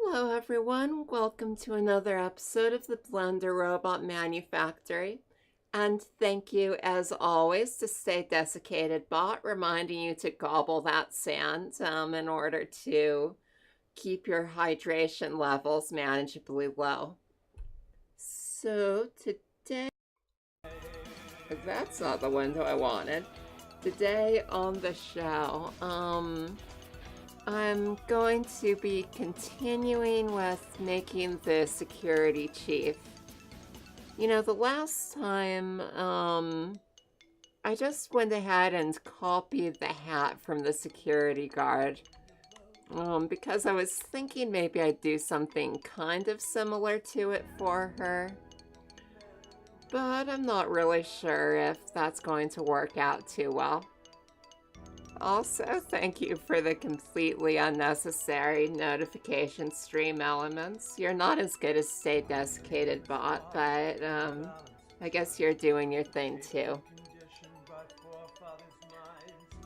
Hello everyone, welcome to another episode of the Blender Robot Manufactory. And thank you as always to Stay Desiccated Bot, reminding you to gobble that sand in order to keep your hydration levels manageably low. So today, that's not the window I wanted. Today on the show, I'm going to be continuing with making the security chief. You know, the last time, I just went ahead and copied the hat from the security guard. Because I was thinking maybe I'd do something kind of similar to it for her. But I'm not really sure if that's going to work out too well. Also, thank you for the completely unnecessary notification stream elements. You're not as good as Stay Desiccated Bot, but I guess you're doing your thing too.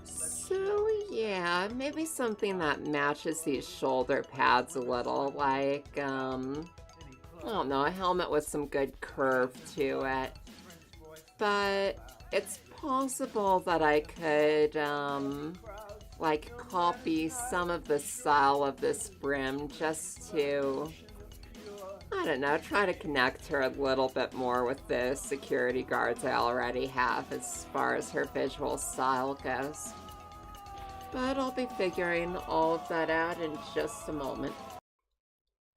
So yeah, maybe something that matches these shoulder pads a little, like, I don't know, a helmet with some good curve to it. But it's possible that I could, like, copy some of the style of this brim just to, I don't know, try to connect her a little bit more with the security guards I already have as far as her visual style goes. But I'll be figuring all of that out in just a moment.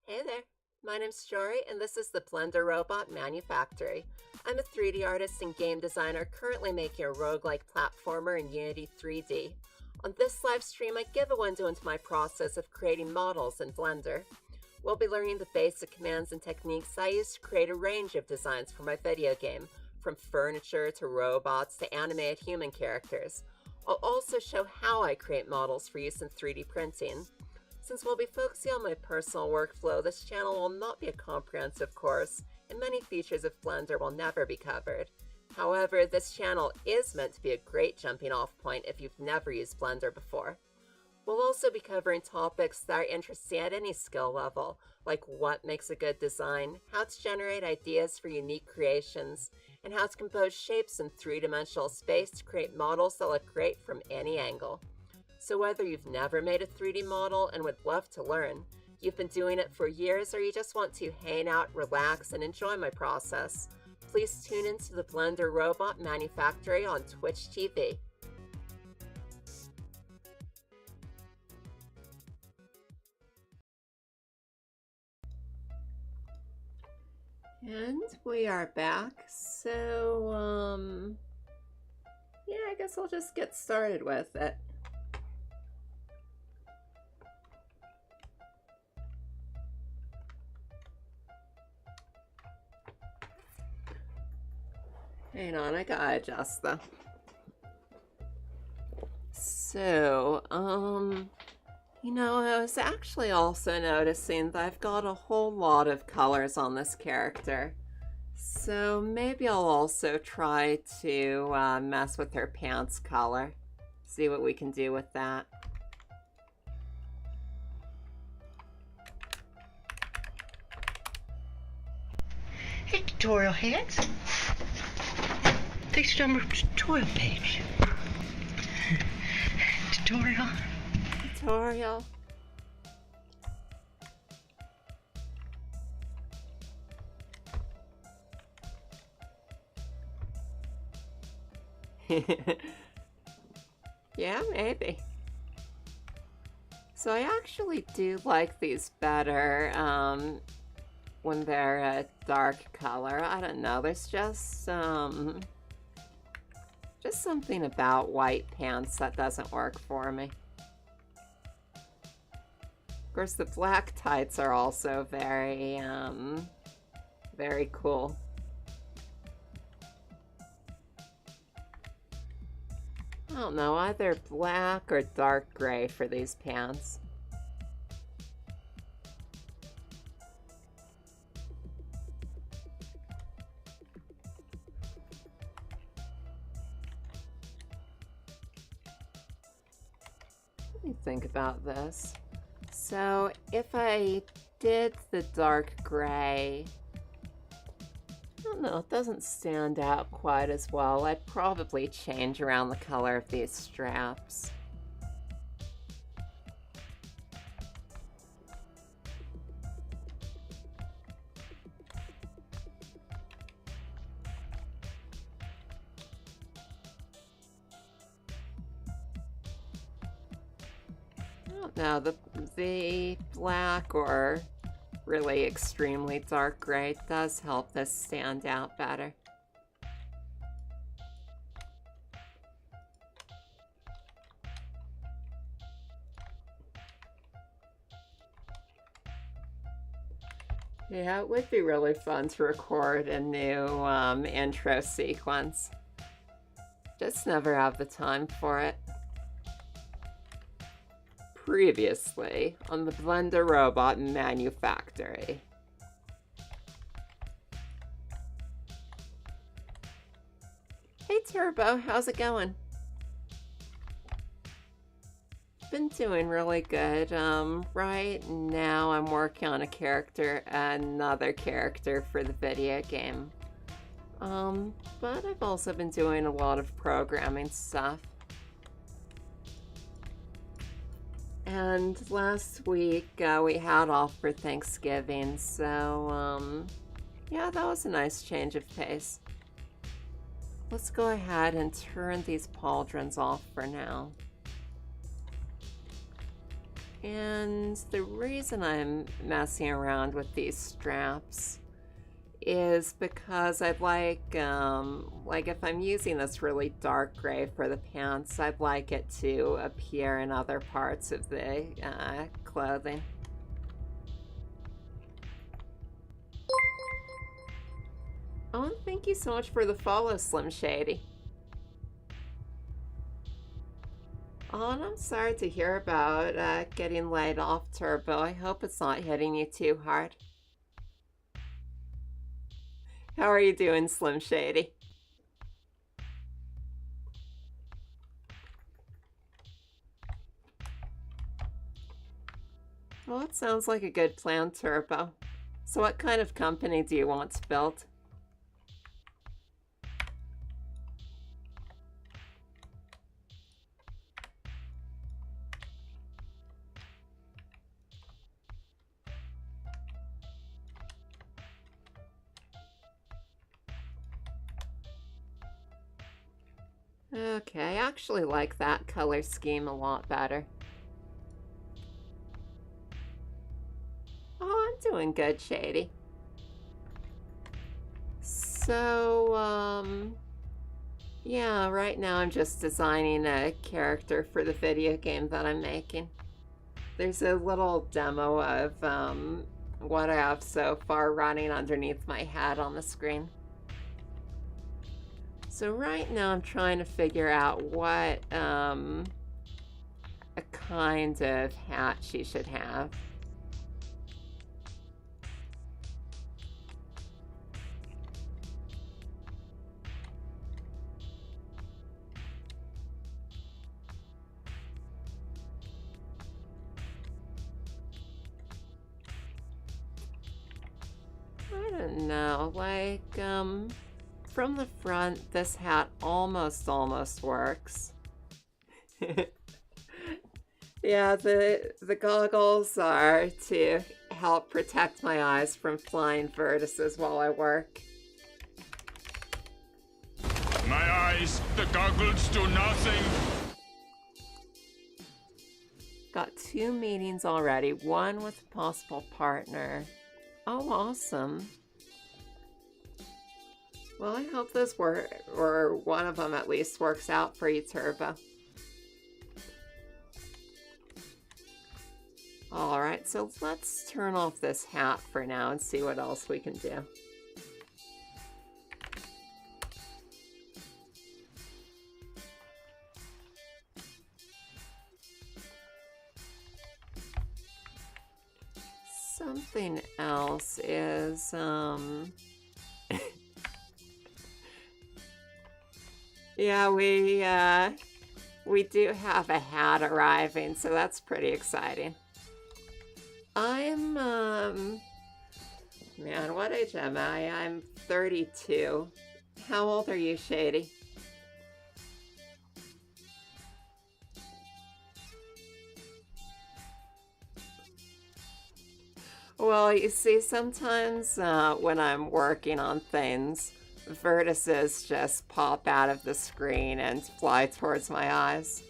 Hey there, my name's Jory, and this is the Blender Robot Manufactory. I'm a 3D artist and game designer currently making a roguelike platformer in Unity 3D. On this live stream, I give a window into my process of creating models in Blender. We'll be learning the basic commands and techniques I use to create a range of designs for my video game, from furniture to robots to animated human characters. I'll also show how I create models for use in 3D printing. Since we'll be focusing on my personal workflow, this channel will not be a comprehensive course, and many features of Blender will never be covered. However, this channel is meant to be a great jumping off point if you've never used Blender before. We'll also be covering topics that are interesting at any skill level, like what makes a good design, how to generate ideas for unique creations, and how to compose shapes in three-dimensional space to create models that look great from any angle. So whether you've never made a 3D model and would love to learn, you've been doing it for years, or you just want to hang out, relax, and enjoy my process, please tune into the Blender Robot Manufactory on Twitch TV. And we are back, so, yeah, I guess I'll just get started with it. Hang on, I gotta adjust though. So, you know, I was actually also noticing that I've got a whole lot of colors on this character. So maybe I'll also try to mess with her pants color. See what we can do with that. Hey, tutorial heads. Take some tutorial page. Tutorial. Tutorial. Yeah, maybe. So I actually do like these better when they're a dark color. I don't know, there's just something about white pants that doesn't work for me. Of course, the black tights are also very, very cool. I don't know, either black or dark gray for these pants. Let me think about this. So if I did the dark gray. I don't know, it doesn't stand out quite as well. I'd probably change around the color of these straps. No, the black or really extremely dark gray does help this stand out better. Yeah, it would be really fun to record a new intro sequence. Just never have the time for it. Previously on the Blender Robot Manufactory. Hey Turbo, how's it going? Been doing really good. Right now I'm working on another character for the video game. But I've also been doing a lot of programming stuff. And last week we had off for Thanksgiving, so yeah, that was a nice change of pace. Let's go ahead and turn these pauldrons off for now. And the reason I'm messing around with these straps is because I'd like if I'm using this really dark gray for the pants, I'd like it to appear in other parts of the clothing. Oh, and thank you so much for the follow, Slim Shady. Oh, and I'm sorry to hear about getting laid off, Turbo. I hope it's not hitting you too hard. How are you doing, Slim Shady? Well, it sounds like a good plan, Turbo. So what kind of company do you want to build? Okay, I actually like that color scheme a lot better. Oh, I'm doing good, Shady. So, yeah, right now I'm just designing a character for the video game that I'm making. There's a little demo of what I have so far running underneath my head on the screen. So right now I'm trying to figure out what a kind of hat she should have. I don't know, like, from the front, this hat almost works. Yeah, the goggles are to help protect my eyes from flying vertices while I work. My eyes, the goggles do nothing. Got 2 meetings already, one with a possible partner. Oh, awesome. Well, I hope this or one of them at least works out for you, Turbo. Alright, so let's turn off this hat for now and see what else we can do. Something else is, yeah, we do have a hat arriving, so that's pretty exciting. Man, what age am I? I'm 32. How old are you, Shady? Well, you see, sometimes when I'm working on things, vertices just pop out of the screen and fly towards my eyes.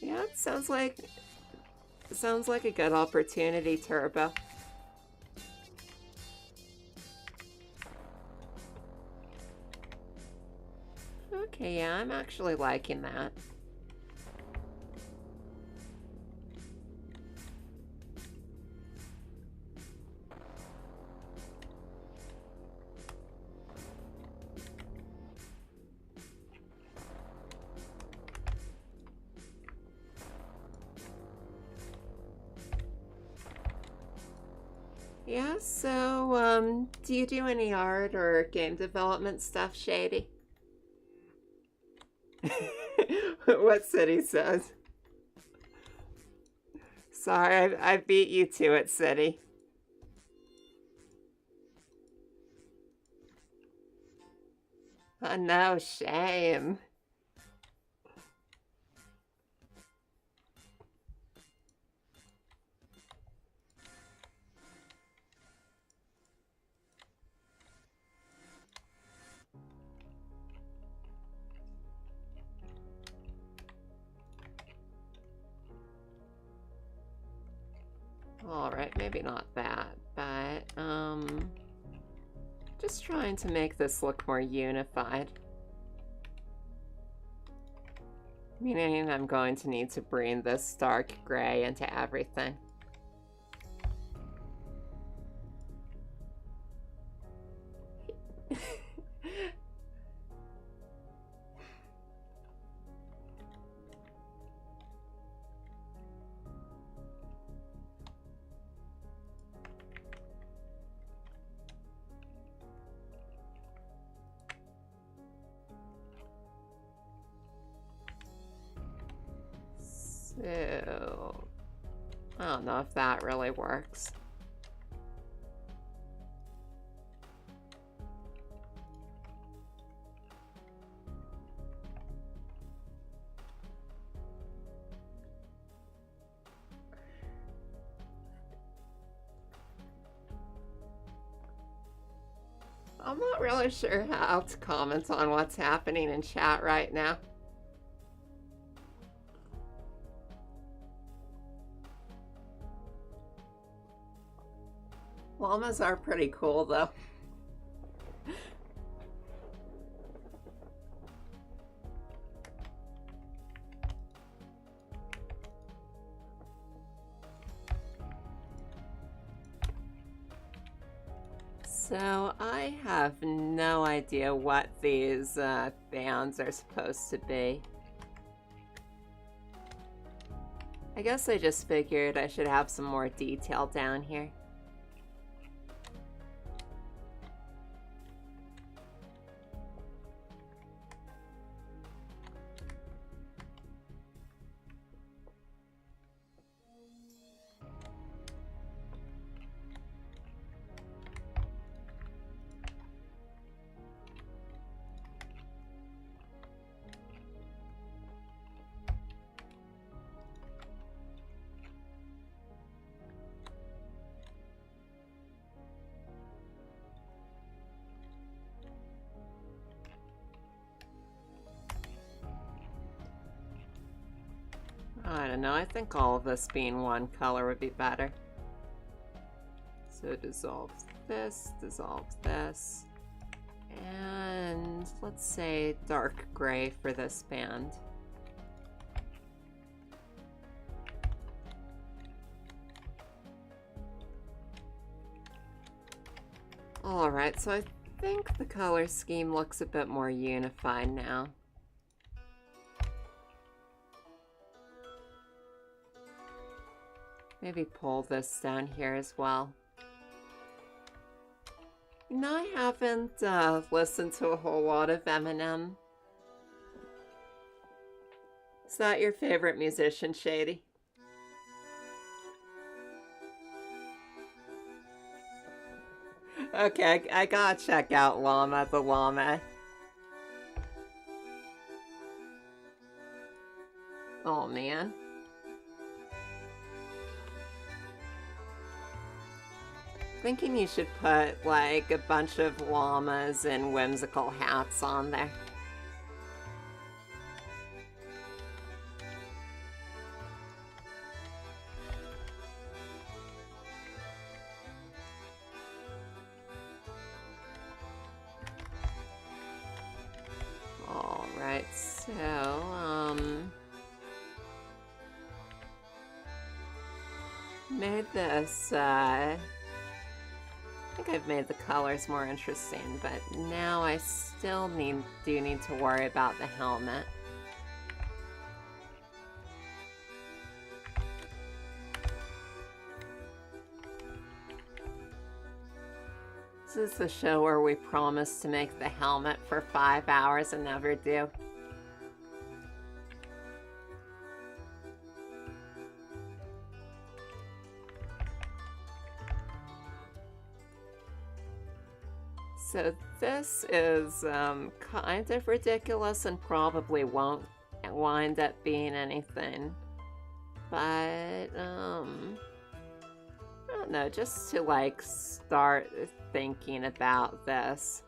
Yeah, it sounds like a good opportunity, Turbo. Okay, yeah, I'm actually liking that. Yeah, so, do you do any art or game development stuff, Shady? What City says. Sorry, I beat you to it, City. Oh, no, shame. Alright, maybe not that, but, just trying to make this look more unified. Meaning I'm going to need to bring this dark gray into everything. So, I don't know if that really works. I'm not really sure how to comment on what's happening in chat right now. Llamas are pretty cool, though. So I have no idea what these bands are supposed to be. I guess I just figured I should have some more detail down here. I don't know, I think all of this being one color would be better. So dissolve this, and let's say dark gray for this band. Alright, so I think the color scheme looks a bit more unified now. Maybe pull this down here as well. No, I haven't listened to a whole lot of Eminem. Is that your favorite musician, Shady? Okay, I gotta check out Llama the Llama. Oh man. Thinking you should put like a bunch of llamas and whimsical hats on there. Alright, so, made this, I think I've made the colors more interesting, but now I still do need to worry about the helmet. This is the show where we promise to make the helmet for 5 hours and never do. So this is kind of ridiculous and probably won't wind up being anything. But, I don't know, just to like start thinking about this.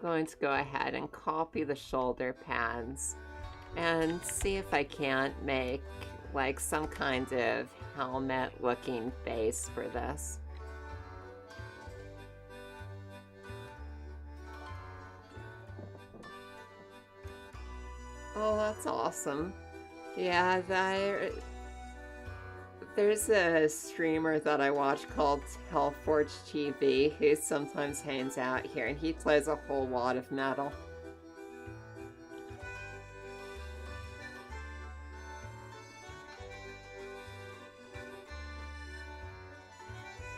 Going to go ahead and copy the shoulder pads and see if I can't make like some kind of helmet looking base for this. Oh, that's awesome. Yeah, there's a streamer that I watch called Hellforge TV who sometimes hangs out here, and he plays a whole lot of metal.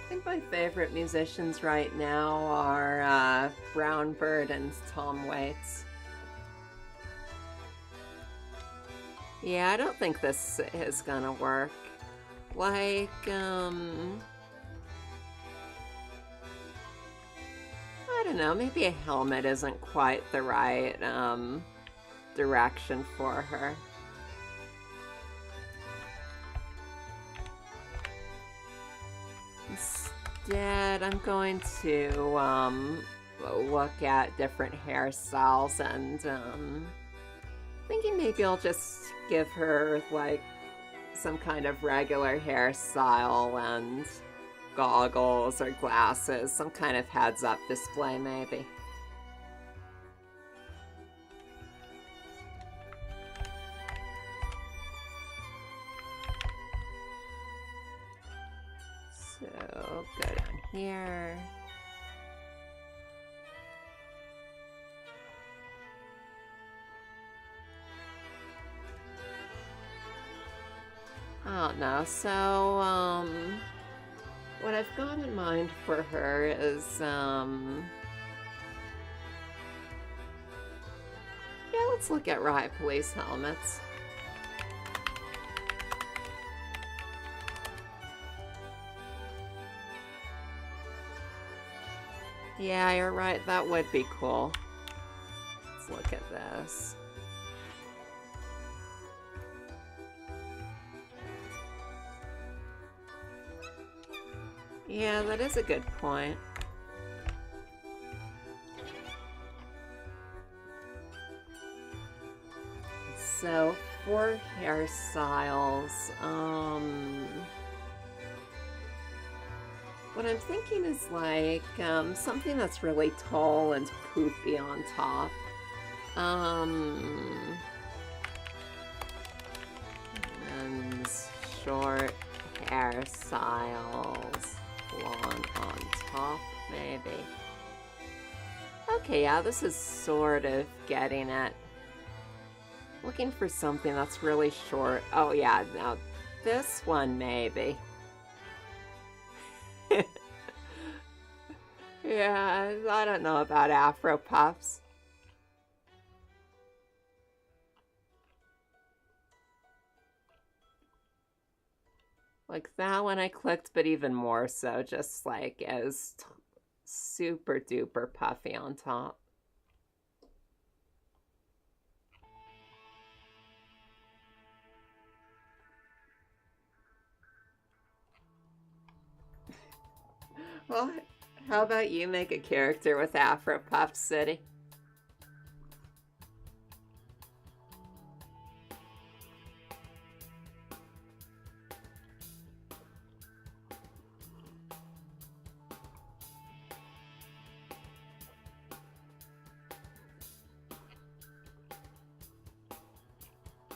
I think my favorite musicians right now are Brown Bird and Tom Waits. Yeah, I don't think this is gonna work. Like, I don't know, maybe a helmet isn't quite the right, direction for her. Instead, I'm going to, look at different hairstyles and, thinking maybe I'll just give her, like, some kind of regular hairstyle and goggles or glasses, some kind of heads-up display maybe. So, go down here. I don't know, so, what I've got in mind for her is, yeah, let's look at riot police helmets. Yeah, you're right, that would be cool. Let's look at this. Yeah, that is a good point. So, for hairstyles, what I'm thinking is like, something that's really tall and poofy on top. And short hairstyles. Long on top, maybe. Okay, yeah, this is sort of getting it. Looking for something that's really short. Oh yeah, now this one, maybe. Yeah, I don't know about Afro Puffs. Like that one I clicked, but even more so, just like as super duper puffy on top. Well, how about you make a character with Afro Puff City?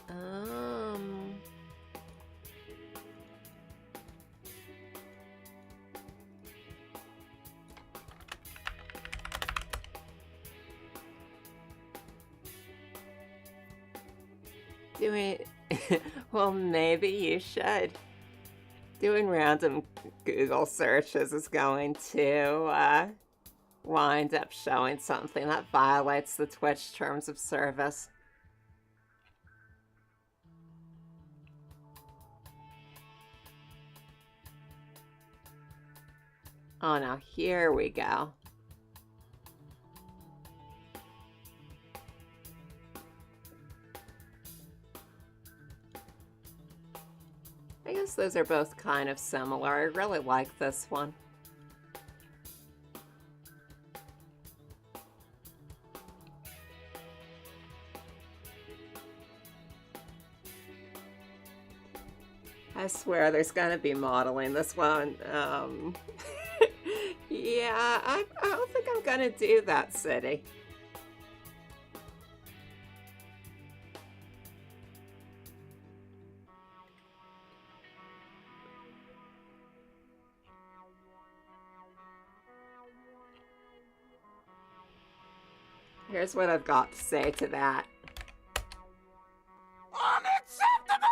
Um, doing, well, maybe you should. Doing random Google searches is going to wind up showing something that violates the Twitch terms of service. Oh, now here we go. I guess those are both kind of similar. I really like this one. I swear there's gonna be modeling this one. Yeah, I don't think I'm gonna do that city. Here's what I've got to say to that. Unacceptable!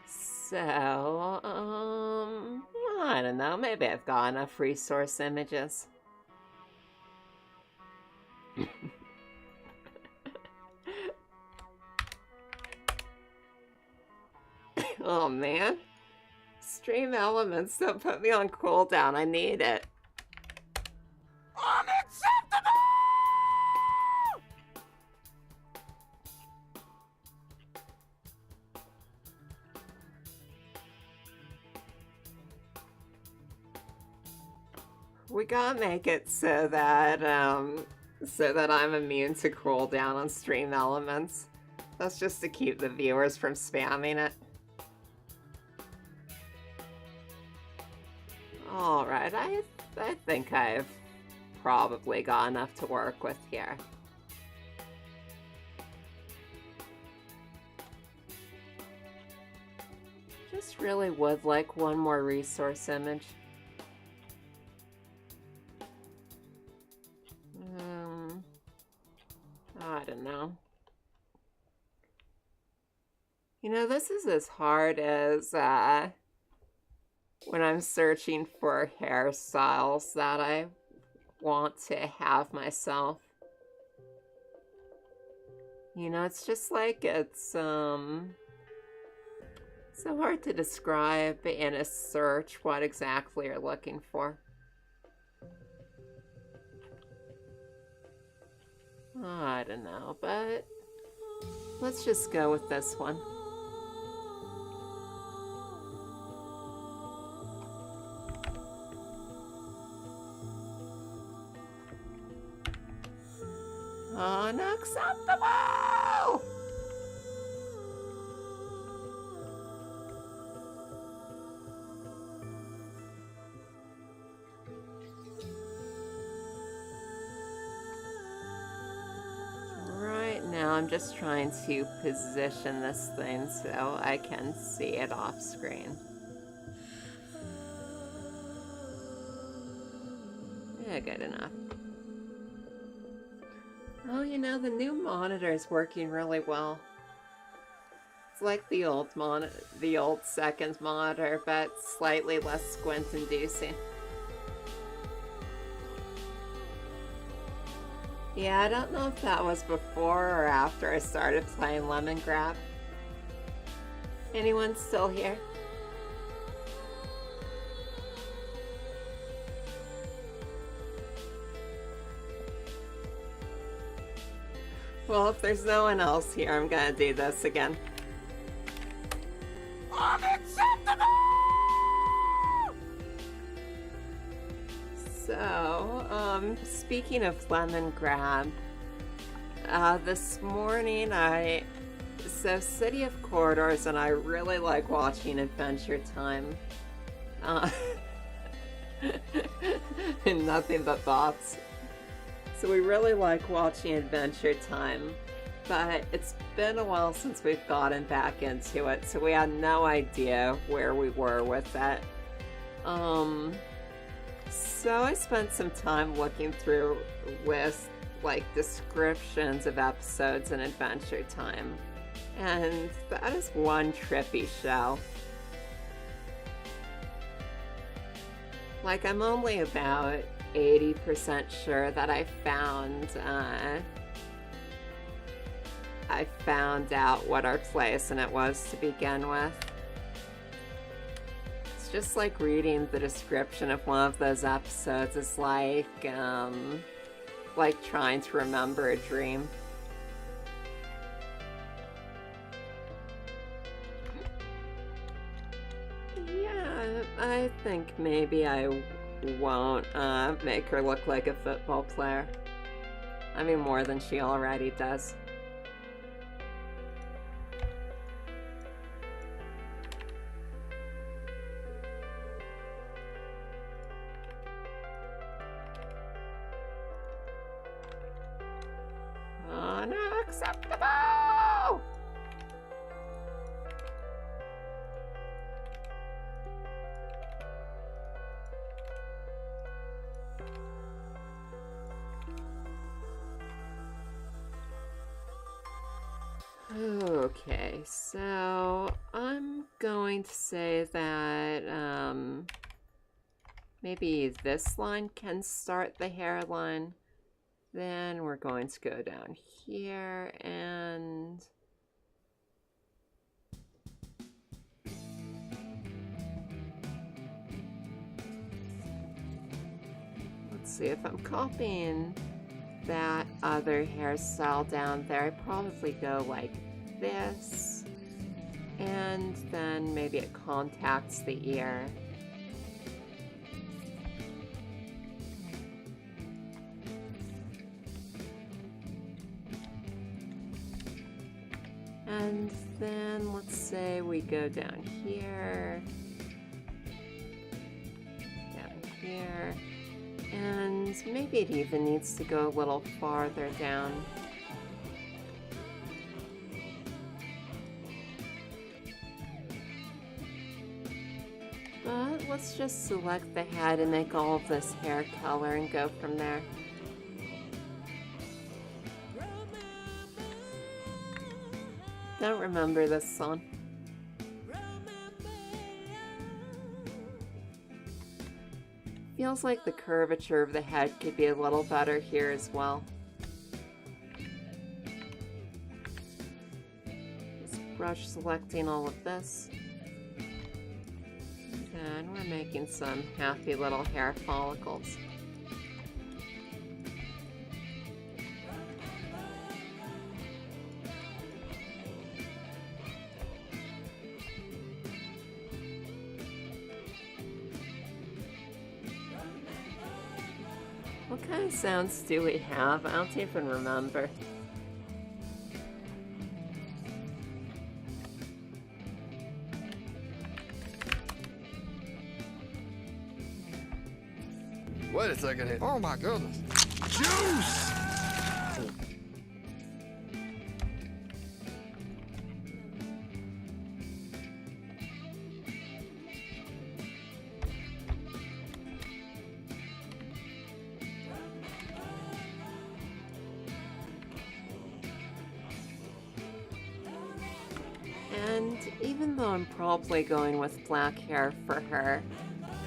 So, I don't know. Maybe I've got enough resource images. Oh man. Stream elements, don't put me on cooldown. I need it. Unacceptable! We gotta make it so that I'm immune to cooldown on stream elements. That's just to keep the viewers from spamming it. Alright, I think I've probably got enough to work with here. Just really would like one more resource image. I don't know. You know, this is as hard as when I'm searching for hairstyles that I want to have myself. You know, it's just like it's so hard to describe in a search what exactly you're looking for. I don't know, but let's just go with this one. Unacceptable! Right now I'm just trying to position this thing so I can see it off screen. Yeah, good enough. Oh, you know, the new monitor is working really well. It's like the old second monitor, but slightly less squint-inducing. Yeah, I don't know if that was before or after I started playing Lemongrab. Anyone still here? Well, if there's no one else here, I'm gonna do this again. Unacceptable! So, speaking of Lemongrab, this morning so City of Corridors and I really like watching Adventure Time. And nothing but bots. So we really like watching Adventure Time, but it's been a while since we've gotten back into it, so we had no idea where we were with it. So I spent some time looking through with like descriptions of episodes in Adventure Time, and that is one trippy show. Like, I'm only about 80% sure that I found out what our place in it was to begin with. It's just like reading the description of one of those episodes is like trying to remember a dream. Yeah, I think maybe I won't make her look like a football player. I mean, more than she already does. Unacceptable! Okay, so I'm going to say that maybe this line can start the hairline. Then we're going to go down here and let's see if I'm copying that other hairstyle down there. I probably go like this, and then maybe it contacts the ear. And then let's say we go down here, and maybe it even needs to go a little farther down. But let's just select the head and make all of this hair color and go from there. Don't remember this song. Feels like the curvature of the head could be a little better here as well. Just brush selecting all of this. And we're making some happy little hair follicles. What kind of sounds do we have? I don't even remember. Wait a second here. Oh my goodness. Juice! And even though I'm probably going with black hair for her,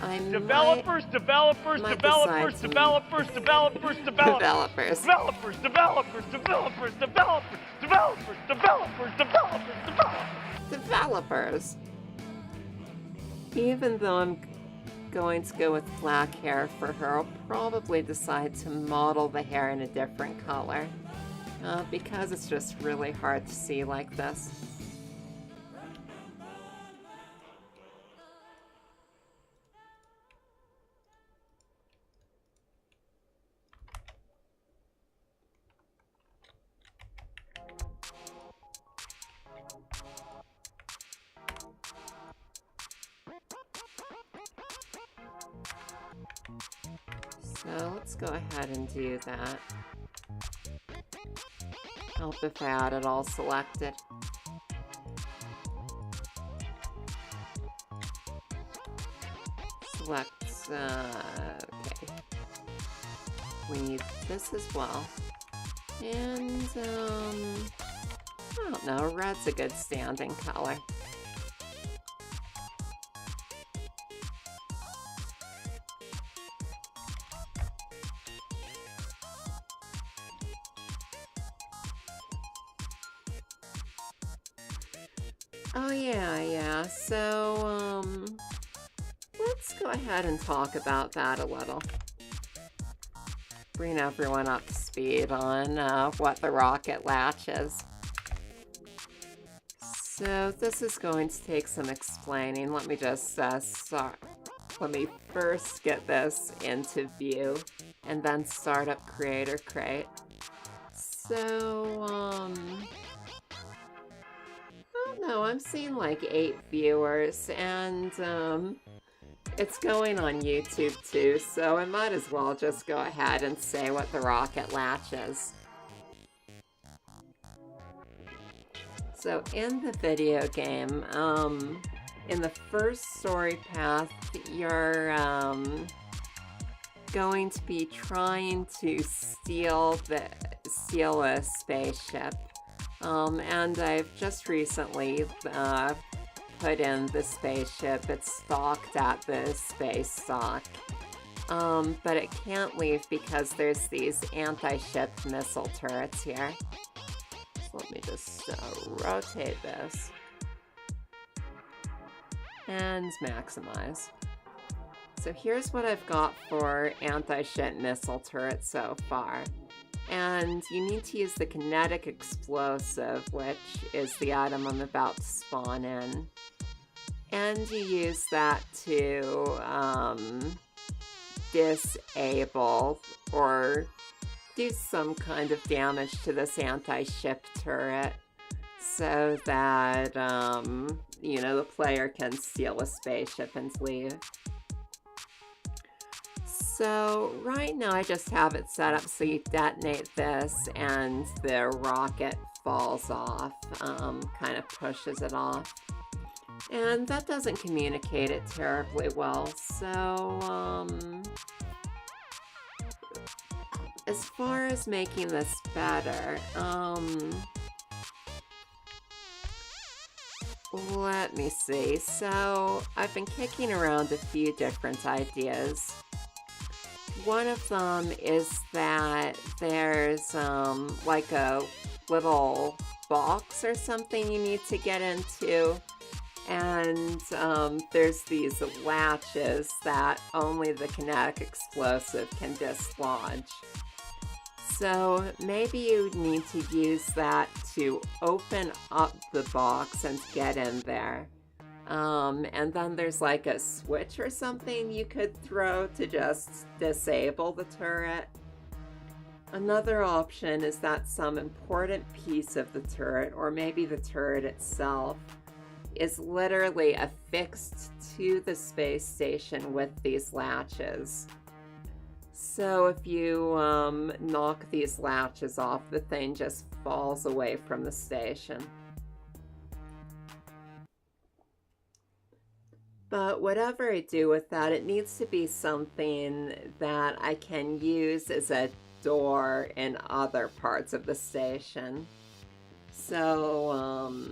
I Developers, developers, might developers, decide to- developers, developers, developers, Developers. developers, developers, developers, developers, developers, developers, developers, developers. Developers. Even though I'm going to go with black hair for her, I'll probably decide to model the hair in a different color. Because it's just really hard to see like this. So let's go ahead and do that. Help if I had it all selected. Select, okay. We need this as well. And, I don't know, red's a good standing color. Oh yeah, so, let's go ahead and talk about that a little. Bring everyone up to speed on what the rocket latch is. So this is going to take some explaining. Let me just, let me first get this into view and then start up Creator Crate. So, no, I'm seeing like 8 viewers, and it's going on YouTube too, so I might as well just go ahead and say what the rocket latch is. So in the video game, in the first story path, you're going to be trying to steal a spaceship. And I've just recently put in the spaceship. It's docked at the space dock. But it can't leave because there's these anti-ship missile turrets here. So let me just rotate this. And maximize. So here's what I've got for anti-ship missile turrets so far. And you need to use the kinetic explosive, which is the item I'm about to spawn in. And you use that to disable or do some kind of damage to this anti-ship turret so that, you know, the player can steal a spaceship and leave. So right now I just have it set up so you detonate this and the rocket falls off, kind of pushes it off. And that doesn't communicate it terribly well, so as far as making this better, let me see. So I've been kicking around a few different ideas. One of them is that there's like a little box or something you need to get into, and there's these latches that only the kinetic explosive can dislodge. So maybe you need to use that to open up the box and get in there. And then there's like a switch or something you could throw to just disable the turret. Another option is that some important piece of the turret, or maybe the turret itself, is literally affixed to the space station with these latches. So if you knock these latches off, the thing just falls away from the station. But whatever I do with that, it needs to be something that I can use as a door in other parts of the station. So,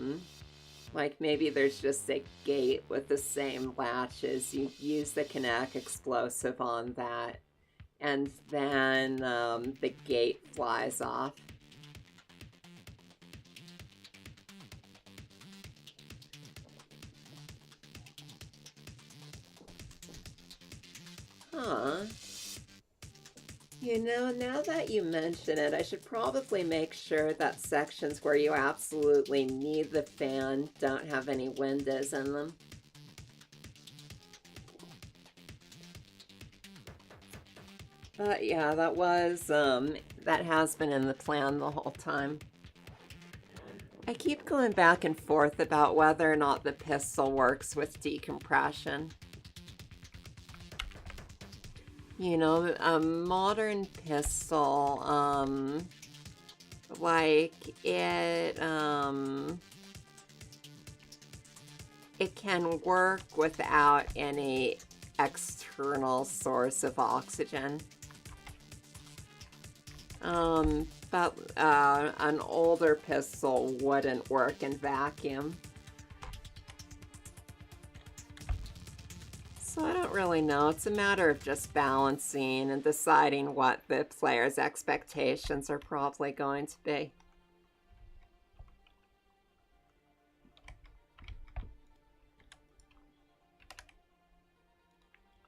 Like maybe there's just a gate with the same latches. You use the kinetic explosive on that, and then the gate flies off. Huh. You know, now that you mention it, I should probably make sure that sections where you absolutely need the fan don't have any windows in them. But yeah, that has been in the plan the whole time. I keep going back and forth about whether or not the pistol works with decompression. You know, a modern pistol, like it can work without any external source of oxygen. But an older pistol wouldn't work in vacuum. So I don't really know. It's a matter of just balancing and deciding what the player's expectations are probably going to be.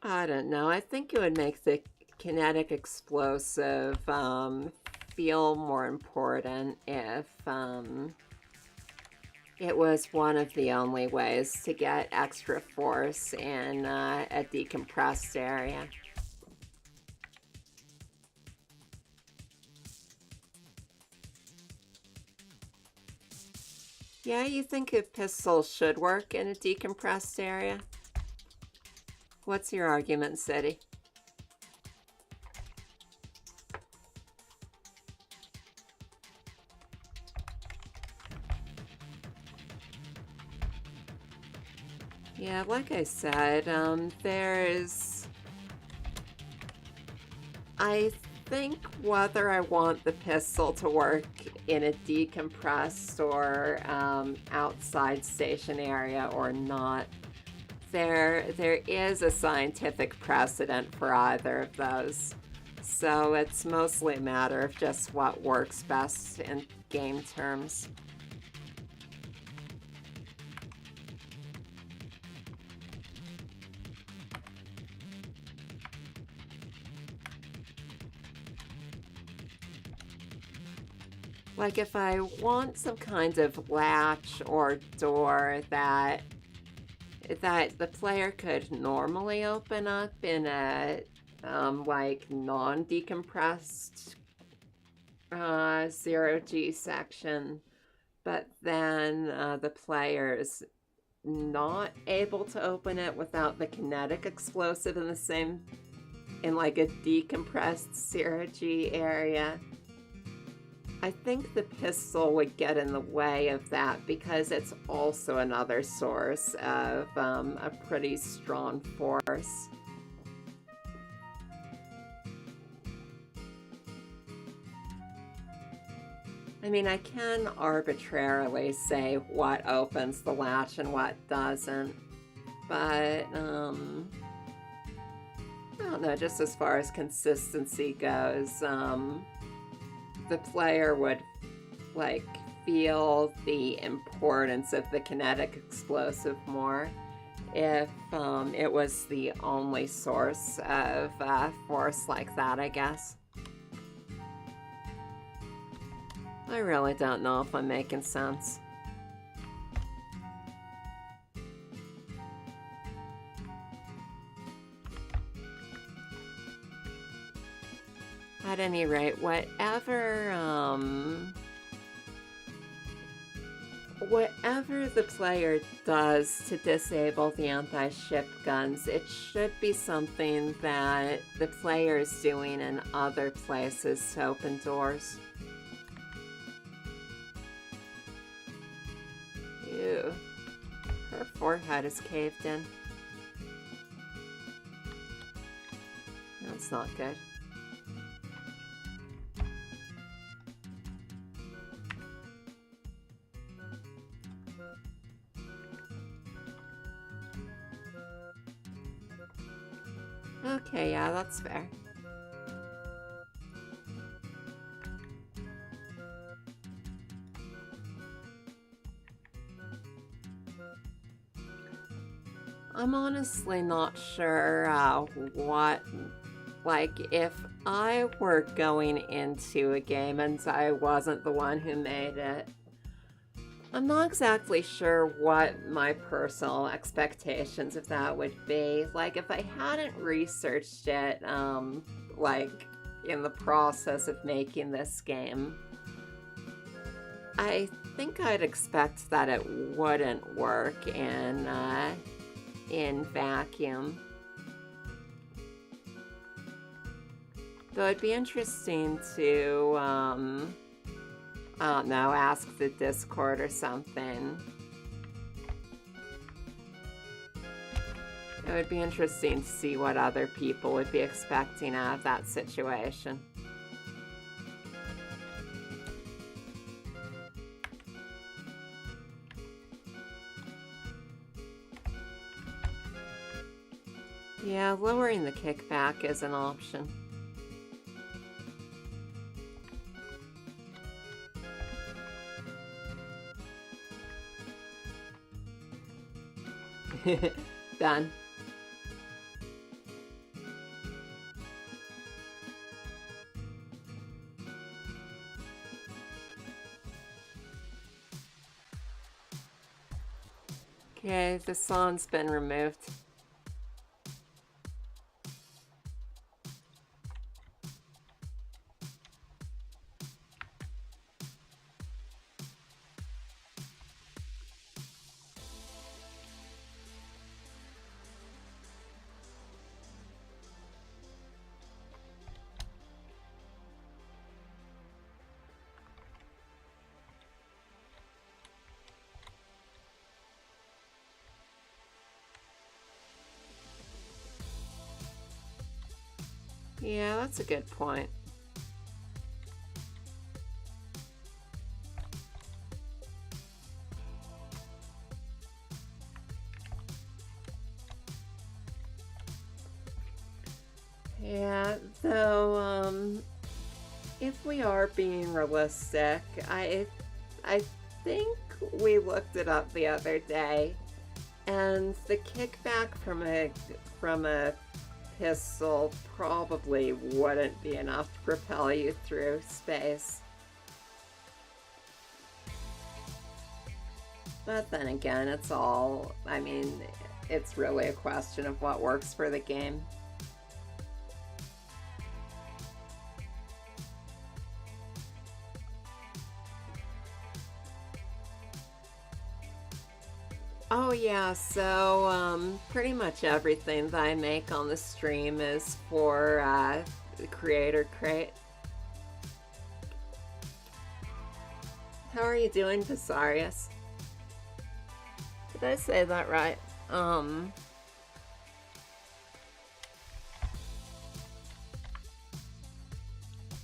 I don't know. I think it would make the kinetic explosive feel more important if it was one of the only ways to get extra force in a decompressed area. Yeah, you think a pistol should work in a decompressed area? What's your argument, City? Yeah, like I said, I think whether I want the pistol to work in a decompressed or outside station area or not, there is a scientific precedent for either of those. So it's mostly a matter of just what works best in game terms. Like if I want some kind of latch or door that the player could normally open up in a like non-decompressed 0G section, but then the player's not able to open it without the kinetic explosive in like a decompressed 0G area. I think the pistol would get in the way of that because it's also another source of a pretty strong force. I mean, I can arbitrarily say what opens the latch and what doesn't, but I don't know, just as far as consistency goes, the player would like feel the importance of the kinetic explosive more if it was the only source of force like that, I guess. I really don't know if I'm making sense. At any rate, whatever the player does to disable the anti-ship guns, it should be something that the player is doing in other places to open doors. Ew. Her forehead is caved in. That's not good. Okay, yeah, that's fair. I'm honestly not sure what, like, if I were going into a game and I wasn't the one who made it, I'm not exactly sure what my personal expectations of that would be. Like, if I hadn't researched it, like, in the process of making this game, I think I'd expect that it wouldn't work in vacuum. Though it'd be interesting to, I don't know, ask the Discord or something. It would be interesting to see what other people would be expecting out of that situation. Yeah, lowering the kickback is an option. Done. Okay, the song's been removed. Yeah, that's a good point. Yeah, though, if we are being realistic, I think we looked it up the other day, and the kickback from a pistol probably wouldn't be enough to propel you through space. But then again, I mean, it's really a question of what works for the game. Oh yeah, so pretty much everything that I make on the stream is for the Creator Crate. How are you doing, Pisarius? Did I say that right?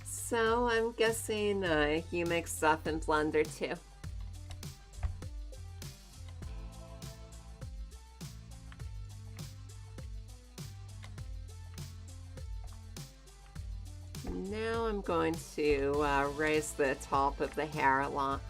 So I'm guessing you make stuff in Blender too. Now I'm going to raise the top of the hair a lot.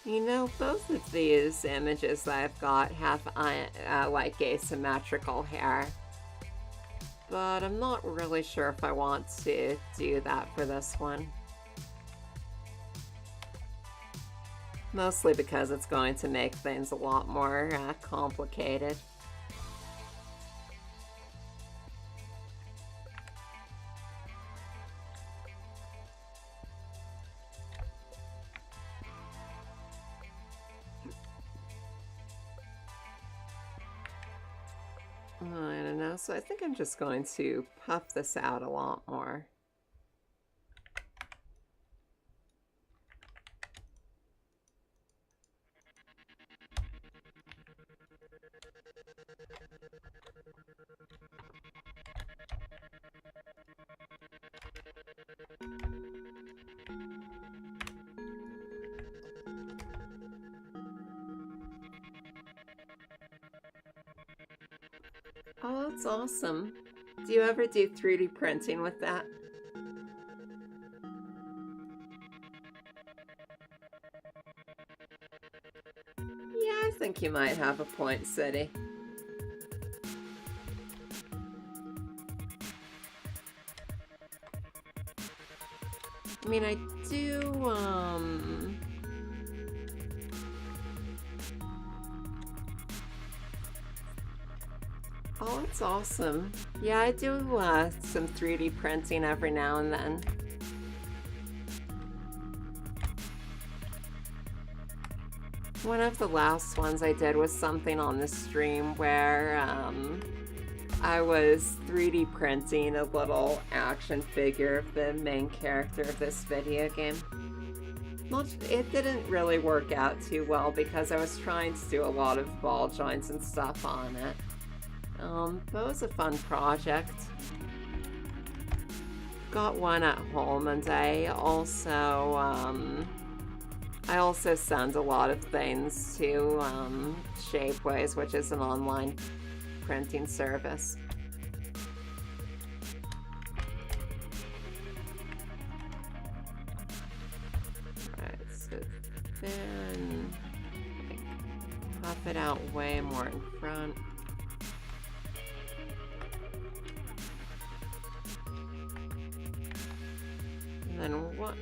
You know, both of these images that I've got have like asymmetrical hair. But I'm not really sure if I want to do that for this one. Mostly because it's going to make things a lot more complicated. I don't know, so I think I'm just going to puff this out a lot more. Oh, that's awesome. Do you ever do 3D printing with that? Yeah, I think you might have a point, City. I mean, I do, Oh, that's awesome. Yeah, I do, some 3D printing every now and then. One of the last ones I did was something on the stream where, I was 3D printing a little action figure of the main character of this video game. It didn't really work out too well because I was trying to do a lot of ball joints and stuff on it. But it was a fun project. Got one at home, and I also send a lot of things to Shapeways, which is an online printing service. Alright, so then pop it out way more in front. And then what?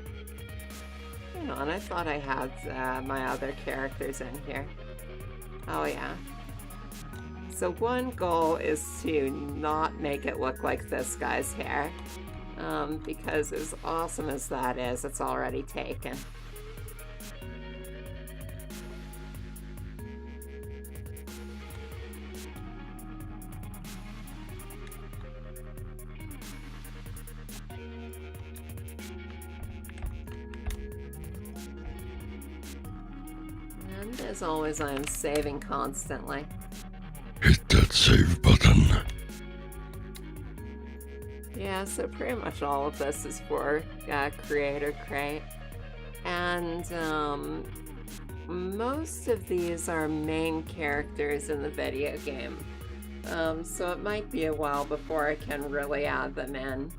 Hang on, I thought I had my other characters in here. Oh yeah. So one goal is to not make it look like this guy's hair, because as awesome as that is, it's already taken. And as always, I'm saving constantly. Hit that save button. Yeah, so pretty much all of this is for Creator Crate. And most of these are main characters in the video game. So it might be a while before I can really add them in.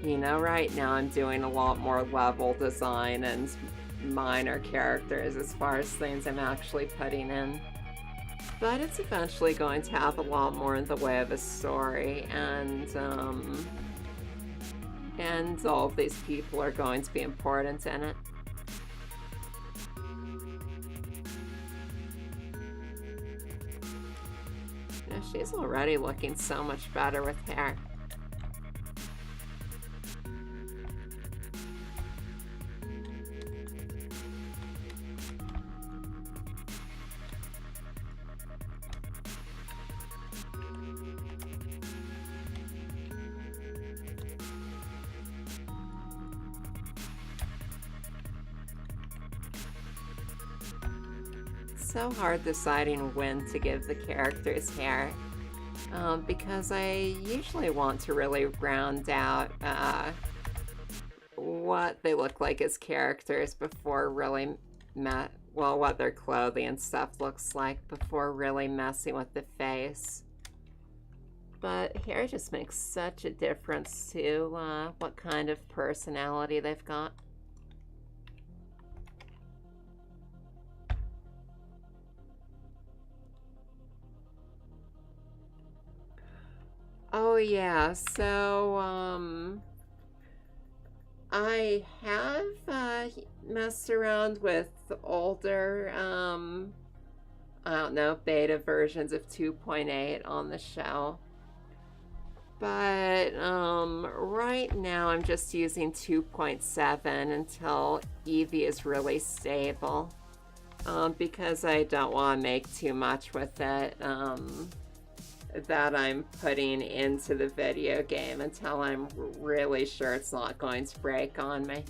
You know, right now I'm doing a lot more level design and minor characters as far as things I'm actually putting in. But it's eventually going to have a lot more in the way of a story, and all of these people are going to be important in it. Yeah, she's already looking so much better with hair. So hard deciding when to give the characters hair, because I usually want to really round out what they look like as characters before really what their clothing and stuff looks like before really messing with the face. But hair just makes such a difference to what kind of personality they've got. Oh yeah, so I have messed around with older I don't know, beta versions of 2.8 on the show. But right now I'm just using 2.7 until Eevee is really stable. Because I don't want to make too much with it. That I'm putting into the video game until I'm really sure it's not going to break on me.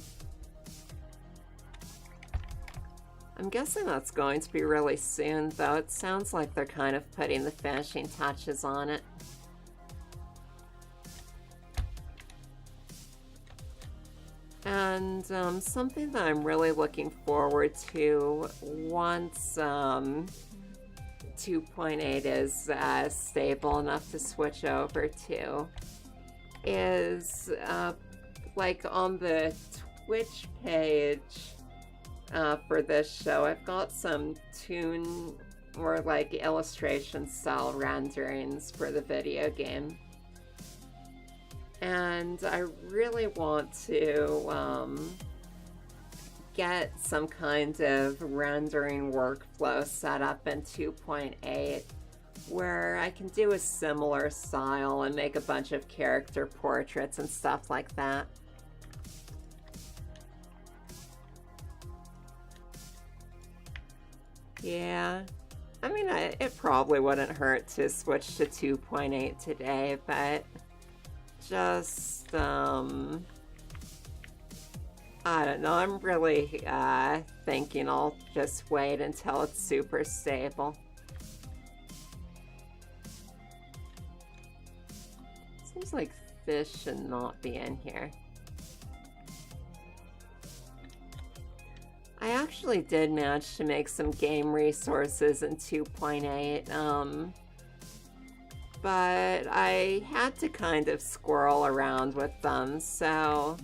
I'm guessing that's going to be really soon, though. It sounds like they're kind of putting the finishing touches on it. And something that I'm really looking forward to once 2.8 is stable enough to switch over to is like on the Twitch page for this show, I've got some toon or like illustration style renderings for the video game. And I really want to get some kind of rendering workflow set up in 2.8 where I can do a similar style and make a bunch of character portraits and stuff like that. Yeah, I mean, it probably wouldn't hurt to switch to 2.8 today, but just, I don't know, I'm really thinking I'll just wait until it's super stable. Seems like this should not be in here. I actually did manage to make some game resources in 2.8, but I had to kind of squirrel around with them, so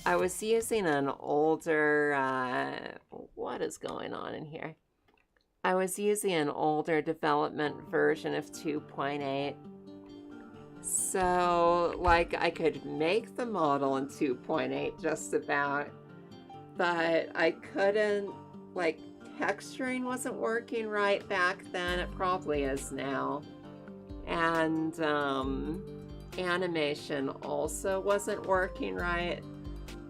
I was using an older, what is going on in here? I was using an older development version of 2.8. So, like, I could make the model in 2.8 just about, but I couldn't, like, texturing wasn't working right back then. It probably is now. And, animation also wasn't working right.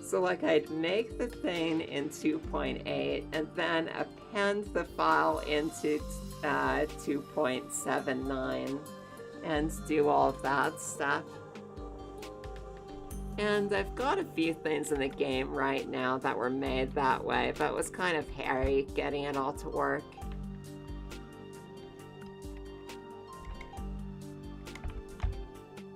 So, like, I'd make the thing in 2.8 and then append the file into 2.79 and do all of that stuff. And I've got a few things in the game right now that were made that way, but it was kind of hairy getting it all to work.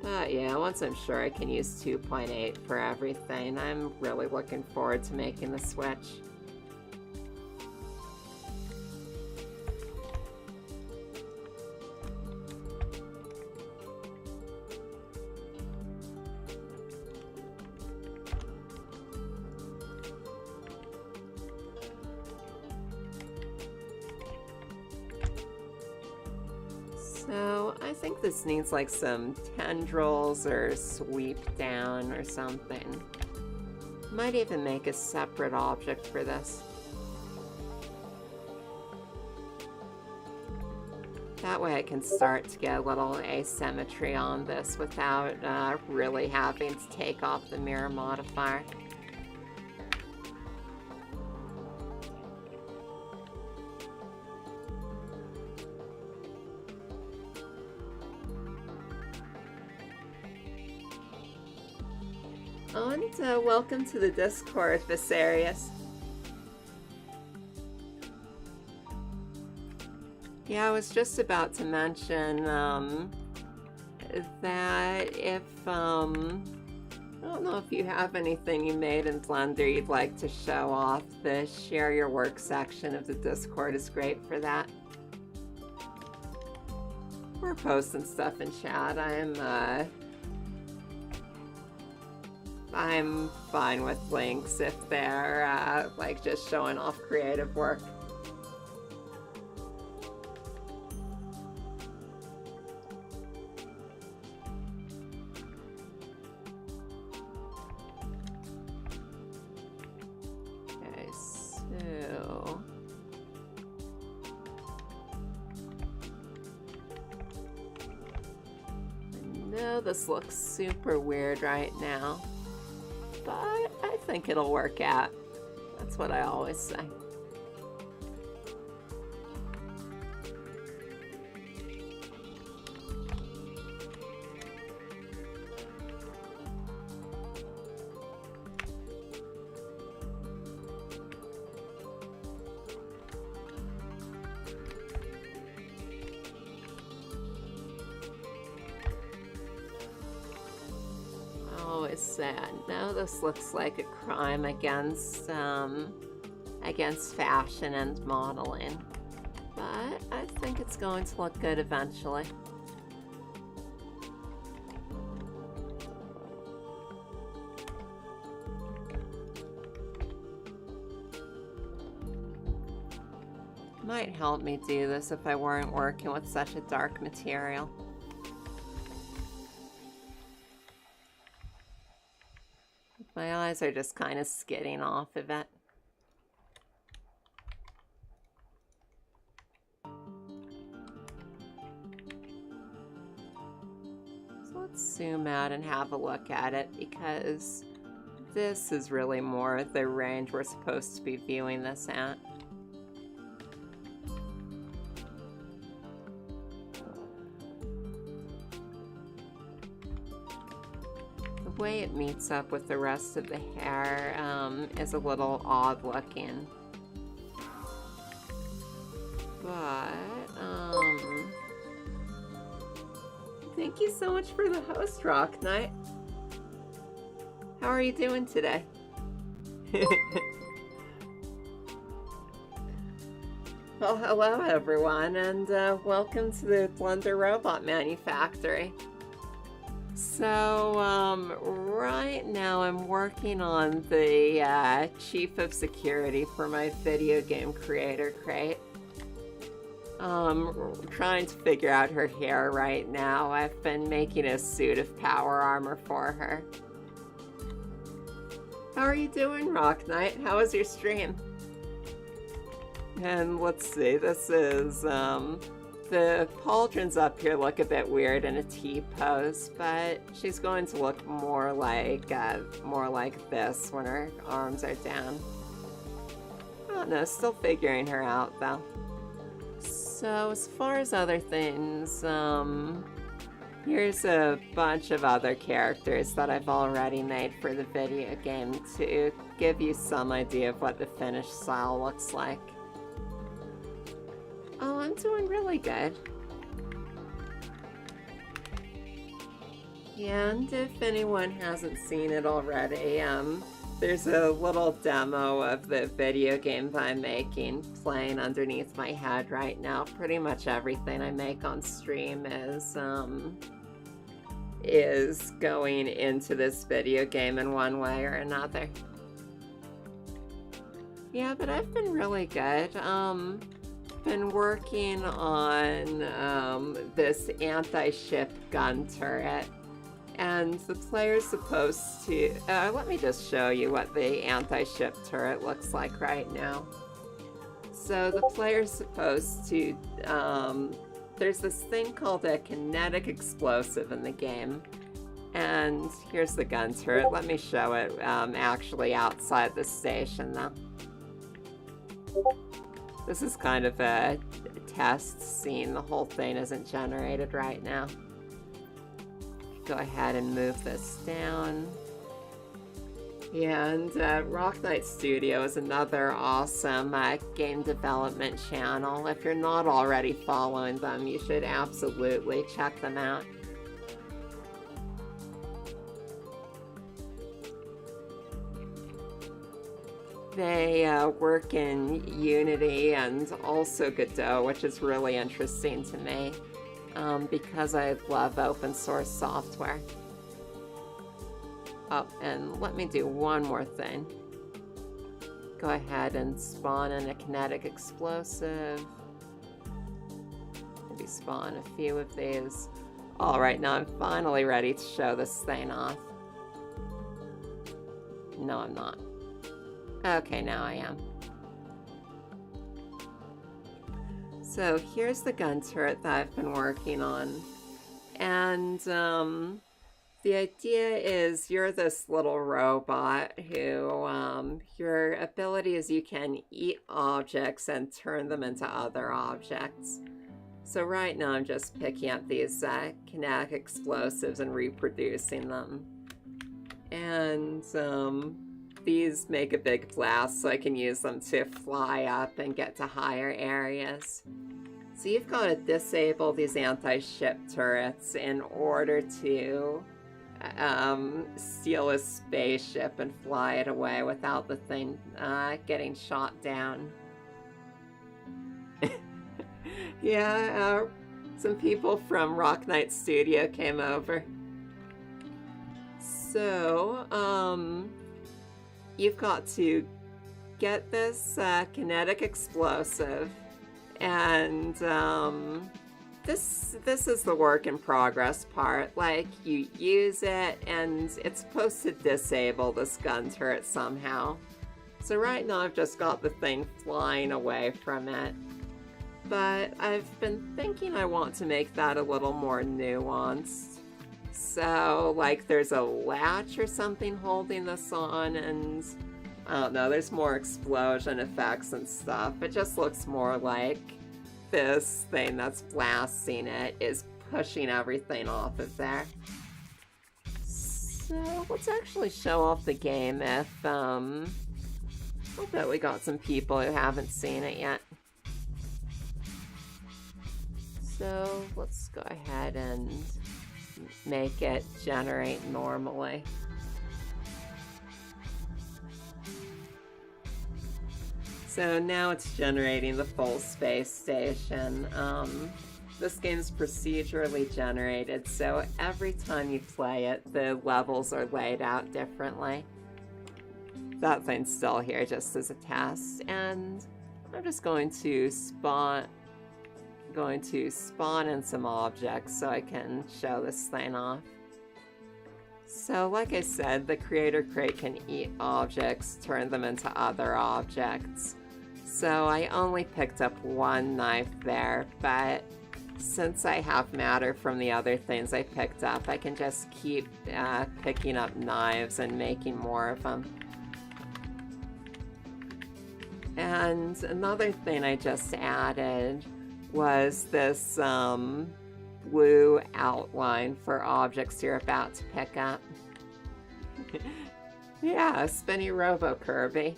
But yeah, once I'm sure I can use 2.8 for everything, I'm really looking forward to making the switch. So I think this needs like some tendrils or sweep down or something. Might even make a separate object for this. That way I can start to get a little asymmetry on this without really having to take off the mirror modifier. And welcome to the Discord, Viserius. Yeah, I was just about to mention that if, I don't know if you have anything you made in Blender you'd like to show off, the share your work section of the Discord is great for that. Or posting stuff in chat. I'm fine with links if they're like just showing off creative work. Okay, so I know this looks super weird right now, but I think it'll work out. That's what I always say. Always sad. Now this looks like a crime against fashion and modeling. but I think it's going to look good eventually. Might help me do this if I weren't working with such a dark material. My eyes are just kind of skidding off of it. So let's zoom out and have a look at it, because this is really more the range we're supposed to be viewing this at. The way it meets up with the rest of the hair is a little odd looking. But, thank you so much for the host, Rock Knight. How are you doing today? Well, hello everyone, and welcome to the Blender Robot Manufactory. So, right now I'm working on the Chief of Security for my video game creator crate. Trying to figure out her hair right now. I've been making a suit of power armor for her. How are you doing, Rock Knight? How was your stream? And let's see, this is, the pauldrons up here look a bit weird in a T-pose, but she's going to look more like this when her arms are down. I don't know, still figuring her out, though. So, as far as other things, here's a bunch of other characters that I've already made for the video game to give you some idea of what the finished style looks like. Oh, I'm doing really good. Yeah, and if anyone hasn't seen it already, there's a little demo of the video game that I'm making playing underneath my head right now. Pretty much everything I make on stream is going into this video game in one way or another. Yeah, but I've been really good. Been working on this anti-ship gun turret, and the player's supposed to let me just show you what the anti-ship turret looks like right now. So the player's supposed to there's this thing called a kinetic explosive in the game, and here's the gun turret. Let me show it actually outside the station though. This is kind of a test scene. The whole thing isn't generated right now. Go ahead and move this down. Yeah, and Rock Knight Studio is another awesome game development channel. If you're not already following them, you should absolutely check them out. They work in Unity and also Godot, which is really interesting to me because I love open source software. Oh, and let me do one more thing. Go ahead and spawn in a kinetic explosive. Maybe spawn a few of these. Alright, now I'm finally ready to show this thing off. No, I'm not. Okay, now I am. So here's the gun turret that I've been working on. And the idea is you're this little robot who, your ability is you can eat objects and turn them into other objects. So right now I'm just picking up these kinetic explosives and reproducing them. And these make a big blast so I can use them to fly up and get to higher areas. So you've got to disable these anti-ship turrets in order to steal a spaceship and fly it away without the thing getting shot down. Yeah, some people from Rock Knight Studio came over. So, you've got to get this kinetic explosive, and this is the work in progress part. Like, you use it, and it's supposed to disable this gun turret somehow. So right now I've just got the thing flying away from it. But I've been thinking I want to make that a little more nuanced. So, like, there's a latch or something holding this on, and I don't know, there's more explosion effects and stuff. It just looks more like this thing that's blasting it is pushing everything off of there. So, let's actually show off the game if, I bet we got some people who haven't seen it yet. So let's go ahead and make it generate normally. So now it's generating the full space station. This game's procedurally generated, so every time you play it, the levels are laid out differently. That thing's still here just as a test, and I'm just going to spawn in some objects so I can show this thing off. So like I said, the creator crate can eat objects, turn them into other objects. So I only picked up one knife there, but since I have matter from the other things I picked up, I can just keep picking up knives and making more of them. And another thing I just added was this blue outline for objects you're about to pick up. Yeah, spinny Robo Kirby.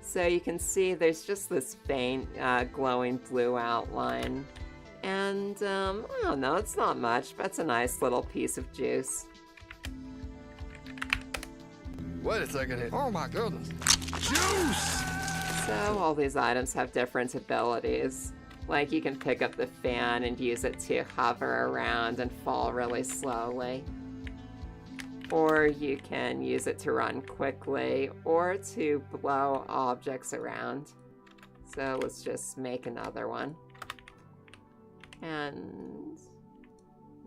So you can see there's just this faint glowing blue outline. And I don't know, it's not much, but it's a nice little piece of juice. Wait a second here. Oh my goodness. Juice! So all these items have different abilities. Like you can pick up the fan and use it to hover around and fall really slowly. Or you can use it to run quickly or to blow objects around. So let's just make another one. And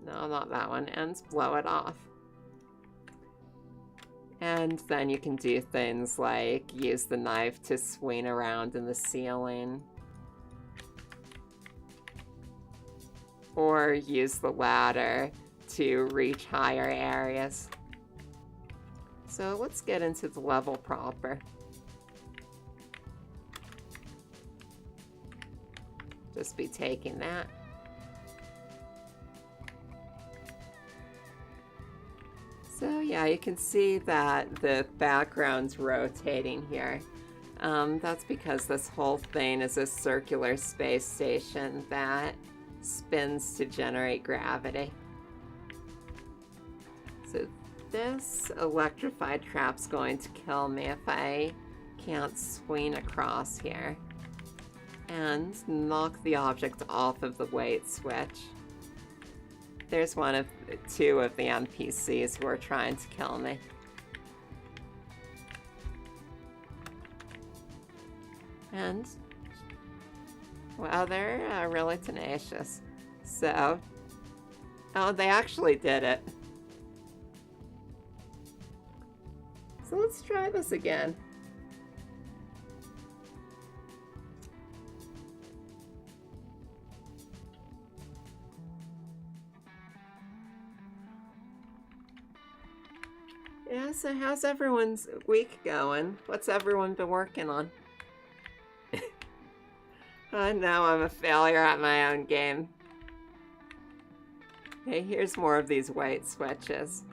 no, not that one. And blow it off. And then you can do things like use the knife to swing around in the ceiling. Or use the ladder to reach higher areas. So let's get into the level proper. Just be taking that. So yeah, you can see that the background's rotating here. That's because this whole thing is a circular space station that spins to generate gravity. So this electrified trap's going to kill me if I can't swing across here and knock the object off of the weight switch. There's two of the NPCs who are trying to kill me. And, well, they're really tenacious. So, oh, they actually did it. So let's try this again. Yeah, so how's everyone's week going? What's everyone been working on? I know I'm a failure at my own game. Okay, here's more of these weight switches.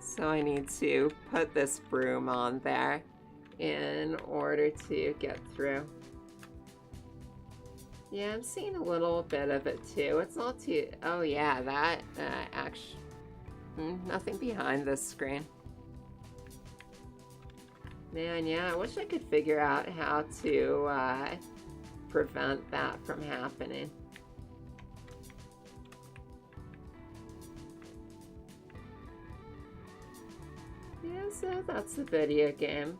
So I need to put this broom on there in order to get through. Yeah, I'm seeing a little bit of it too. It's not too... Oh yeah, that actually... nothing behind this screen. Man, yeah, I wish I could figure out how to prevent that from happening. Yeah, so that's the video game.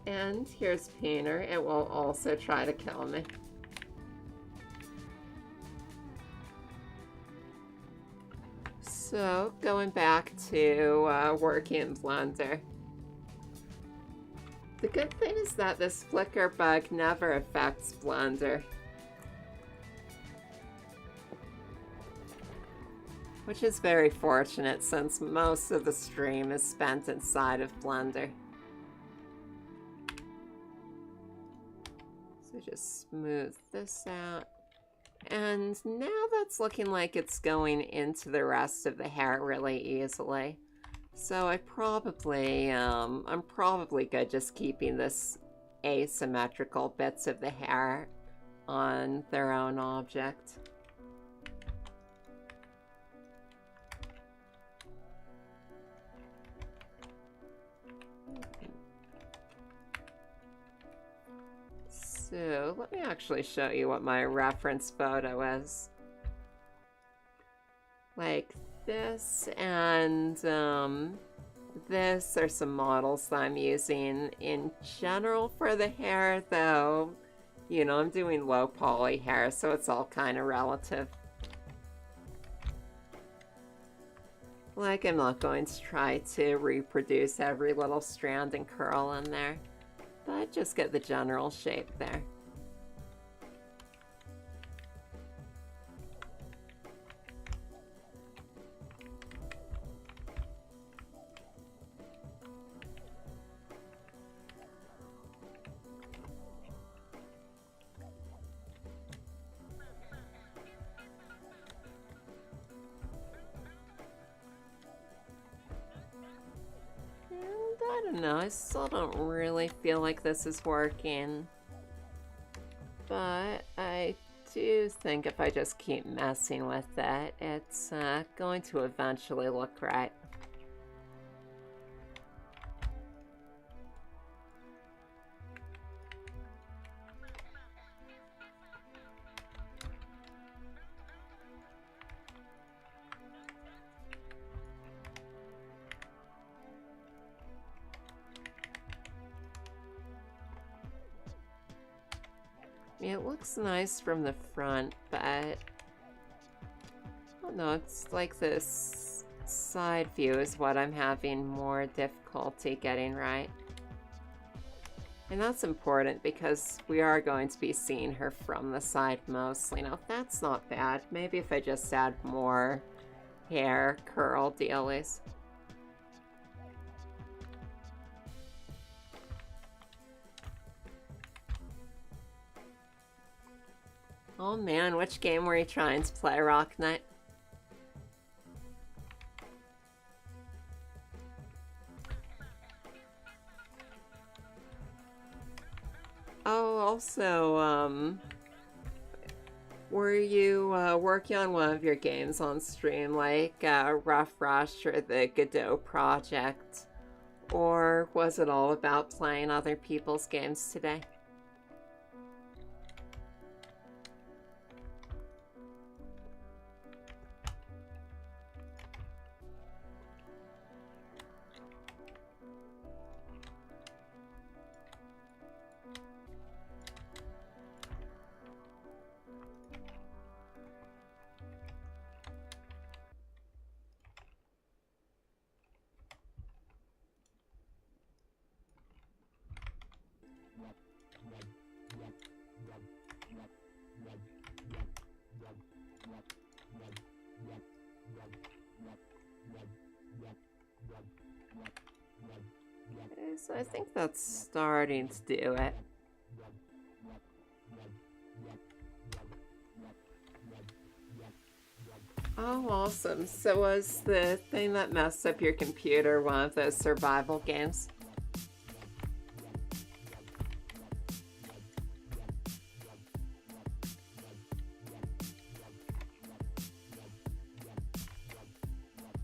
And here's Peener. It will also try to kill me. So, going back to working in Blender. The good thing is that this flicker bug never affects Blender. Which is very fortunate since most of the stream is spent inside of Blender. So just smooth this out. And now that's looking like it's going into the rest of the hair really easily. So I'm probably good just keeping this asymmetrical bits of the hair on their own object. So let me actually show you what my reference photo is. Like this and this are some models that I'm using in general for the hair, though, you know, I'm doing low poly hair, so it's all kind of relative. Like, I'm not going to try to reproduce every little strand and curl in there, but just get the general shape there. I don't know, I still don't really feel like this is working. But I do think if I just keep messing with it, it's going to eventually look right. It looks nice from the front, but I don't know, it's like this side view is what I'm having more difficulty getting right. And that's important because we are going to be seeing her from the side mostly. Now, that's not bad. Maybe if I just add more hair curl dealies. Oh man, which game were you trying to play, Rock Knight? Oh, also, were you working on one of your games on stream, like Rough Rush or the Godot Project? Or was it all about playing other people's games today? Okay, so I think that's starting to do it. Oh, awesome. So was the thing that messed up your computer one of those survival games?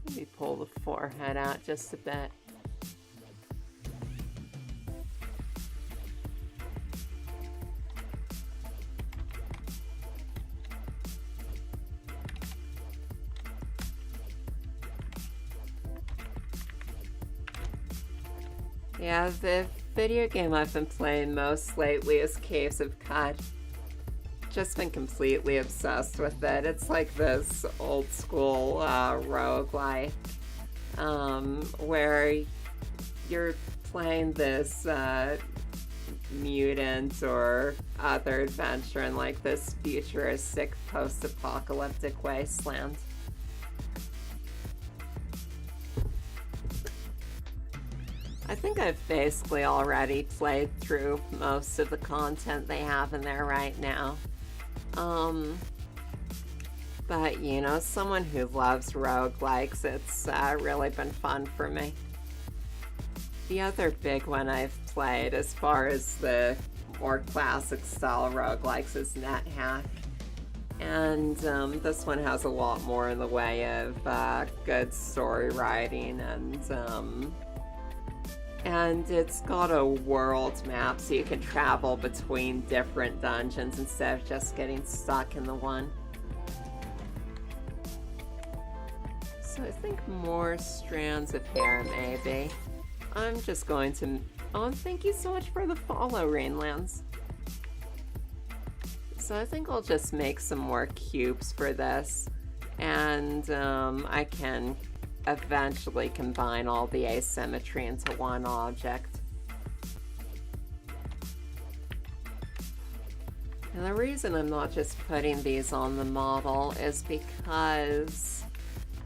Let me pull the forehead out just a bit. Yeah, the video game I've been playing most lately is Caves of Cut. Just been completely obsessed with it. It's like this old school roguelike where you're playing this mutant or other adventure in like this futuristic post-apocalyptic wasteland. I think I've basically already played through most of the content they have in there right now. But you know, someone who loves roguelikes, it's really been fun for me. The other big one I've played as far as the more classic style roguelikes is NetHack. And this one has a lot more in the way of good story writing, and it's got a world map so you can travel between different dungeons instead of just getting stuck in the one. So I think more strands of hair maybe. I'm just going to... Oh, thank you so much for the follow, Rainlands. So I think I'll just make some more cubes for this, and I can eventually combine all the asymmetry into one object. And the reason I'm not just putting these on the model is because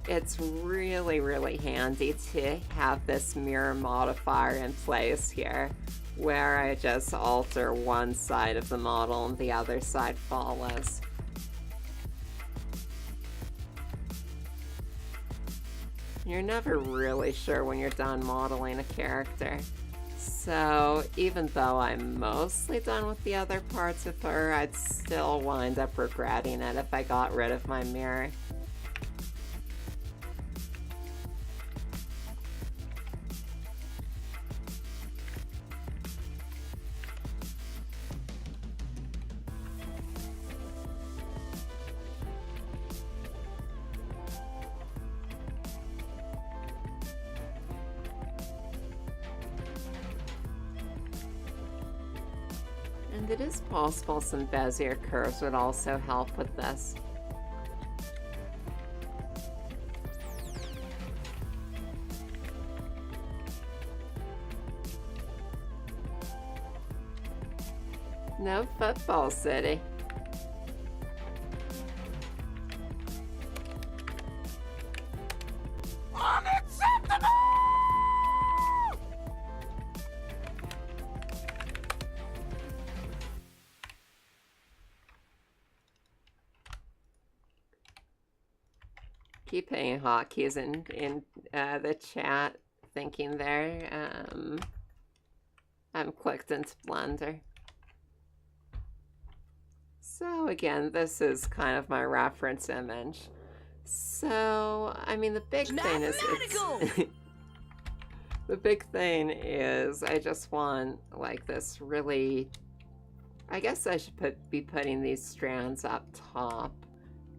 it's really, really handy to have this mirror modifier in place here, where I just alter one side of the model and the other side follows. You're never really sure when you're done modeling a character. So even though I'm mostly done with the other parts of her, I'd still wind up regretting it if I got rid of my mirror. And it is possible some Bezier curves would also help with this. No football city. Unacceptable! Keep hitting hotkeys in the chat, thinking there. I'm clicked into Blender. So again, this is kind of my reference image. So, I mean, the big thing is the big thing is I just want like this really, I guess I should be putting these strands up top,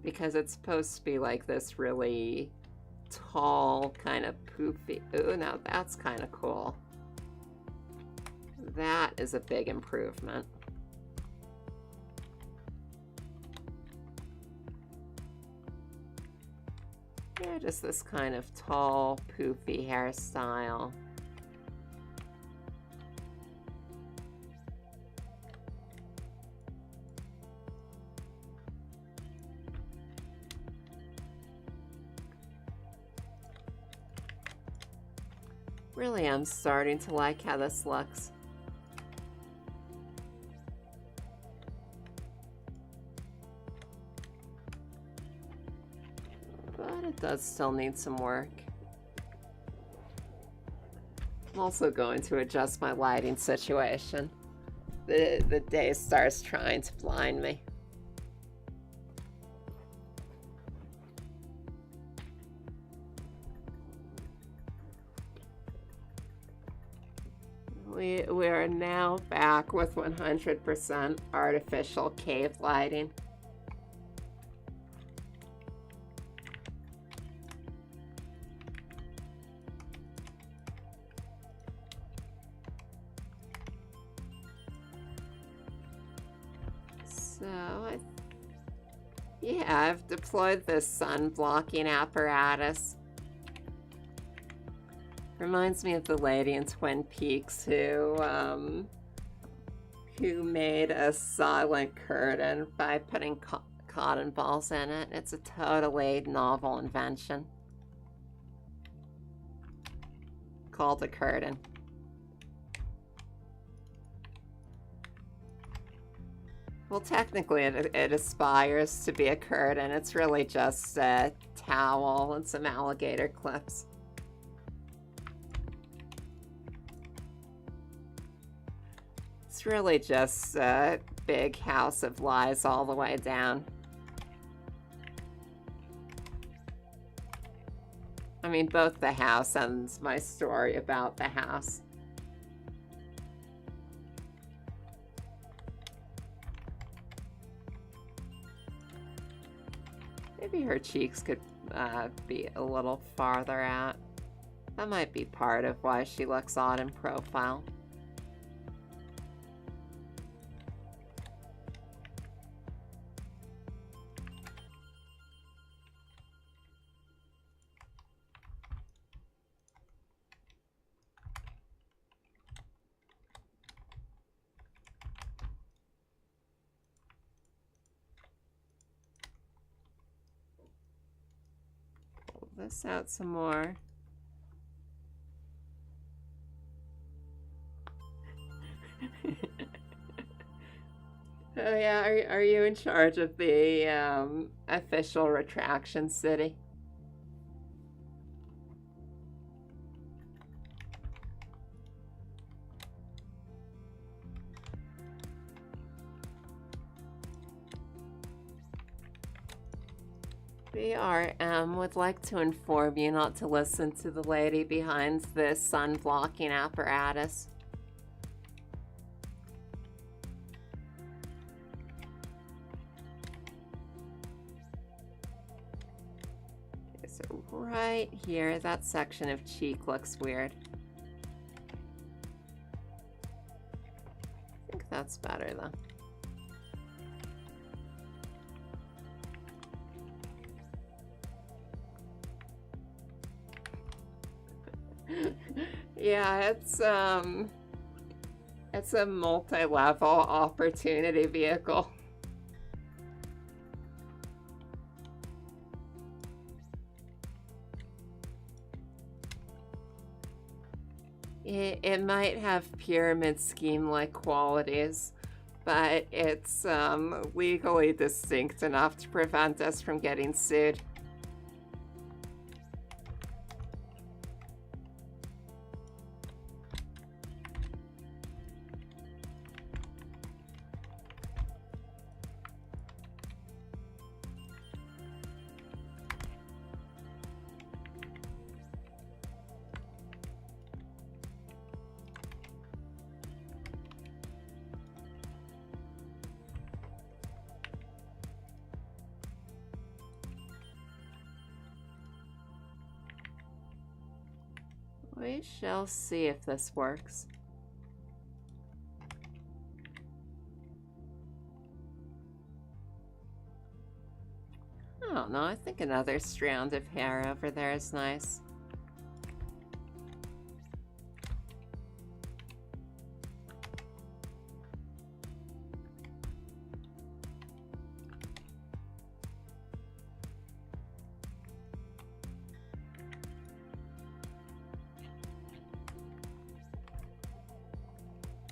because it's supposed to be like this really tall, kind of poofy. Ooh, now that's kind of cool. That is a big improvement. Yeah, just this kind of tall, poofy hairstyle. Really, I'm starting to like how this looks. But it does still need some work. I'm also going to adjust my lighting situation. The day starts trying to blind me. We are now back with 100% artificial cave lighting. Yeah, I've deployed this sun blocking apparatus. Reminds me of the lady in Twin Peaks who made a silent curtain by putting cotton balls in it. It's a totally novel invention called a curtain. Well, technically it aspires to be a curtain. It's really just a towel and some alligator clips. It's really just a big house of lies all the way down. I mean, both the house and my story about the house. Maybe her cheeks could be a little farther out. That might be part of why she looks odd in profile. Pull this out some more. Oh yeah, are you in charge of the official retraction city? BRM would like to inform you not to listen to the lady behind this sun blocking apparatus. So right here, that section of cheek looks weird. I think that's better though. Yeah, it's a multi-level opportunity vehicle. It might have pyramid scheme-like qualities, but it's legally distinct enough to prevent us from getting sued. We shall see if this works. I don't know, I think another strand of hair over there is nice.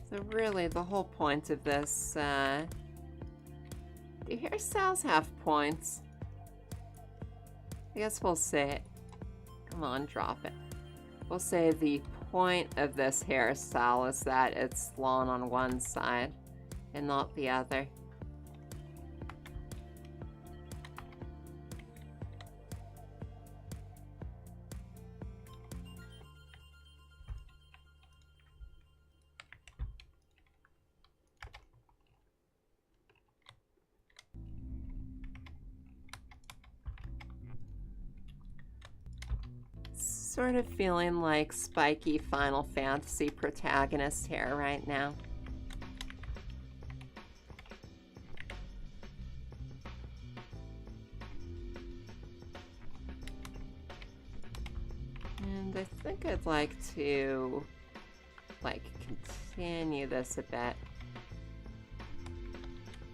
So really, the whole point of this, do hairstyles have points? I guess we'll say, come on, drop it. We'll say the point of this hairstyle is that it's long on one side and not the other. Sort of feeling like spiky Final Fantasy protagonist hair right now. And I think I'd like to, like, continue this a bit.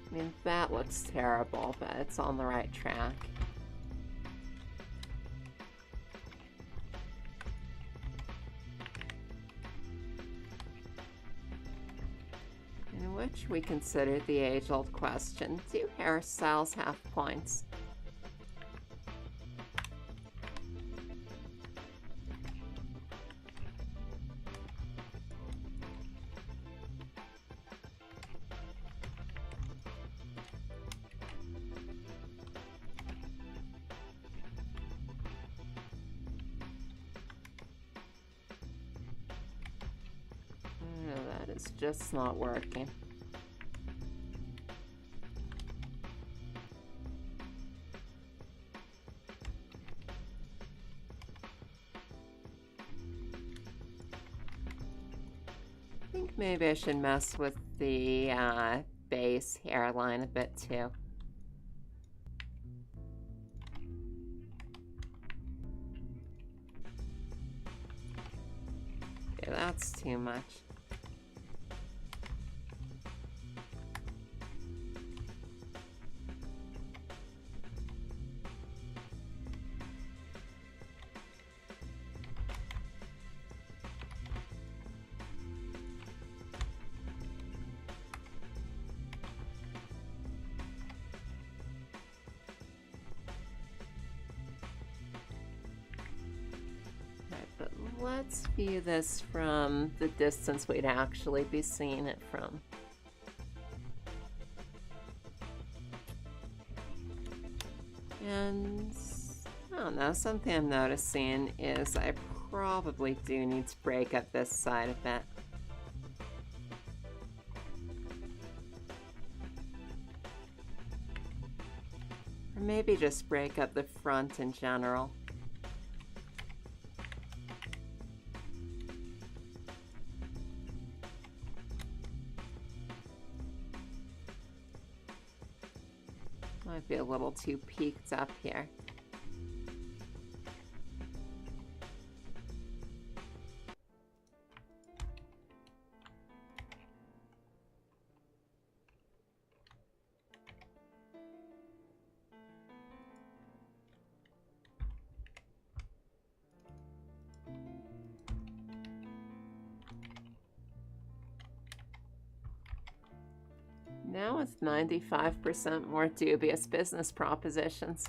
I mean, that looks terrible, but it's on the right track. In which we consider the age-old question, do hairstyles have points? It's just not working. I think maybe I should mess with the base hairline a bit too. Okay, that's too much. Let's view this from the distance we'd actually be seeing it from. And I don't know, something I'm noticing is I probably do need to break up this side a bit. Or maybe just break up the front in general. Might be a little too peaked up here. Now with 95% more dubious business propositions.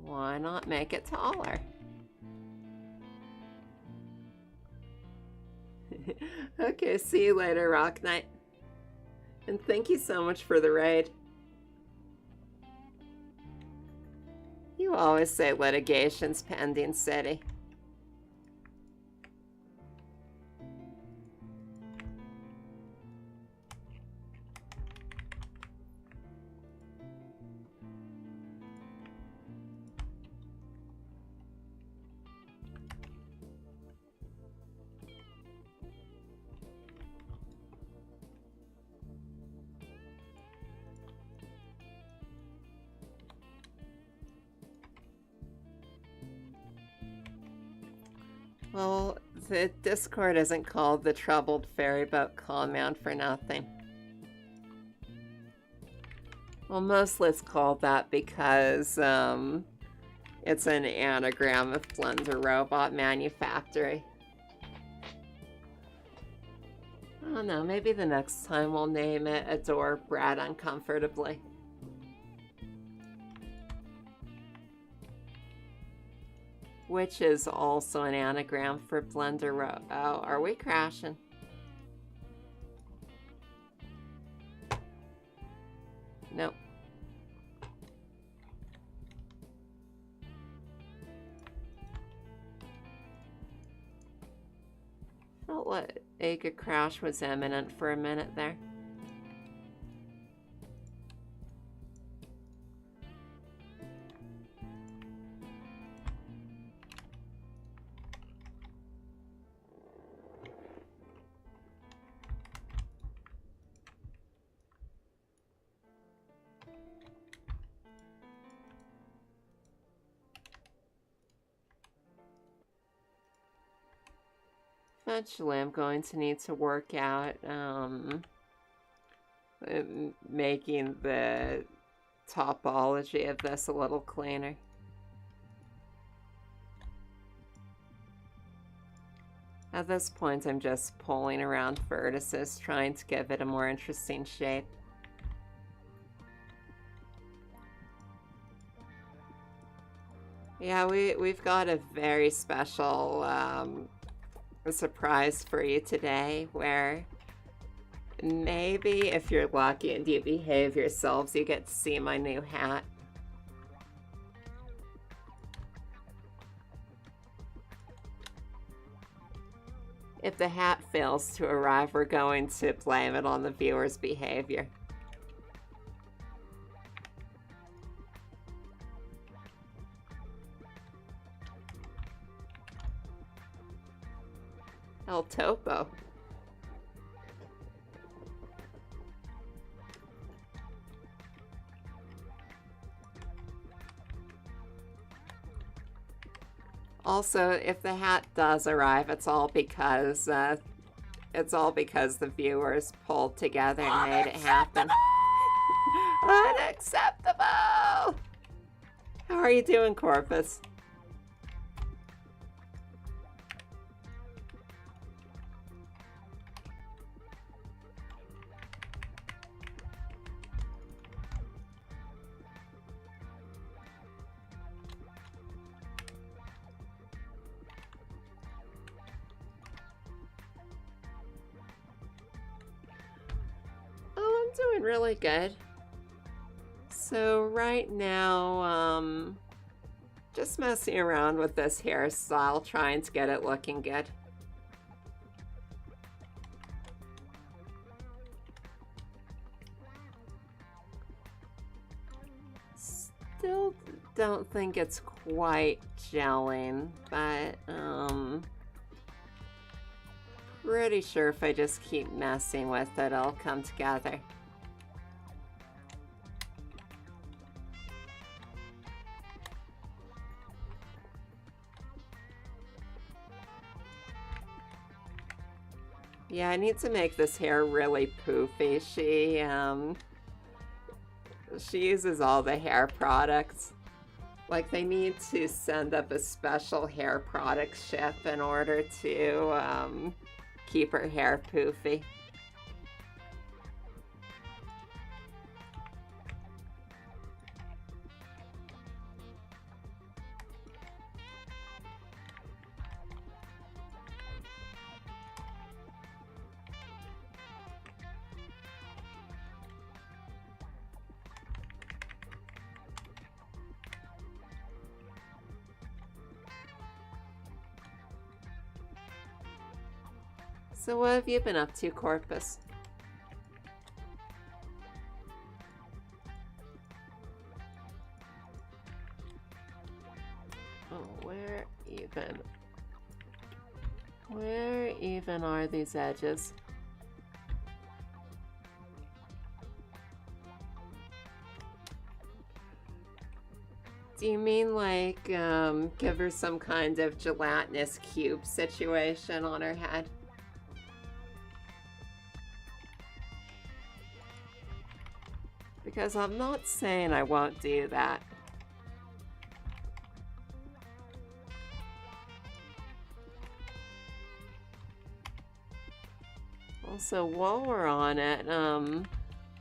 Why not make it taller? Okay, see you later, Rock Knight. And thank you so much for the raid. You always say litigation's pending, city. Well, the Discord isn't called the Troubled Ferry Boat Command for nothing. Well, mostly it's called that because it's an anagram of Blender Robot Manufactory. I don't know, maybe the next time we'll name it Adore Brad Uncomfortably. Which is also an anagram for Blender Oh, are we crashing? Nope. Felt like a crash was imminent for a minute there. Eventually, I'm going to need to work out, making the topology of this a little cleaner. At this point, I'm just pulling around vertices, trying to give it a more interesting shape. Yeah, we've got a very special surprise for you today, where maybe if you're lucky and you behave yourselves, you get to see my new hat. If the hat fails to arrive, we're going to blame it on the viewer's behavior. El Topo. Also, if the hat does arrive, it's all because the viewers pulled together and made it happen. Unacceptable! How are you doing, Corpus? Doing really good. So right now, just messing around with this hairstyle, trying to get it looking good. Still don't think it's quite gelling, but pretty sure if I just keep messing with it, it'll come together. Yeah, I need to make this hair really poofy. She uses all the hair products. Like, they need to send up a special hair product ship in order to keep her hair poofy. So what have you been up to, Corpus? Oh, where even are these edges? Do you mean like give her some kind of gelatinous cube situation on her head? Because I'm not saying I won't do that. Also, while we're on it,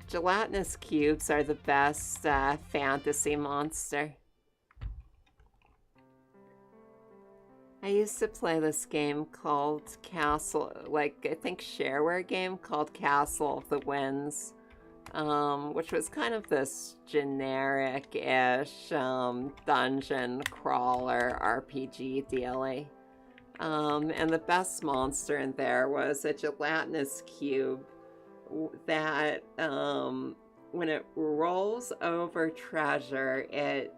gelatinous cubes are the best fantasy monster. I used to play this game called Castle, like I think shareware game called Castle of the Winds. Which was kind of this generic-ish dungeon crawler RPG dealy. And the best monster in there was a gelatinous cube that, when it rolls over treasure, it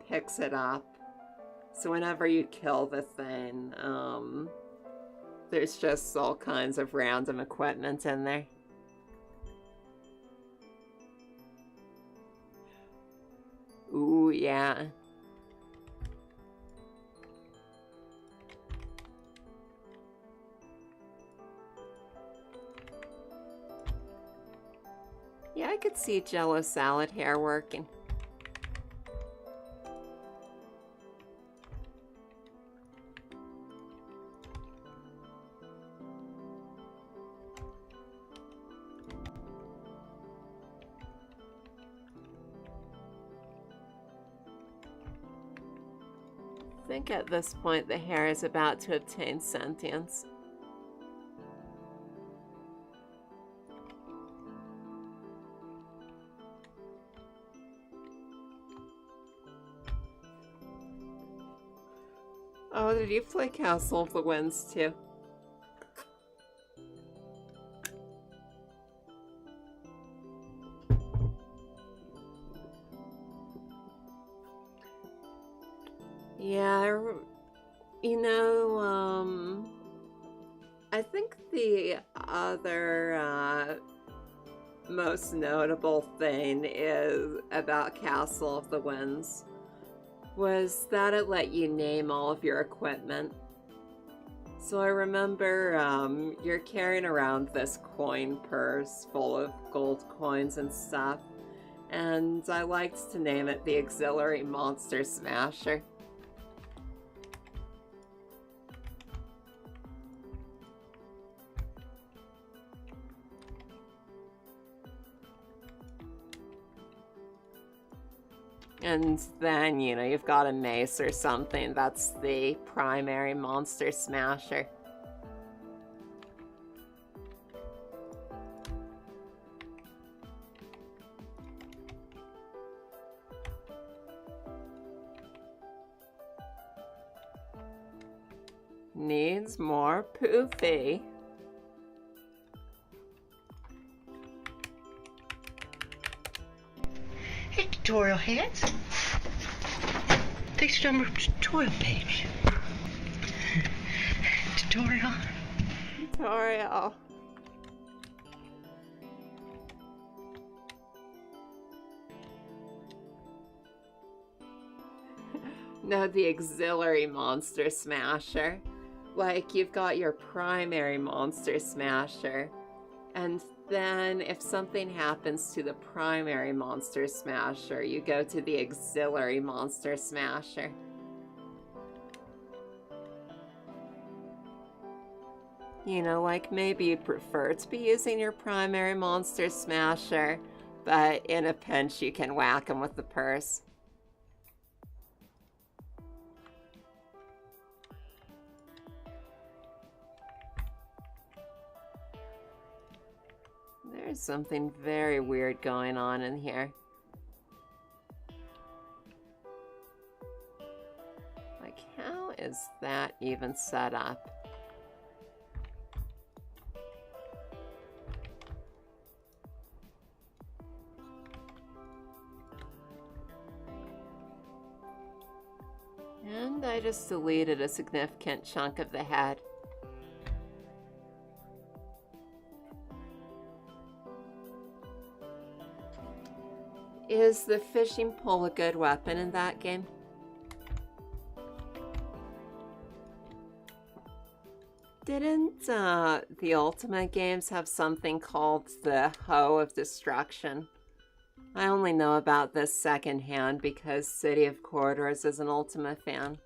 picks it up. So whenever you kill the thing, there's just all kinds of random equipment in there. Ooh, yeah. Yeah, I could see Jello salad hair working. I think at this point the hair is about to obtain sentience. Oh, did you play Castle of the Winds too? Yeah, I think the other most notable thing is about Castle of the Winds was that it let you name all of your equipment. So I remember you're carrying around this coin purse full of gold coins and stuff, and I liked to name it the Auxiliary Monster Smasher. And then, you've got a mace or something. That's the primary monster smasher. Needs more poofy. Hey, tutorial heads. Take some tutorial page. Tutorial. Tutorial. No, the Auxiliary Monster Smasher. Like, you've got your primary Monster Smasher, and then if something happens to the primary Monster Smasher, you go to the Auxiliary Monster Smasher. Like maybe you prefer to be using your primary Monster Smasher, but in a pinch you can whack him with the purse. There's something very weird going on in here. Like, how is that even set up? And I just deleted a significant chunk of the head. Is the fishing pole a good weapon in that game? Didn't the Ultimate games have something called the Hoe of Destruction? I only know about this secondhand because City of Corridors is an Ultima fan.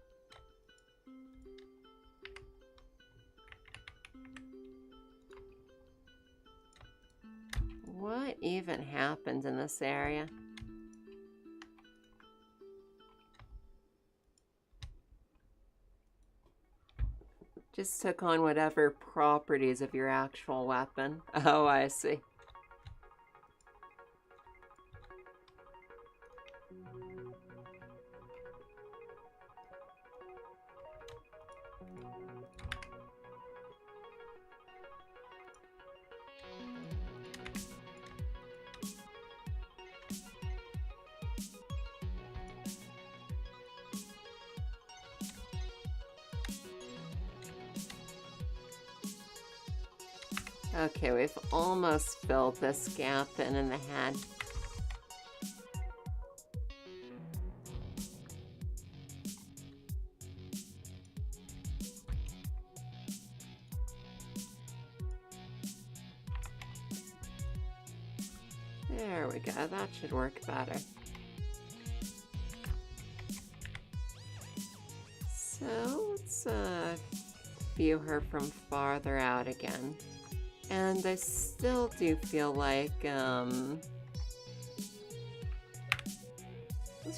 What even happened in this area? Just took on whatever properties of your actual weapon. Oh, I see. Okay, we've almost filled this gap in the head. There we go, that should work better. So let's view her from farther out again. And I still do feel like, let's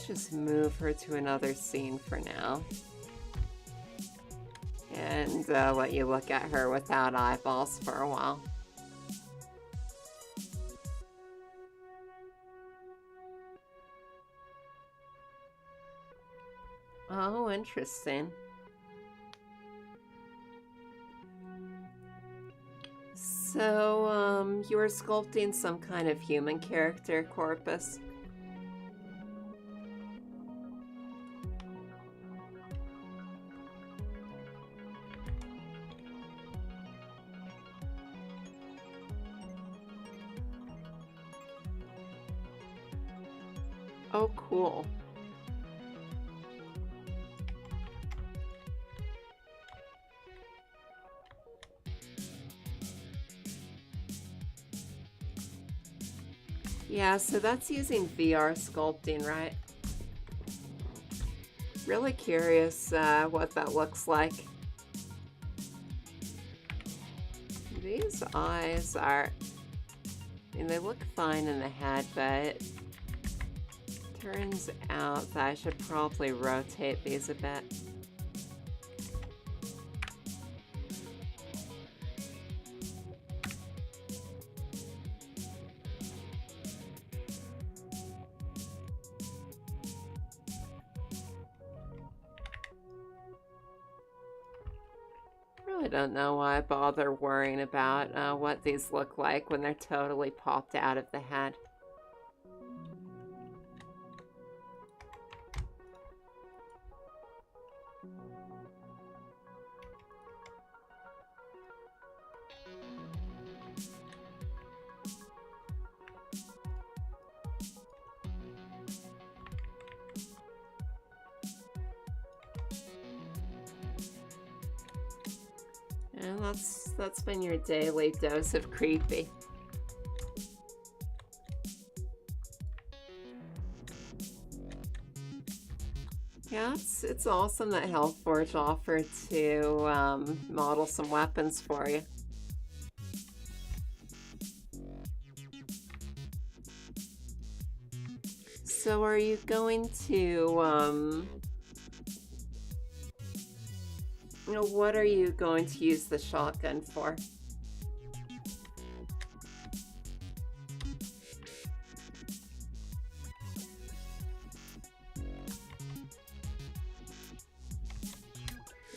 just move her to another scene for now. And let you look at her without eyeballs for a while. Oh, interesting. So, you were sculpting some kind of human character, Corpus? Oh, cool. Yeah, so that's using VR sculpting, right? Really curious what that looks like. These eyes are... I mean, they look fine in the head, but... turns out that I should probably rotate these a bit. I don't know why I bother worrying about what these look like when they're totally popped out of the head. And that's been your daily dose of creepy. Yeah, it's awesome that Hellforge offered to model some weapons for you. So are you going to what are you going to use the shotgun for?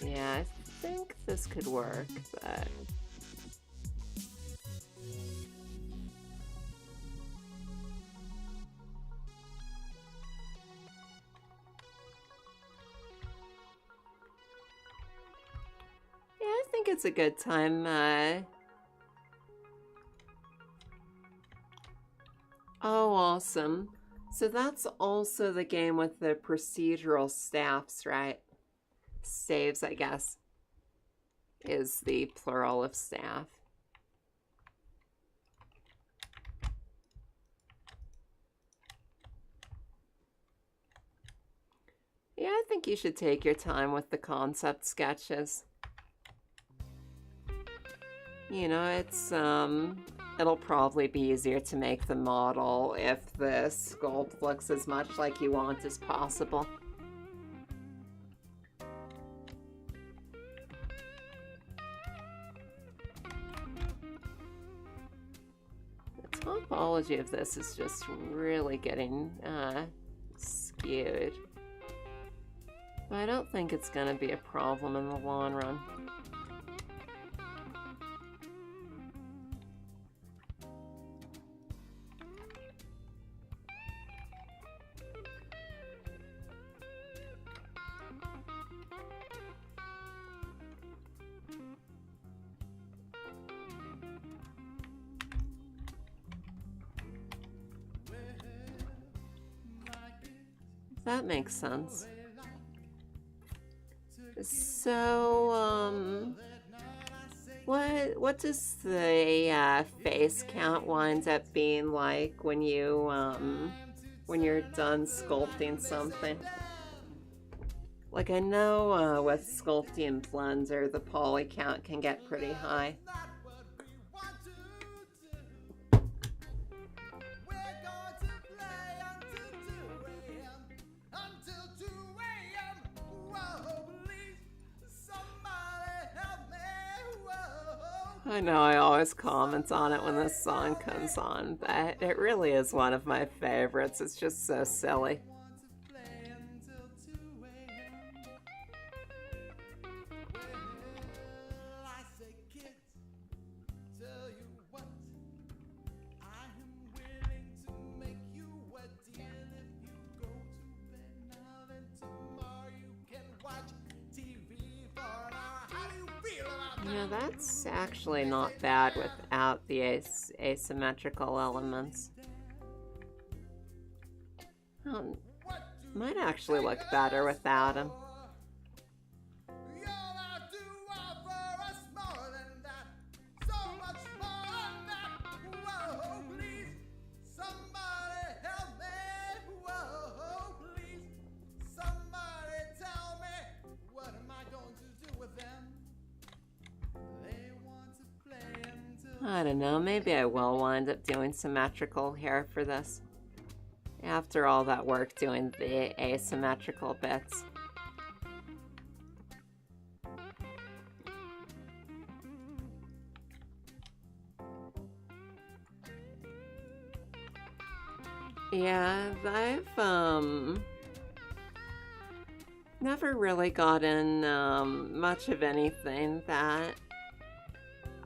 Yeah, I think this could work, but... yeah, I think it's a good time, Oh, awesome. So that's also the game with the procedural staffs, right? Staves, I guess, is the plural of staff. Yeah, I think you should take your time with the concept sketches. You know, it's, it'll probably be easier to make the model if the sculpt looks as much like you want as possible. The topology of this is just really getting, skewed. But I don't think it's gonna be a problem in the long run. That makes sense. So, What does the face count wind up being like when you're done sculpting something? Like I know with sculpting Blender, the poly count can get pretty high. I know I always comment on it when this song comes on, but it really is one of my favorites. It's just so silly. Yeah, that's actually not bad without the asymmetrical elements. Might actually look better without them. I don't know, maybe I will wind up doing symmetrical hair for this. After all that work doing the asymmetrical bits. Yeah, I've never really gotten much of anything that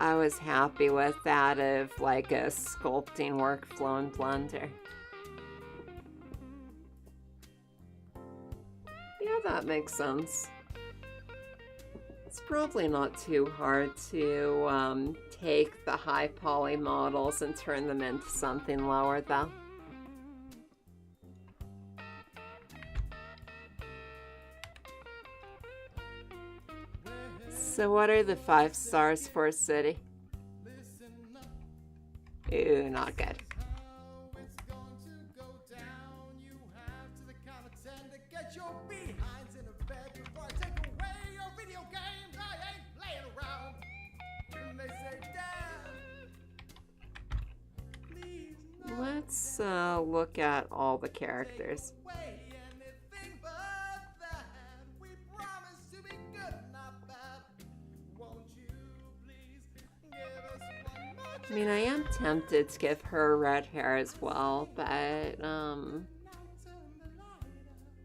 I was happy with out of like a sculpting workflow in Blender. Yeah, that makes sense. It's probably not too hard to take the high poly models and turn them into something lower though. So what are the 5 stars for City? Ooh, not good. Let's look at all the characters. I mean, I am tempted to give her red hair as well, but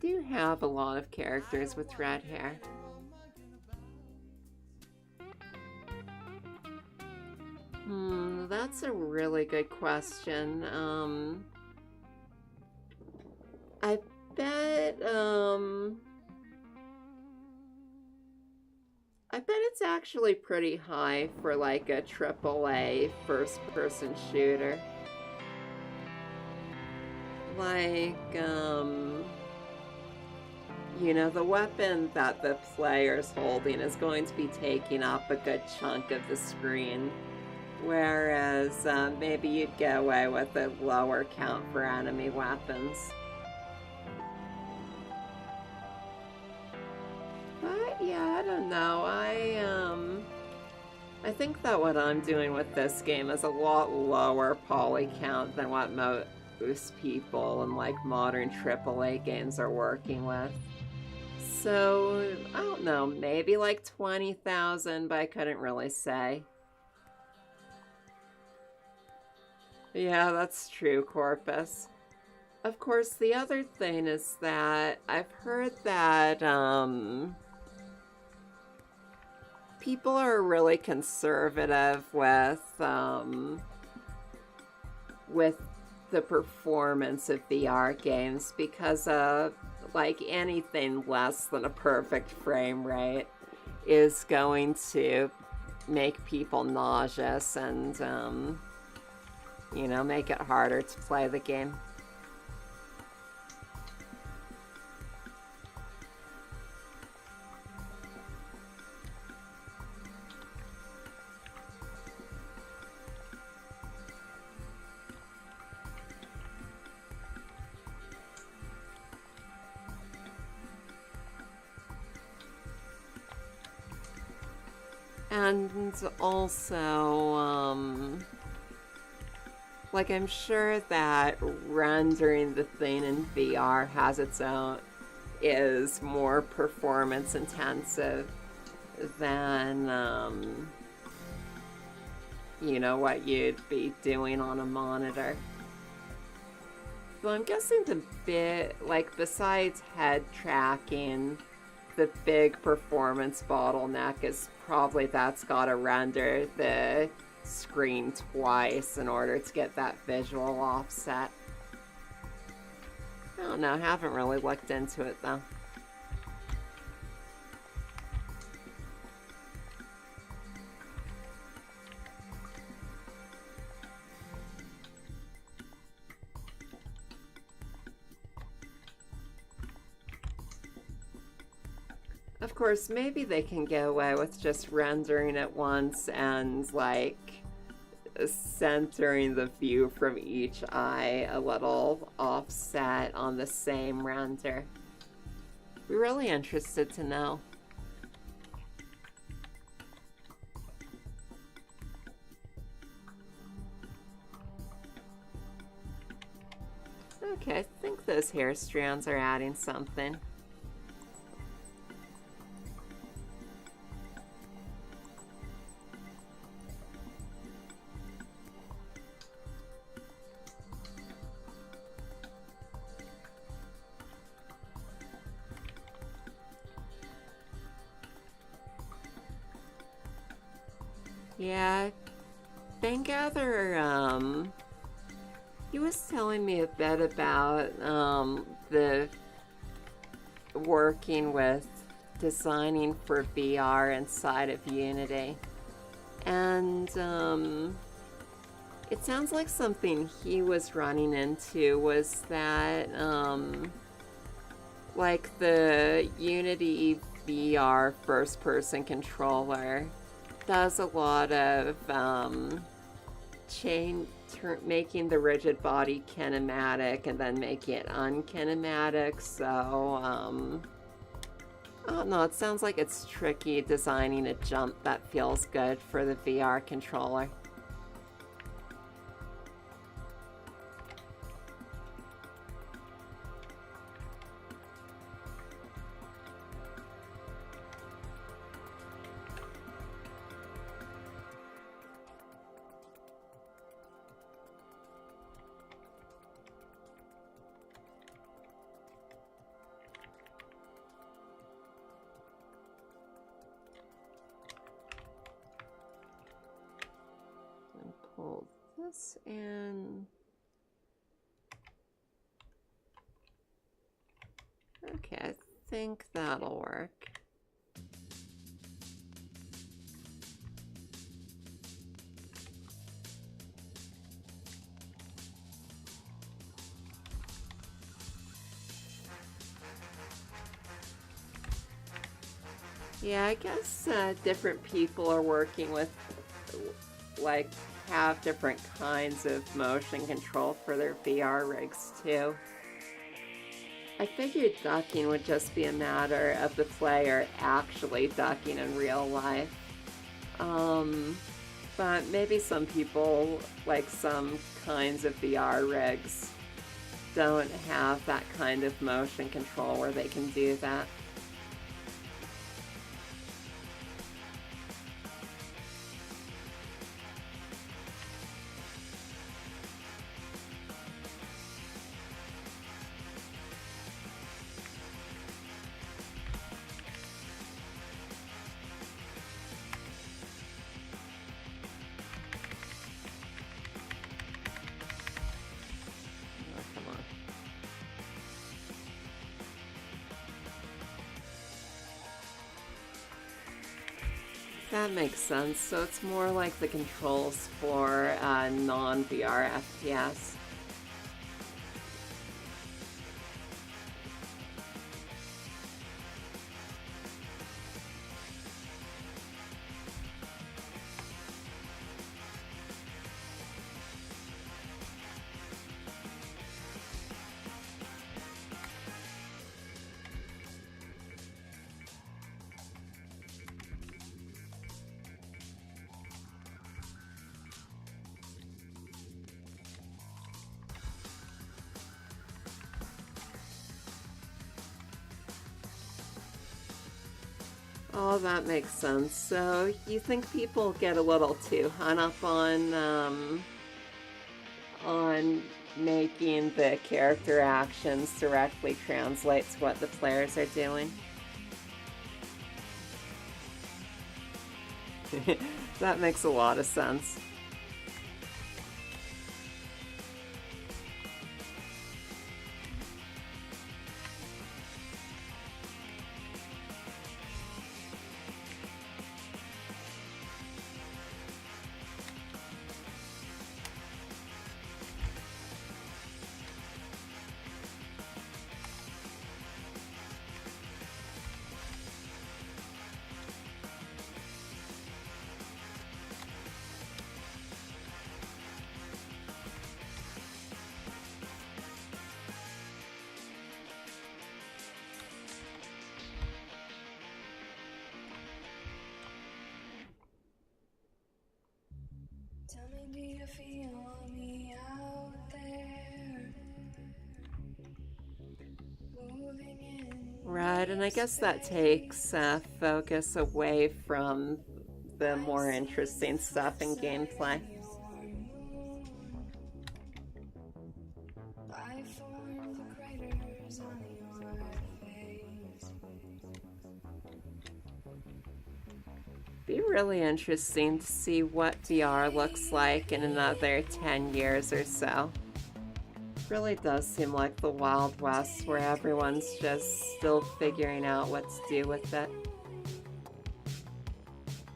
do have a lot of characters with red hair. That's a really good question. I bet it's actually pretty high for like a AAA first-person shooter. Like, you know, the weapon that the player's holding is going to be taking up a good chunk of the screen. Whereas maybe you'd get away with a lower count for enemy weapons. But yeah, I don't know. I think that what I'm doing with this game is a lot lower poly count than what most people in like modern AAA games are working with. So, I don't know, maybe like 20,000, but I couldn't really say. Yeah, that's true, Corpus. Of course, the other thing is that I've heard that people are really conservative with the performance of VR games because like anything less than a perfect frame rate is going to make people nauseous and you know, make it harder to play the game. And also, like, I'm sure that rendering the thing in VR is more performance intensive than, you know, what you'd be doing on a monitor. So I'm guessing besides head tracking, the big performance bottleneck is probably that's gotta render the screen twice in order to get that visual offset. I don't know, haven't really looked into it though. Of course, maybe they can get away with just rendering it once and, like, centering the view from each eye a little offset on the same render. Be really interested to know. Okay, I think those hair strands are adding something. Yeah, Bangather, he was telling me a bit about, the working with designing for VR inside of Unity. And, it sounds like something he was running into was that, like the Unity VR first-person controller does a lot of making the rigid body kinematic and then making it unkinematic. So I don't know, it sounds like it's tricky designing a jump that feels good for the VR controller. Pull this in. Okay, I think that'll work. Yeah, I guess different people are working with, like, have different kinds of motion control for their VR rigs too. I figured ducking would just be a matter of the player actually ducking in real life. But maybe some people, like some kinds of VR rigs, don't have that kind of motion control where they can do that. That makes sense. So it's more like the controls for non-VR FPS. Oh, that makes sense. So you think people get a little too hung up on making the character actions directly translate to what the players are doing? That makes a lot of sense. Tell me, do you feel me out there? Moving in. Right, and I guess that takes focus away from the more interesting stuff in gameplay. I formed the craters on your face. Be really interesting to see what VR looks like in another 10 years or so. Really does seem like the Wild West where everyone's just still figuring out what to do with it.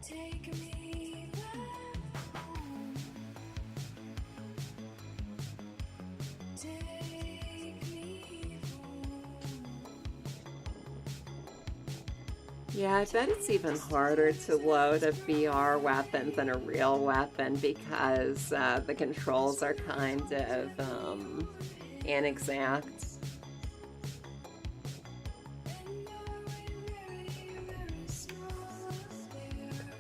Take me back home. Take me home. Yeah, I bet it's even harder to load a VR weapon than a real weapon because the controls are kind of inexact. And are we very, very small there?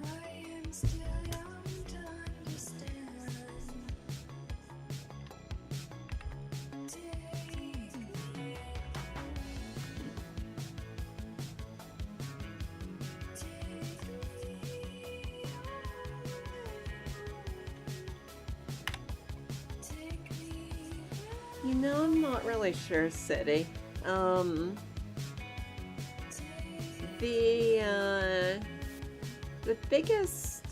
I am still young to understand. Take me. You know, I'm not really sure, City. The biggest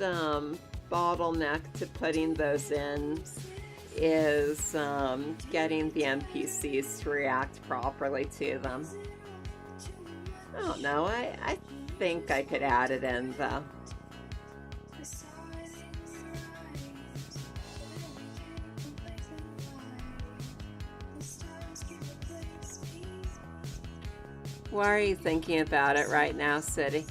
bottleneck to putting those in is getting the NPCs to react properly to them. I don't know, I think I could add it in though. Why are you thinking about it right now, City?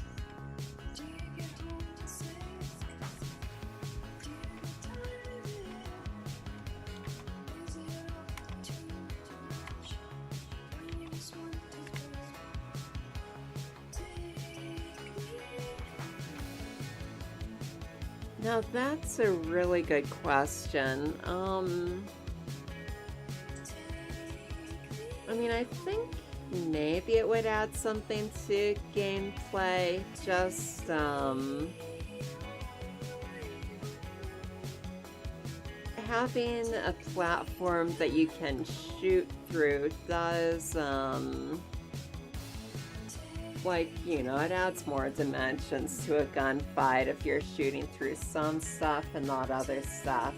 Now that's a really good question. I mean, I think maybe it would add something to gameplay, just having a platform that you can shoot through does like, you know, it adds more dimensions to a gunfight if you're shooting through some stuff and not other stuff.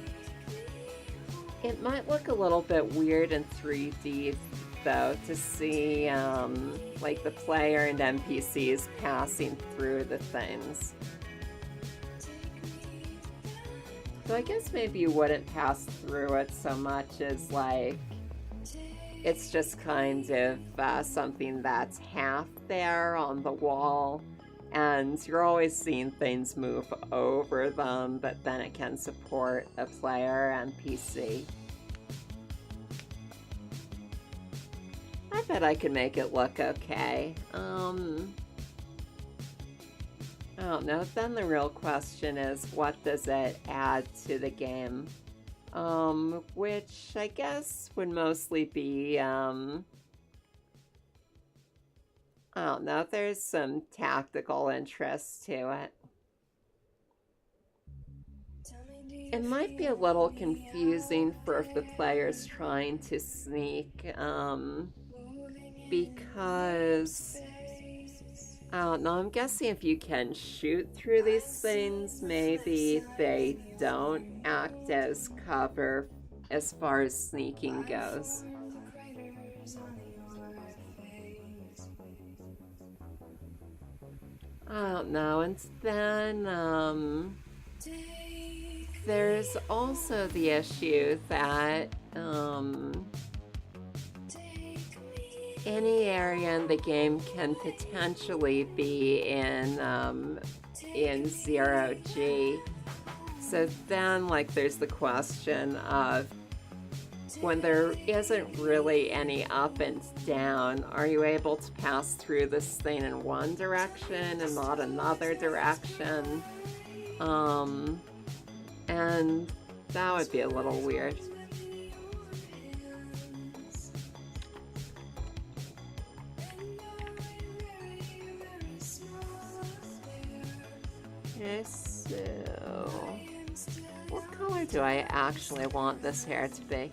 It might look a little bit weird in 3D though, to see like the player and NPCs passing through the things. So I guess maybe you wouldn't pass through it so much as like it's just kind of something that's half there on the wall, and you're always seeing things move over them, but then it can support a player NPC. I bet I could make it look okay. I don't know. Then the real question is, what does it add to the game? Which I guess would mostly be I don't know, there's some tactical interest to it. It might be a little confusing for if the player's trying to sneak, because, I don't know, I'm guessing if you can shoot through these things, maybe they don't act as cover as far as sneaking goes. I don't know, and then, there's also the issue that, any area in the game can potentially be in 0G. So then, like, there's the question of, when there isn't really any up and down, are you able to pass through this thing in one direction and not another direction? And that would be a little weird. Okay, so what color do I actually want this hair to be?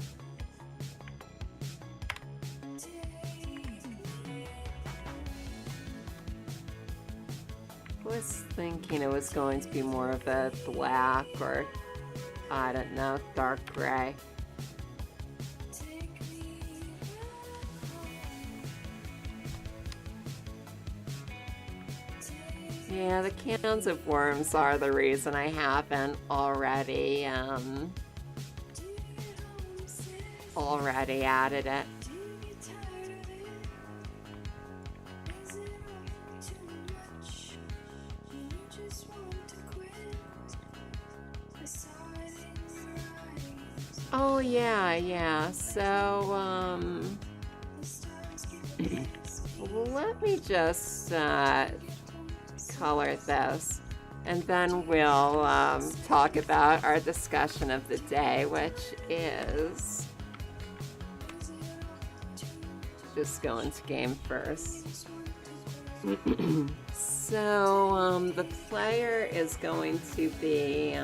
I was thinking it was going to be more of a black or, I don't know, dark gray. Yeah, the cans of worms are the reason I haven't already added it. Oh yeah, so let me just color this, and then we'll talk about our discussion of the day, which is just go into game first. So the player is going to be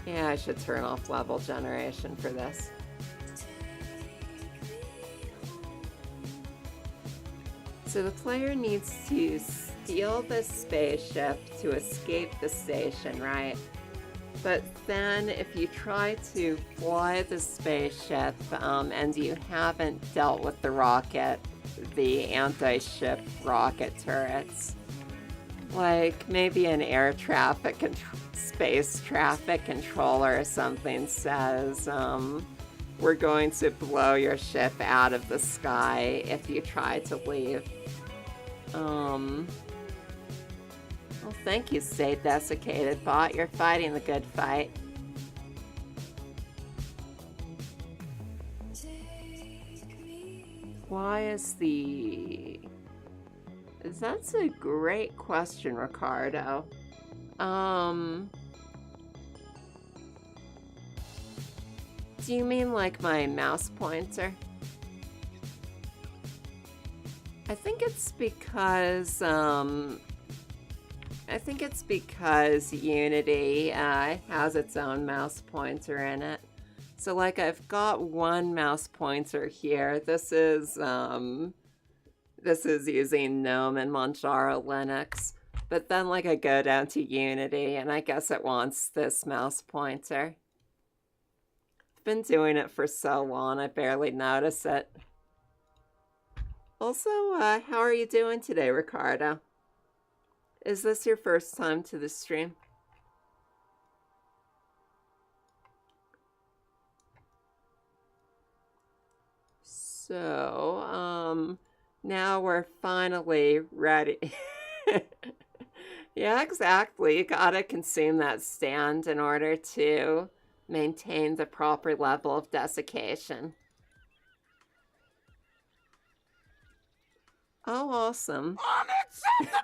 yeah, I should turn off level generation for this. So the player needs to steal the spaceship to escape the station, right? But then if you try to fly the spaceship and you haven't dealt with the rocket, the anti-ship rocket turrets, like maybe an air traffic and space traffic controller or something says, we're going to blow your ship out of the sky if you try to leave. Well, thank you, Stay Desiccated Bot. You're fighting the good fight. Why is the... That's a great question, Ricardo. Do you mean like my mouse pointer? I think it's because Unity has its own mouse pointer in it. So like I've got one mouse pointer here. This is using GNOME and Manjaro Linux. But then like I go down to Unity and I guess it wants this mouse pointer. I've been doing it for so long I barely notice it. Also, how are you doing today, Ricardo? Is this your first time to the stream? So, now we're finally ready. Yeah, exactly. You gotta consume that stand in order to maintain the proper level of desiccation. Oh, awesome. Unacceptable!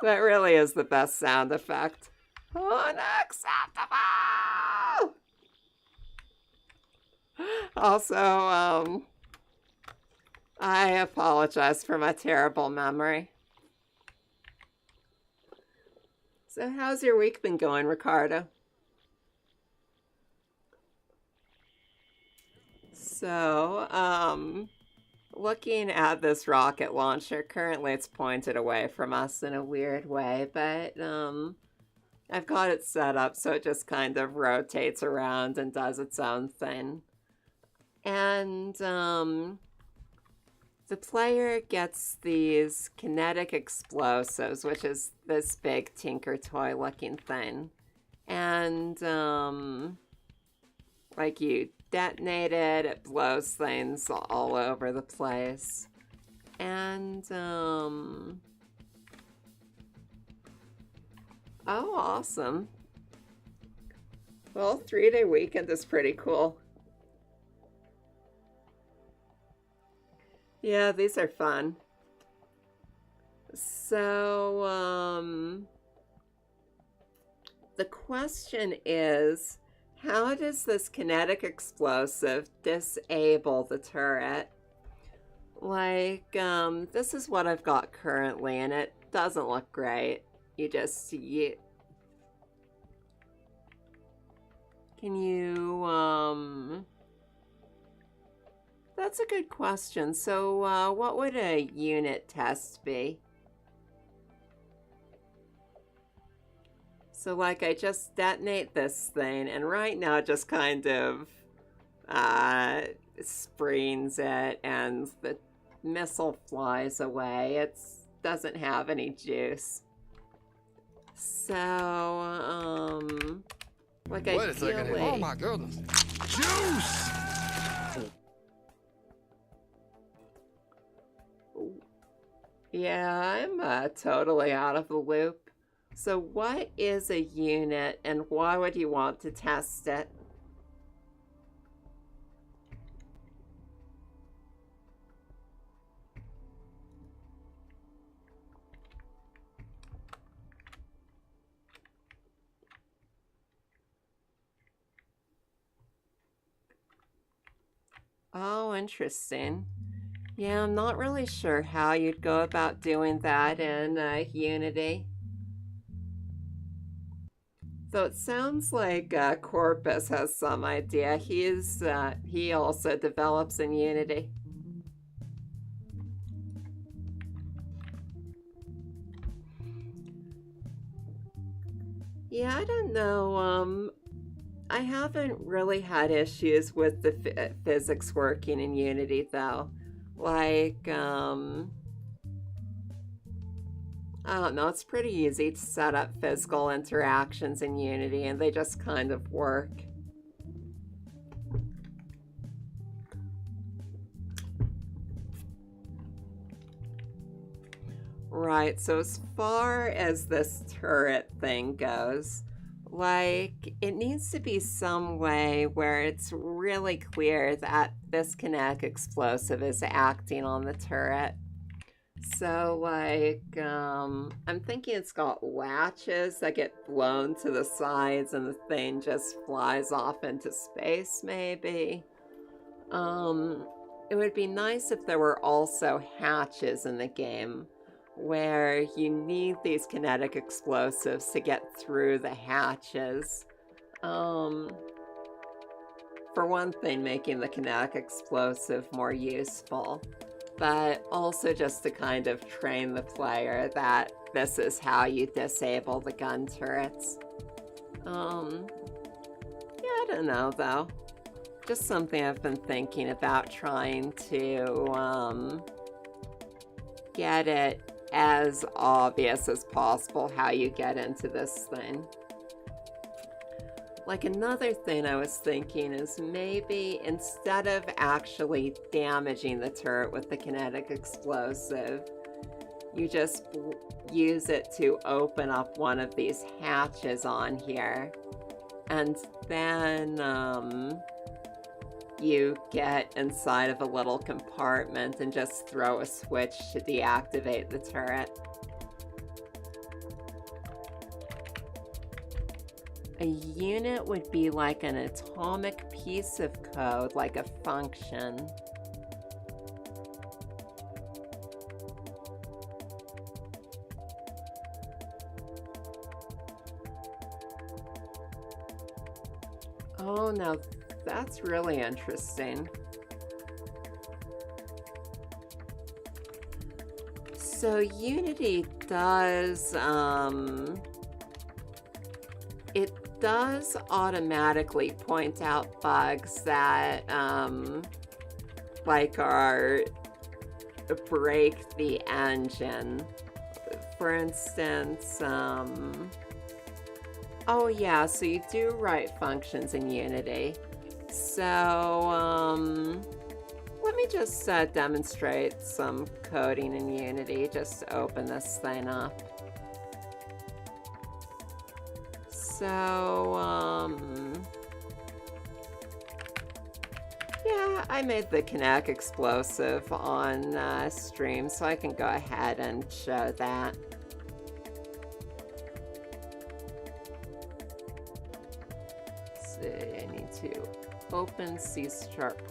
That really is the best sound effect. Unacceptable! Also, I apologize for my terrible memory. So how's your week been going, Ricardo? So, looking at this rocket launcher, currently it's pointed away from us in a weird way, but, I've got it set up so it just kind of rotates around and does its own thing. And, the player gets these kinetic explosives, which is this big Tinker Toy looking thing. And, like you detonate it, it blows things all over the place. And, oh, awesome. Well, 3-day weekend is pretty cool. Yeah, these are fun. So, the question is, how does this kinetic explosive disable the turret? Like, this is what I've got currently, and it doesn't look great. You just, can you, that's a good question. So, what would a unit test be? So, like, I just detonate this thing, and right now it just kind of, spreens it, and the missile flies away. It doesn't have any juice. So, like, Wait a second here. Oh my goodness. Juice! Yeah, I'm totally out of the loop. So what is a unit, and why would you want to test it? Oh, interesting. Yeah, I'm not really sure how you'd go about doing that in Unity. So it sounds like Corpus has some idea. He also develops in Unity. Yeah, I don't know. I haven't really had issues with the physics working in Unity, though. Like, I don't know, it's pretty easy to set up physical interactions in Unity, and they just kind of work. Right, so as far as this turret thing goes, like, it needs to be some way where it's really clear that this kinetic explosive is acting on the turret. So, like, I'm thinking it's got latches that get blown to the sides and the thing just flies off into space, maybe. It would be nice if there were also hatches in the game where you need these kinetic explosives to get through the hatches. For one thing, making the kinetic explosive more useful, but also just to kind of train the player that this is how you disable the gun turrets. Yeah, I don't know though. Just something I've been thinking about, trying to get it as obvious as possible how you get into this thing. Like, another thing I was thinking is maybe instead of actually damaging the turret with the kinetic explosive, you just use it to open up one of these hatches on here, and then you get inside of a little compartment and just throw a switch to deactivate the turret. A unit would be like an atomic piece of code, like a function. Oh, now that's really interesting. So Unity does, it does automatically point out bugs that, like are break the engine. For instance, oh yeah, so you do write functions in Unity. So, let me just demonstrate some coding in Unity. Just open this thing up. So, yeah, I made the kinetic explosive on stream, so I can go ahead and show that. So I need to open C#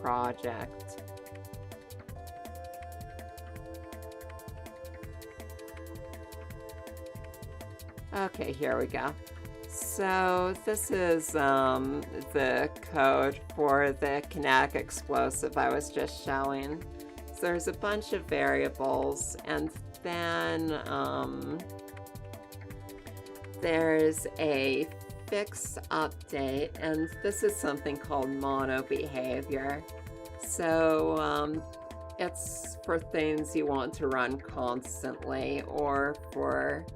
project. Okay, here we go. So this is the code for the kinetic explosive I was just showing. So there's a bunch of variables, and then there's a fix update, and this is something called mono behavior. So it's for things you want to run constantly, or for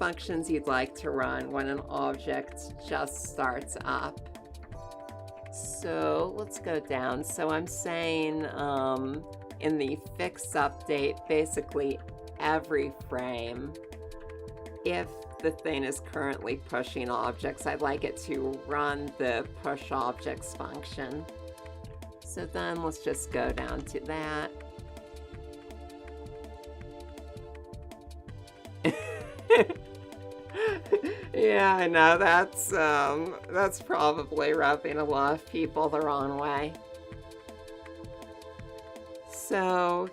functions you'd like to run when an object just starts up. So let's go down. So I'm saying in the fix update, basically every frame, if the thing is currently pushing objects, I'd like it to run the push objects function. So then let's just go down to that. Yeah, I know, that's probably rubbing a lot of people the wrong way. So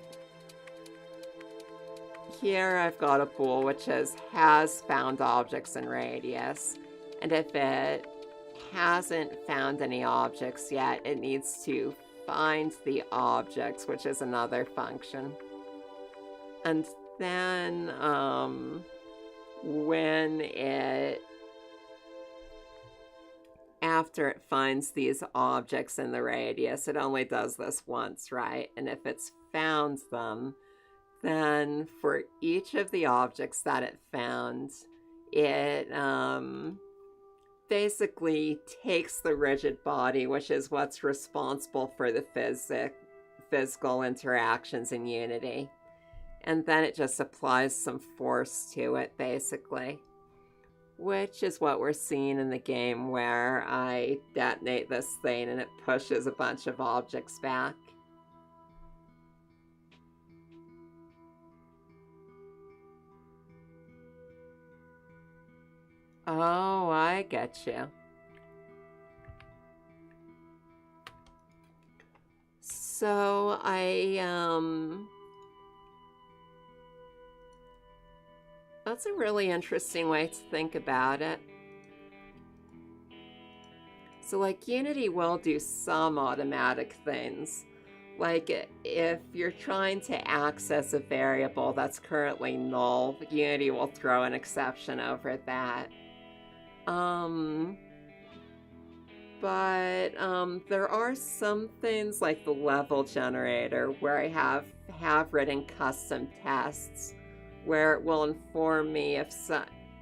here I've got a bool which has found objects in radius, and if it hasn't found any objects yet, it needs to find the objects, which is another function. And then after it finds these objects in the radius, it only does this once, right? And if it's found them, then for each of the objects that it found, it basically takes the rigid body, which is what's responsible for the physical interactions in Unity. And then it just applies some force to it, basically. Which is what we're seeing in the game where I detonate this thing and it pushes a bunch of objects back. Oh, I get you. So that's a really interesting way to think about it. So like Unity will do some automatic things. Like if you're trying to access a variable that's currently null, Unity will throw an exception over that. But there are some things like the level generator where I have written custom tests where it will inform me if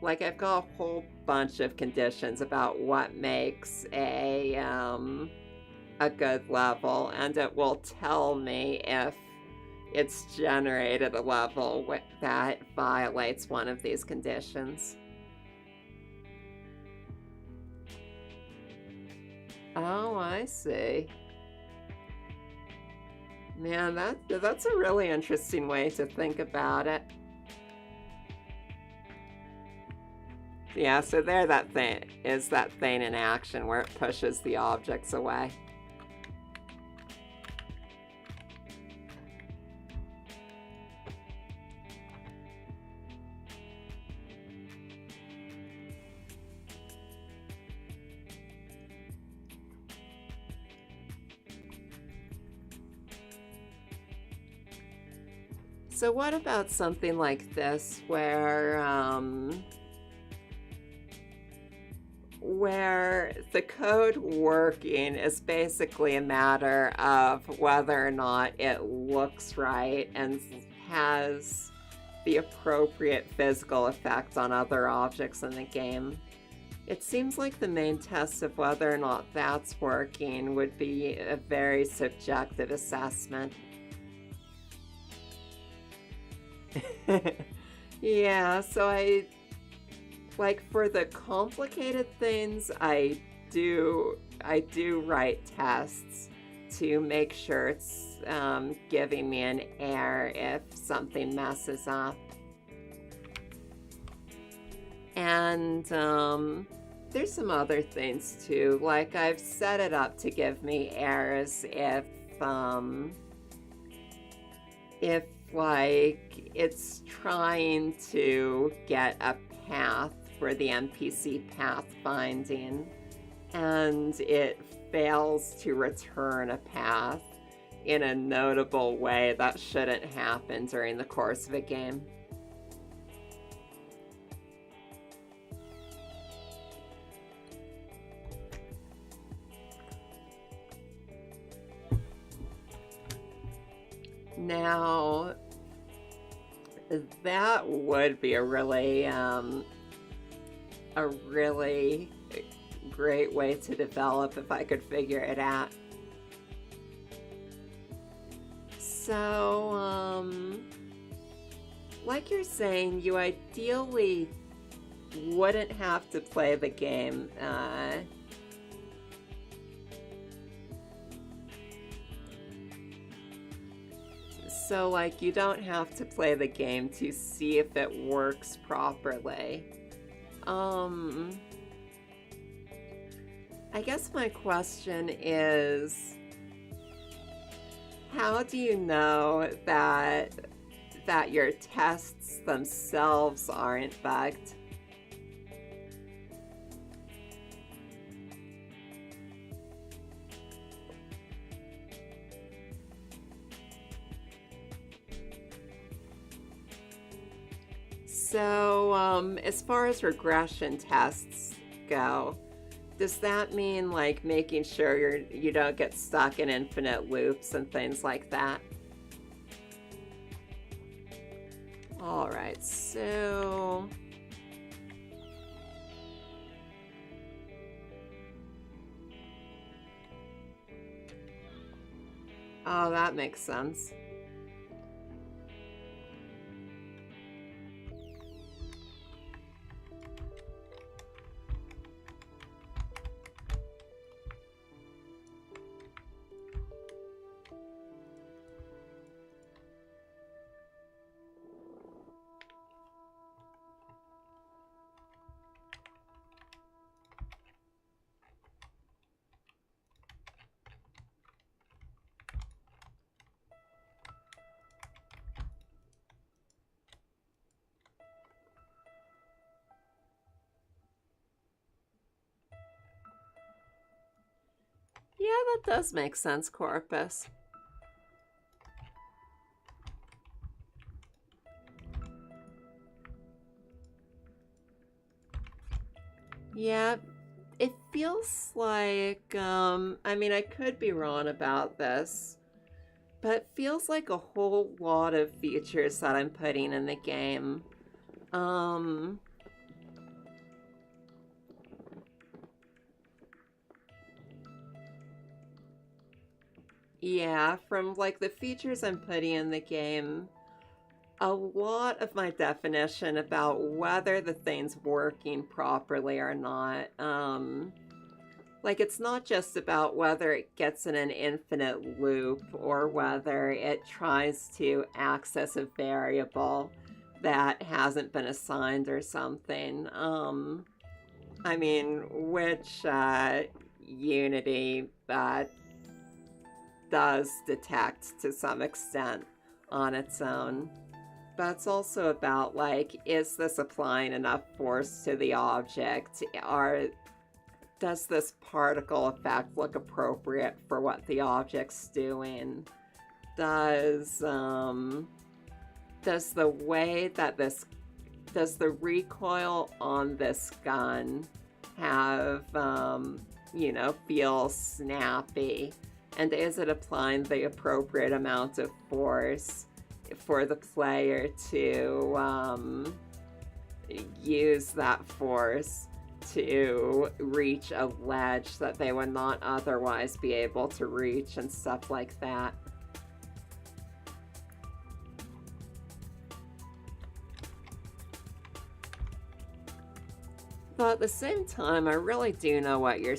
like I've got a whole bunch of conditions about what makes a good level, and it will tell me if it's generated a level that violates one of these conditions. Oh, I see. Man, that's a really interesting way to think about it. Yeah, so there that thing in action where it pushes the objects away. So what about something like this where the code working is basically a matter of whether or not it looks right and has the appropriate physical effect on other objects in the game? It seems like the main test of whether or not that's working would be a very subjective assessment. Yeah, so like for the complicated things, I do write tests to make sure it's giving me an error if something messes up. And there's some other things too, like I've set it up to give me errors if like it's trying to get a path for the NPC path finding and it fails to return a path in a notable way that shouldn't happen during the course of a game. Now, that would be a really great way to develop if I could figure it out. So, like you're saying, you ideally wouldn't have to play the game. So, like, you don't have to play the game to see if it works properly. I guess my question is, how do you know that your tests themselves aren't bugged? So, as far as regression tests go, does that mean like making sure you don't get stuck in infinite loops and things like that? All right, so oh, that makes sense. Yeah, that does make sense, Corpus. Yeah, it feels like, I mean, I could be wrong about this, but it feels like a whole lot of features that I'm putting in the game. Yeah, from like the features I'm putting in the game, a lot of my definition about whether the thing's working properly or not, like it's not just about whether it gets in an infinite loop or whether it tries to access a variable that hasn't been assigned or something. I mean, which Unity does detect to some extent on its own. But it's also about, like, is this applying enough force to the object? Or does this particle effect look appropriate for what the object's doing? Does does the way that does the recoil on this gun have, you know, feel snappy? And is it applying the appropriate amount of force for the player to use that force to reach a ledge that they would not otherwise be able to reach and stuff like that? But at the same time, I really do know what you're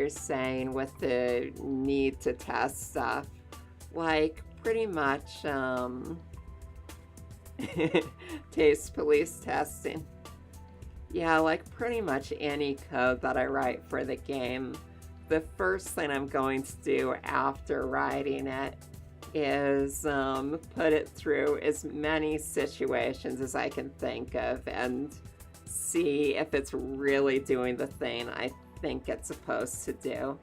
saying with the need to test stuff. Like, pretty much, taste police testing. Yeah, like pretty much any code that I write for the game, the first thing I'm going to do after writing it is put it through as many situations as I can think of and see if it's really doing the thing I think it's supposed to do.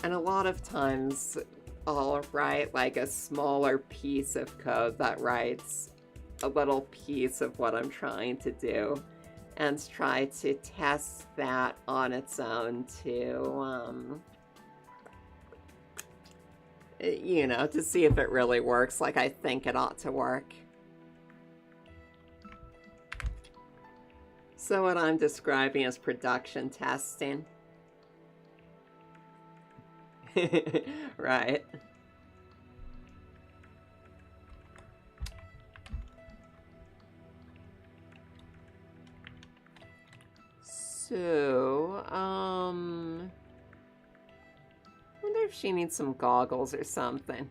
And a lot of times I'll write like a smaller piece of code that writes a little piece of what I'm trying to do and try to test that on its own to, you know, to see if it really works like I think it ought to work. So what I'm describing is production testing. Right. So, I wonder if she needs some goggles or something.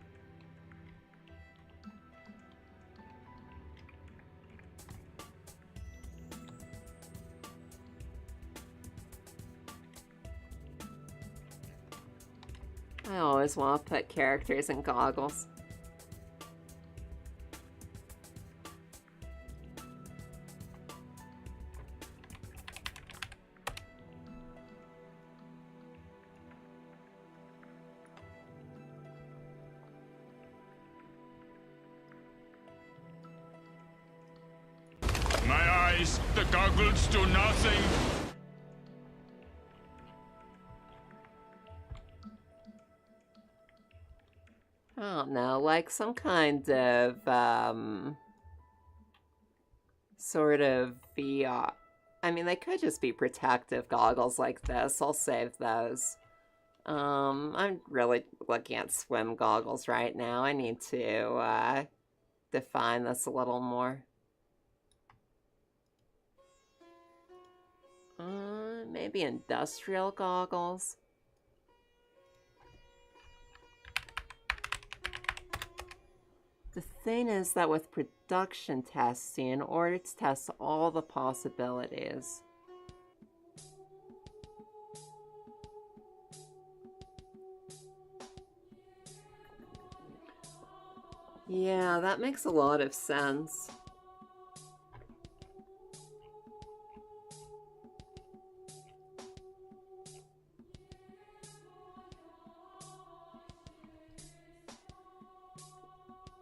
I always want to put characters in goggles. My eyes, the goggles do nothing. I don't know, like some kind of, sort of VR. I mean, they could just be protective goggles like this. I'll save those. I'm really looking at swim goggles right now. I need to, define this a little more. Maybe industrial goggles. The thing is that with production testing, in order to test all the possibilities, yeah, that makes a lot of sense.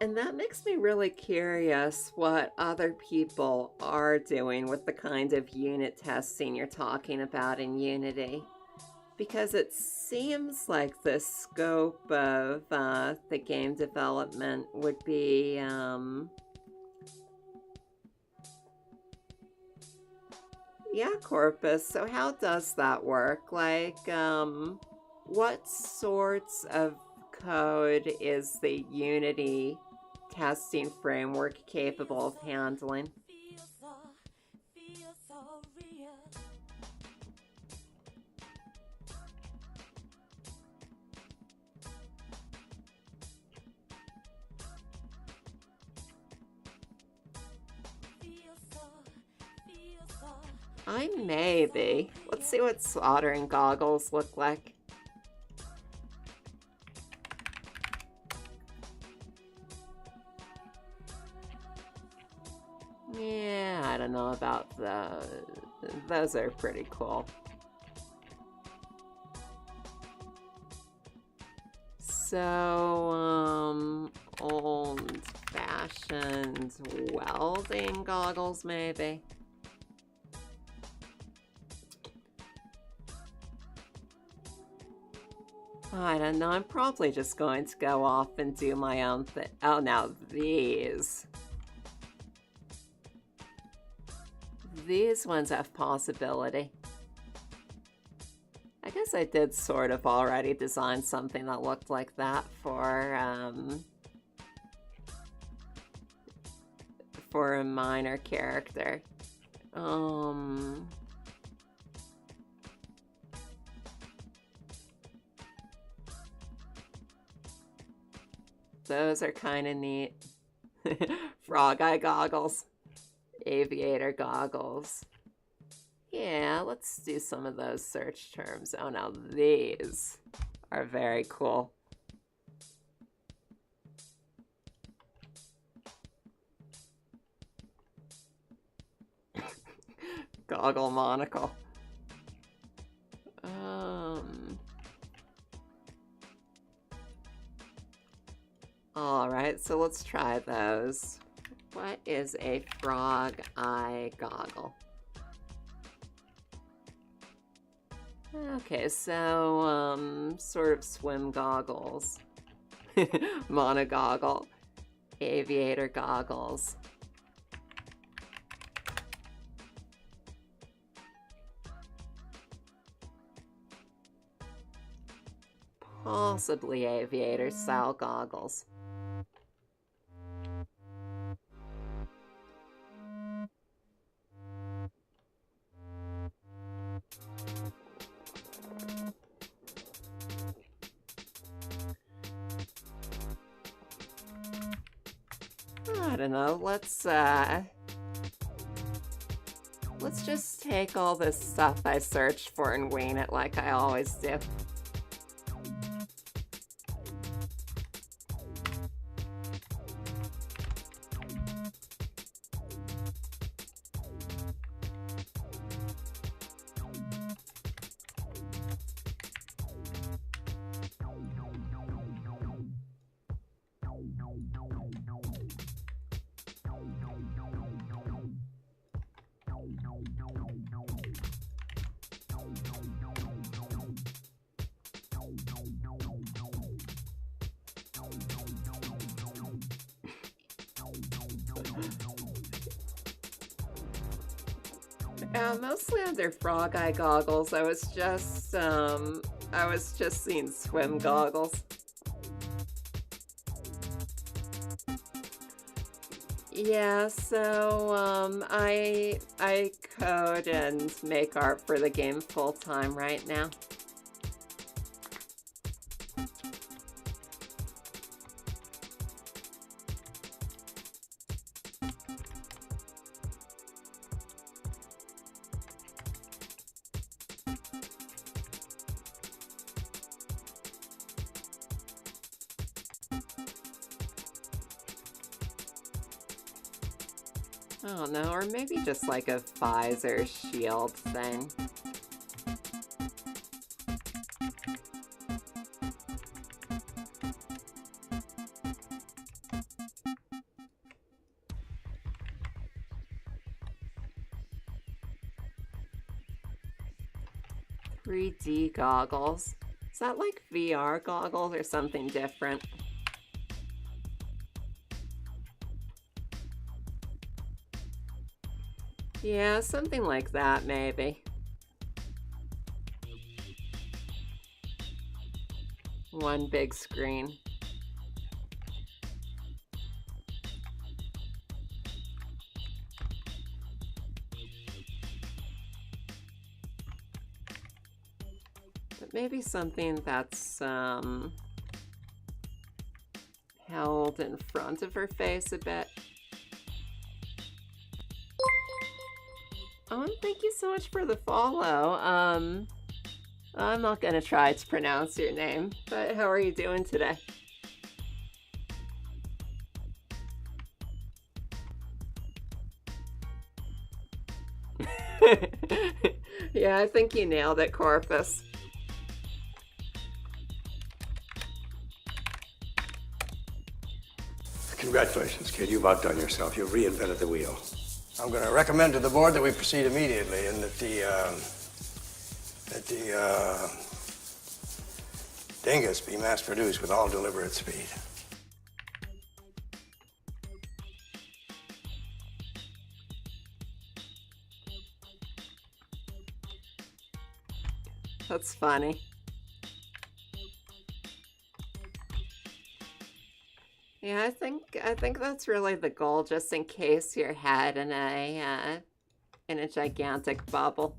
And that makes me really curious what other people are doing with the kind of unit testing you're talking about in Unity. Because it seems like the scope of the game development would be, yeah, Corpus. So how does that work? Like, what sorts of code is the Unity testing framework capable of handling? I may be. Let's see what soldering goggles look like. Yeah, I don't know about those. Those are pretty cool. So, old old-fashioned welding goggles, maybe. I don't know, I'm probably just going to go off and do my own thing. Oh, now these. These ones have possibility. I guess I did sort of already design something that looked like that for a minor character. Those are kind of neat. Frog eye goggles. Aviator goggles. Yeah, let's do some of those search terms. Oh, now these are very cool. Goggle monocle. Alright, so let's try those. What is a frog eye goggle? Okay, so, sort of swim goggles. Monogoggle. Aviator goggles. Possibly aviator style goggles. I don't know, let's just take all this stuff I searched for and wing it like I always do. Mostly under frog eye goggles. I was just seeing swim goggles. Yeah, so I code and make art for the game full time right now. I don't know, or maybe just like a visor shield thing. .3D goggles. Is that like VR goggles or something different? Yeah, something like that, maybe. One big screen. But maybe something that's, held in front of her face a bit. Oh, and thank you so much for the follow. I'm not gonna try to pronounce your name, but how are you doing today? Yeah, I think you nailed it, Corpus. I can Congratulations, kid. You've outdone yourself. You've reinvented the wheel. I'm going to recommend to the board that we proceed immediately and that the dingus be mass-produced with all deliberate speed. That's funny. Yeah, I think that's really the goal, just in case your head in a gigantic bubble.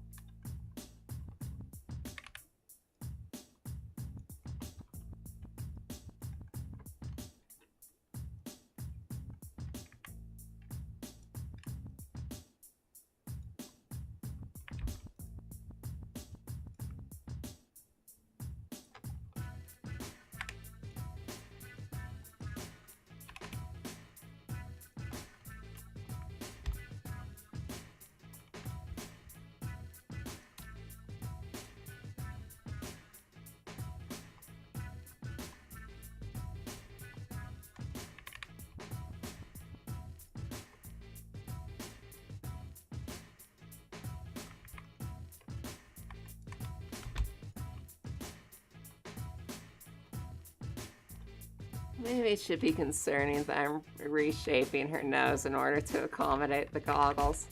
Maybe it should be concerning that I'm reshaping her nose in order to accommodate the goggles.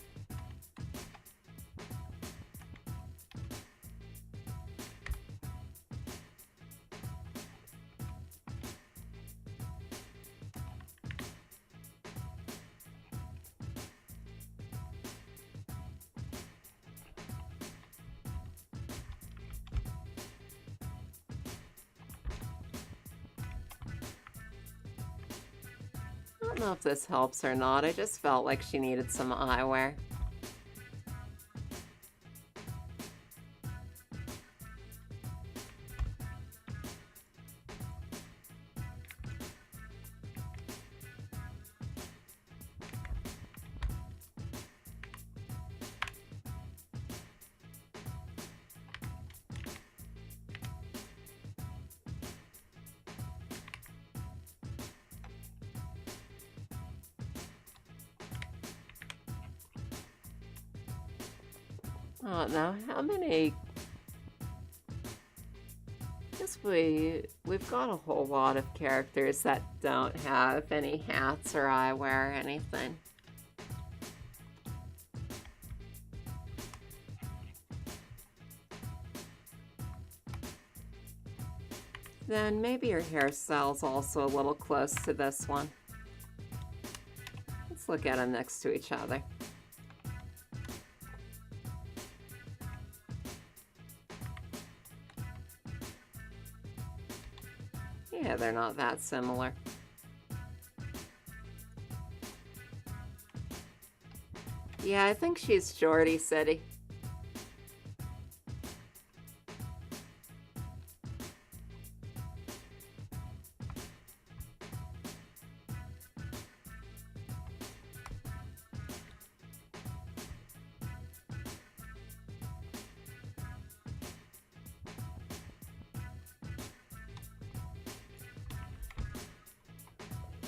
I don't know if this helps or not. I just felt like she needed some eyewear. Oh, now how many? I guess we've got a whole lot of characters that don't have any hats or eyewear or anything. Then maybe your hairstyle's also a little close to this one. Let's look at them next to each other. Yeah, they're not that similar. Yeah, I think she's Shorty City.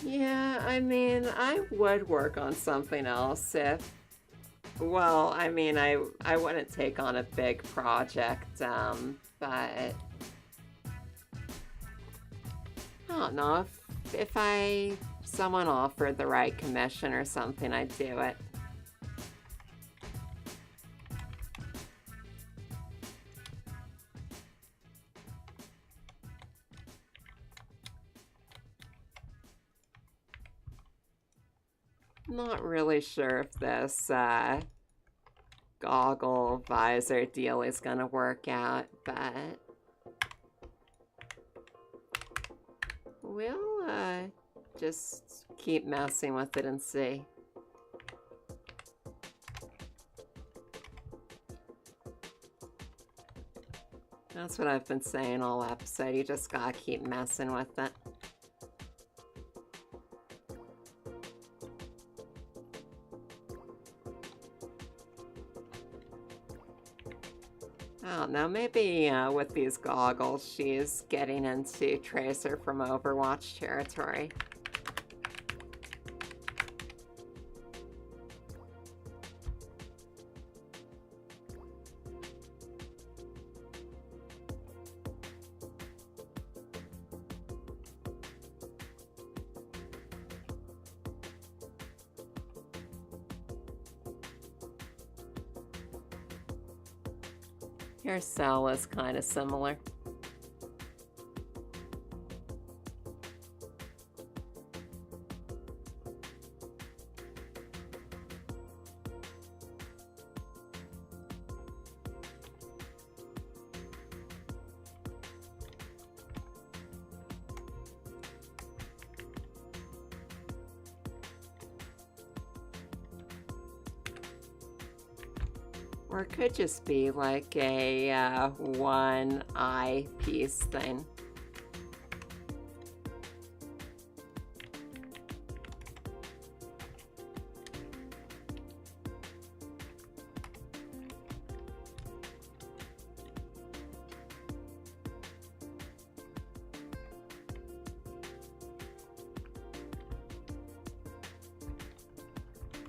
Yeah, I mean, I would work on something else if, well, I mean, I wouldn't take on a big project, but I don't know, if someone offered the right commission or something, I'd do it. Not really sure if this goggle visor deal is gonna work out, but we'll just keep messing with it and see. That's what I've been saying all episode, you just gotta keep messing with it. I don't know, maybe with these goggles she's getting into Tracer from Overwatch territory. Your cell is kind of similar. Or it could just be like a one eye piece thing.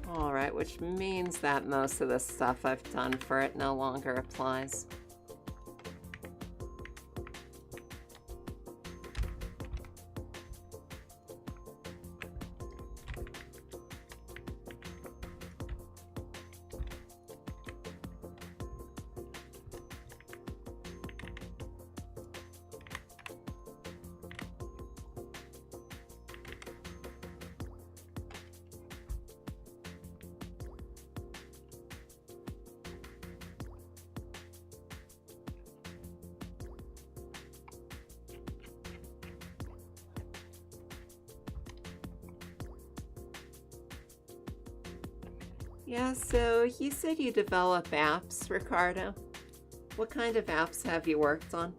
Alright, which means that most of the stuff I've done for it no longer applies. Yeah, so you said you develop apps, Ricardo. What kind of apps have you worked on?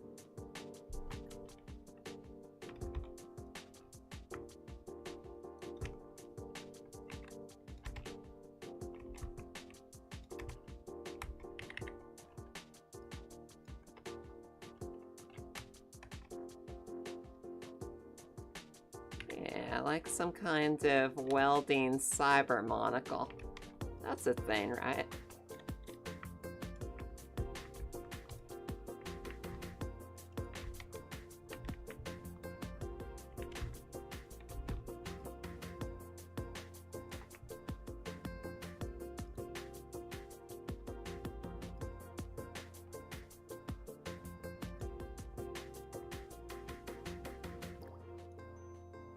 Yeah, like some kind of welding cyber monocle. That's a thing, right?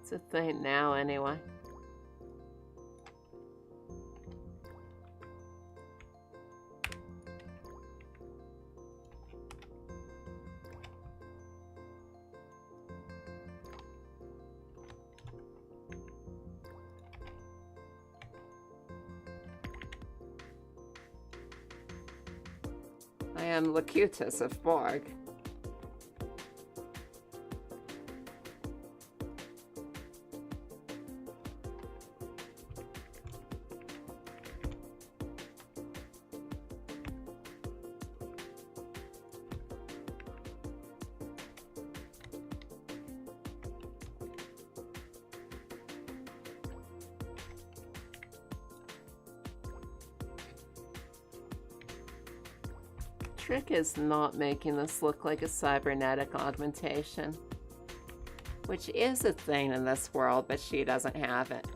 It's a thing now, anyway. I am Locutus of Borg. Trick is not making this look like a cybernetic augmentation, which is a thing in this world, but she doesn't have it.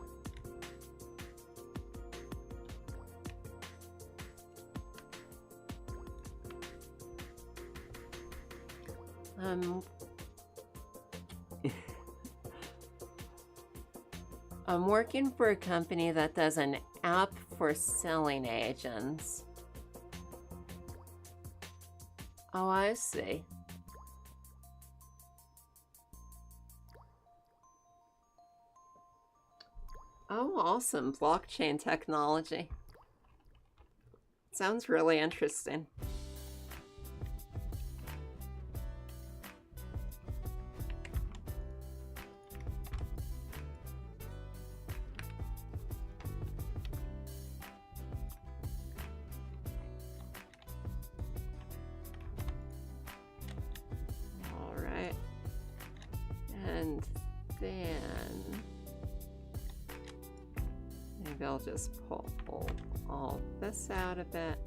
I'm working for a company that does an app for selling agents. Oh, I see. Oh, awesome. Blockchain technology. Sounds really interesting. And then maybe I'll just pull all this out a bit.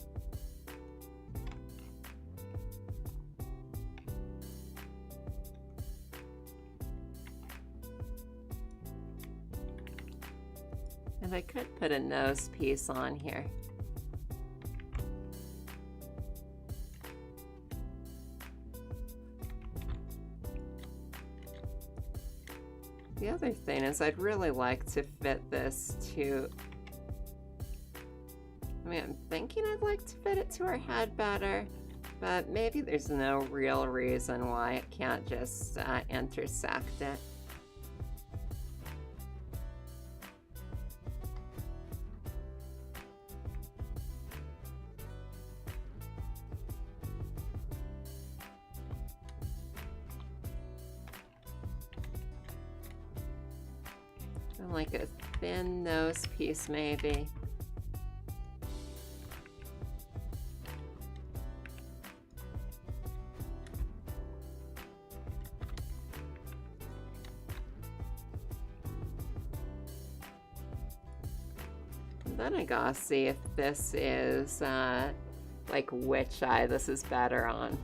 And I could put a nose piece on here. The other thing is I'd really like to fit this to... I mean, I'm thinking I'd like to fit it to her head better, but maybe there's no real reason why it can't just intersect it. And like a thin nose piece, maybe. Then I gotta see if this is, like, which eye this is better on.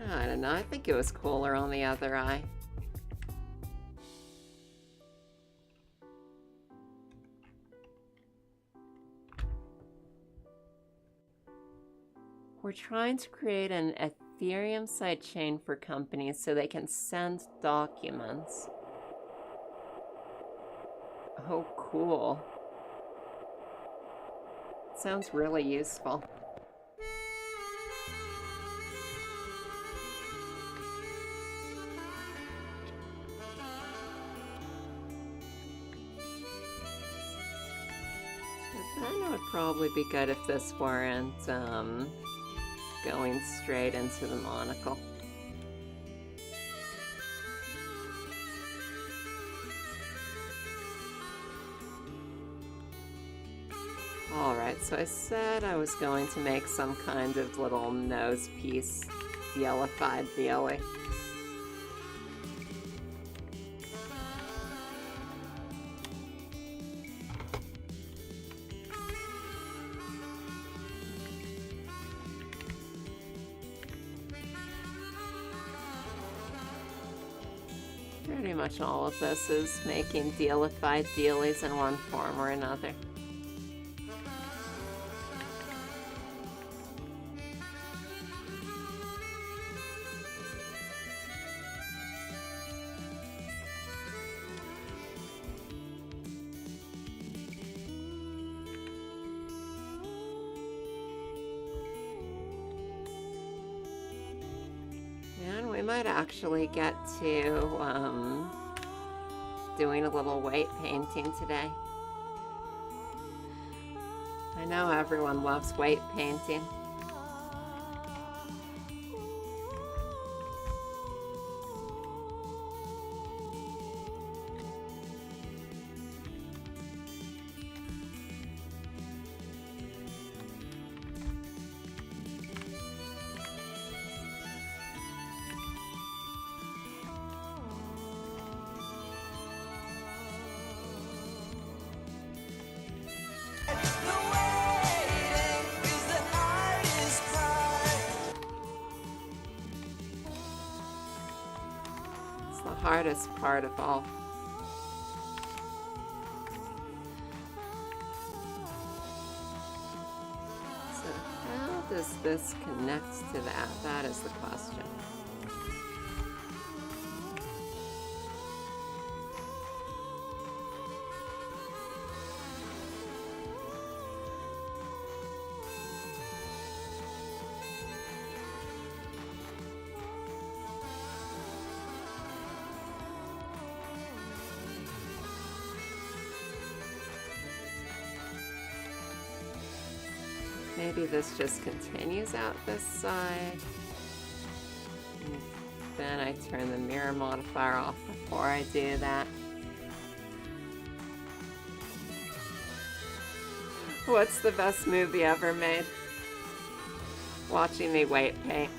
I don't know, I think it was cooler on the other eye. We're trying to create an Ethereum sidechain for companies so they can send documents. Oh, cool. Sounds really useful. Then it would probably be good if this weren't, going straight into the monocle. Alright, so I said I was going to make some kind of little nose piece dealified dealy. Pretty much all of this is making dealified dealies in one form or another. And we might actually get to doing a little weight painting today. I know everyone loves weight painting. The hardest part of all. So how does this connect to that? That is the question. Maybe this just continues out this side. And then I turn the mirror modifier off before I do that. What's the best movie ever made? Watching me weight paint.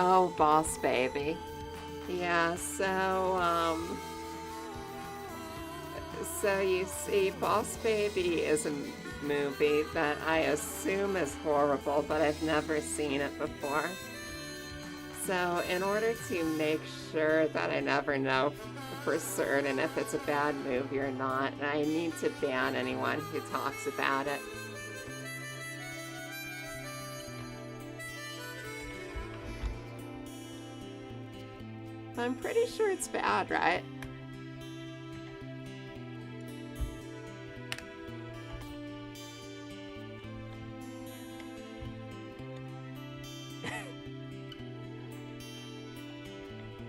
Oh, Boss Baby. Yeah, so you see, Boss Baby is a movie that I assume is horrible, but I've never seen it before. So in order to make sure that I never know for certain if it's a bad movie or not, I need to ban anyone who talks about it. I'm pretty sure it's bad, right?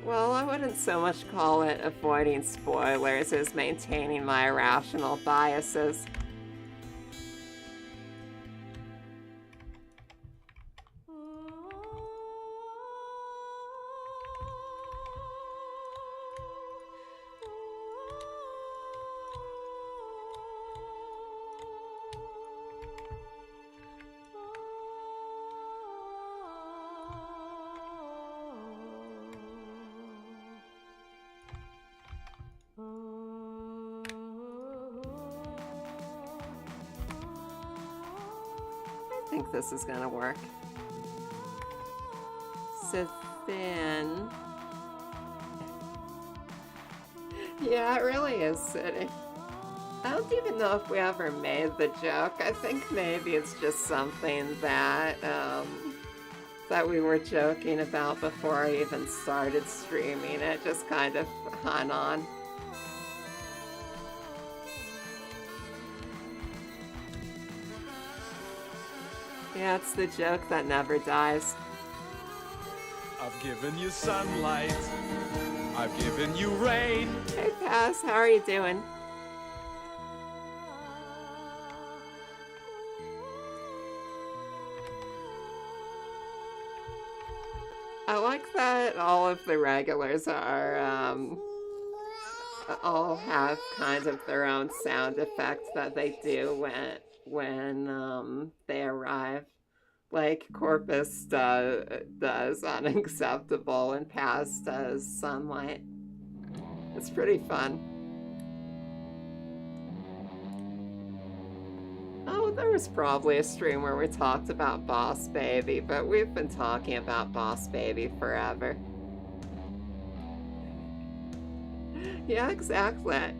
Well, I wouldn't so much call it avoiding spoilers as maintaining my irrational biases. I think this is gonna work. So then... Yeah, it really is sitting. I don't even know if we ever made the joke. I think maybe it's just something that, that we were joking about before I even started streaming it, just kind of hung on. Yeah, it's the joke that never dies. I've given you sunlight. I've given you rain. Hey Paz, how are you doing? I like that all of the regulars are, all have kind of their own sound effects that they do when they arrive. Like Corpus does Unacceptable and Paz does Sunlight. It's pretty fun. Oh, there was probably a stream where we talked about Boss Baby, but we've been talking about Boss Baby forever. Yeah, exactly.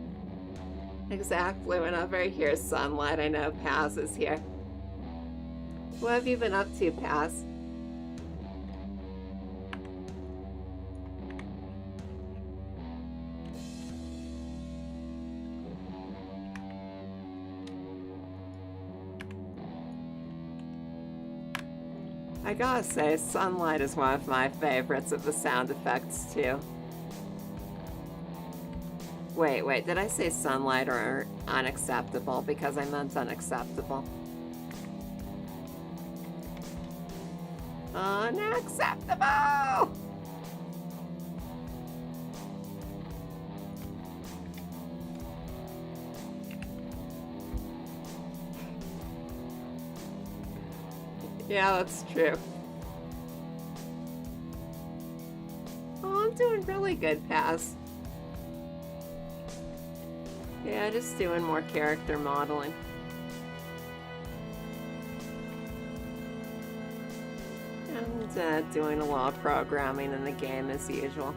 Exactly. Whenever I hear Sunlight, I know Paz is here. What have you been up to, Paz? I gotta say, Sunlight is one of my favorites of the sound effects, too. Wait, did I say Sunlight or Unacceptable? Because I meant Unacceptable. Unacceptable! Yeah, that's true. Oh, I'm doing really good, Paz. Yeah, just doing more character modeling. And doing a lot of programming in the game as usual.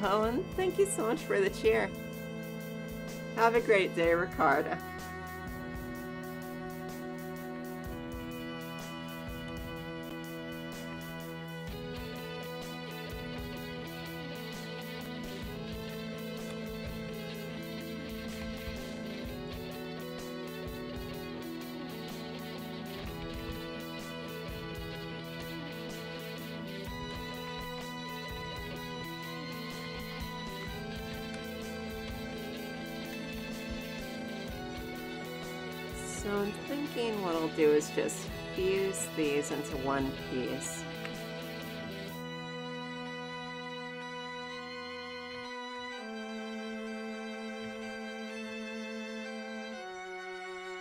Oh, and thank you so much for the cheer. Have a great day, Ricardo. So I'm thinking what I'll do is just fuse these into one piece.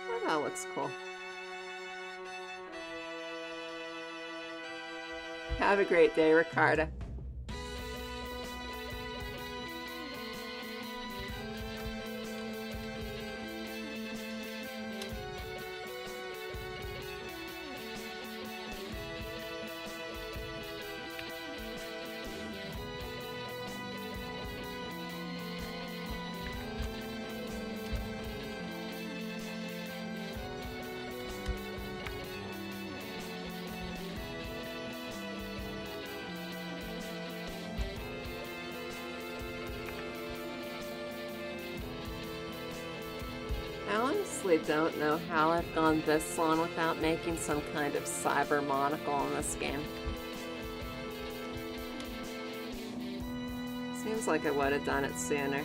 Oh, that looks cool. Have a great day, Ricardo. I honestly don't know how I've gone this long without making some kind of cyber monocle in this game. Seems like I would have done it sooner.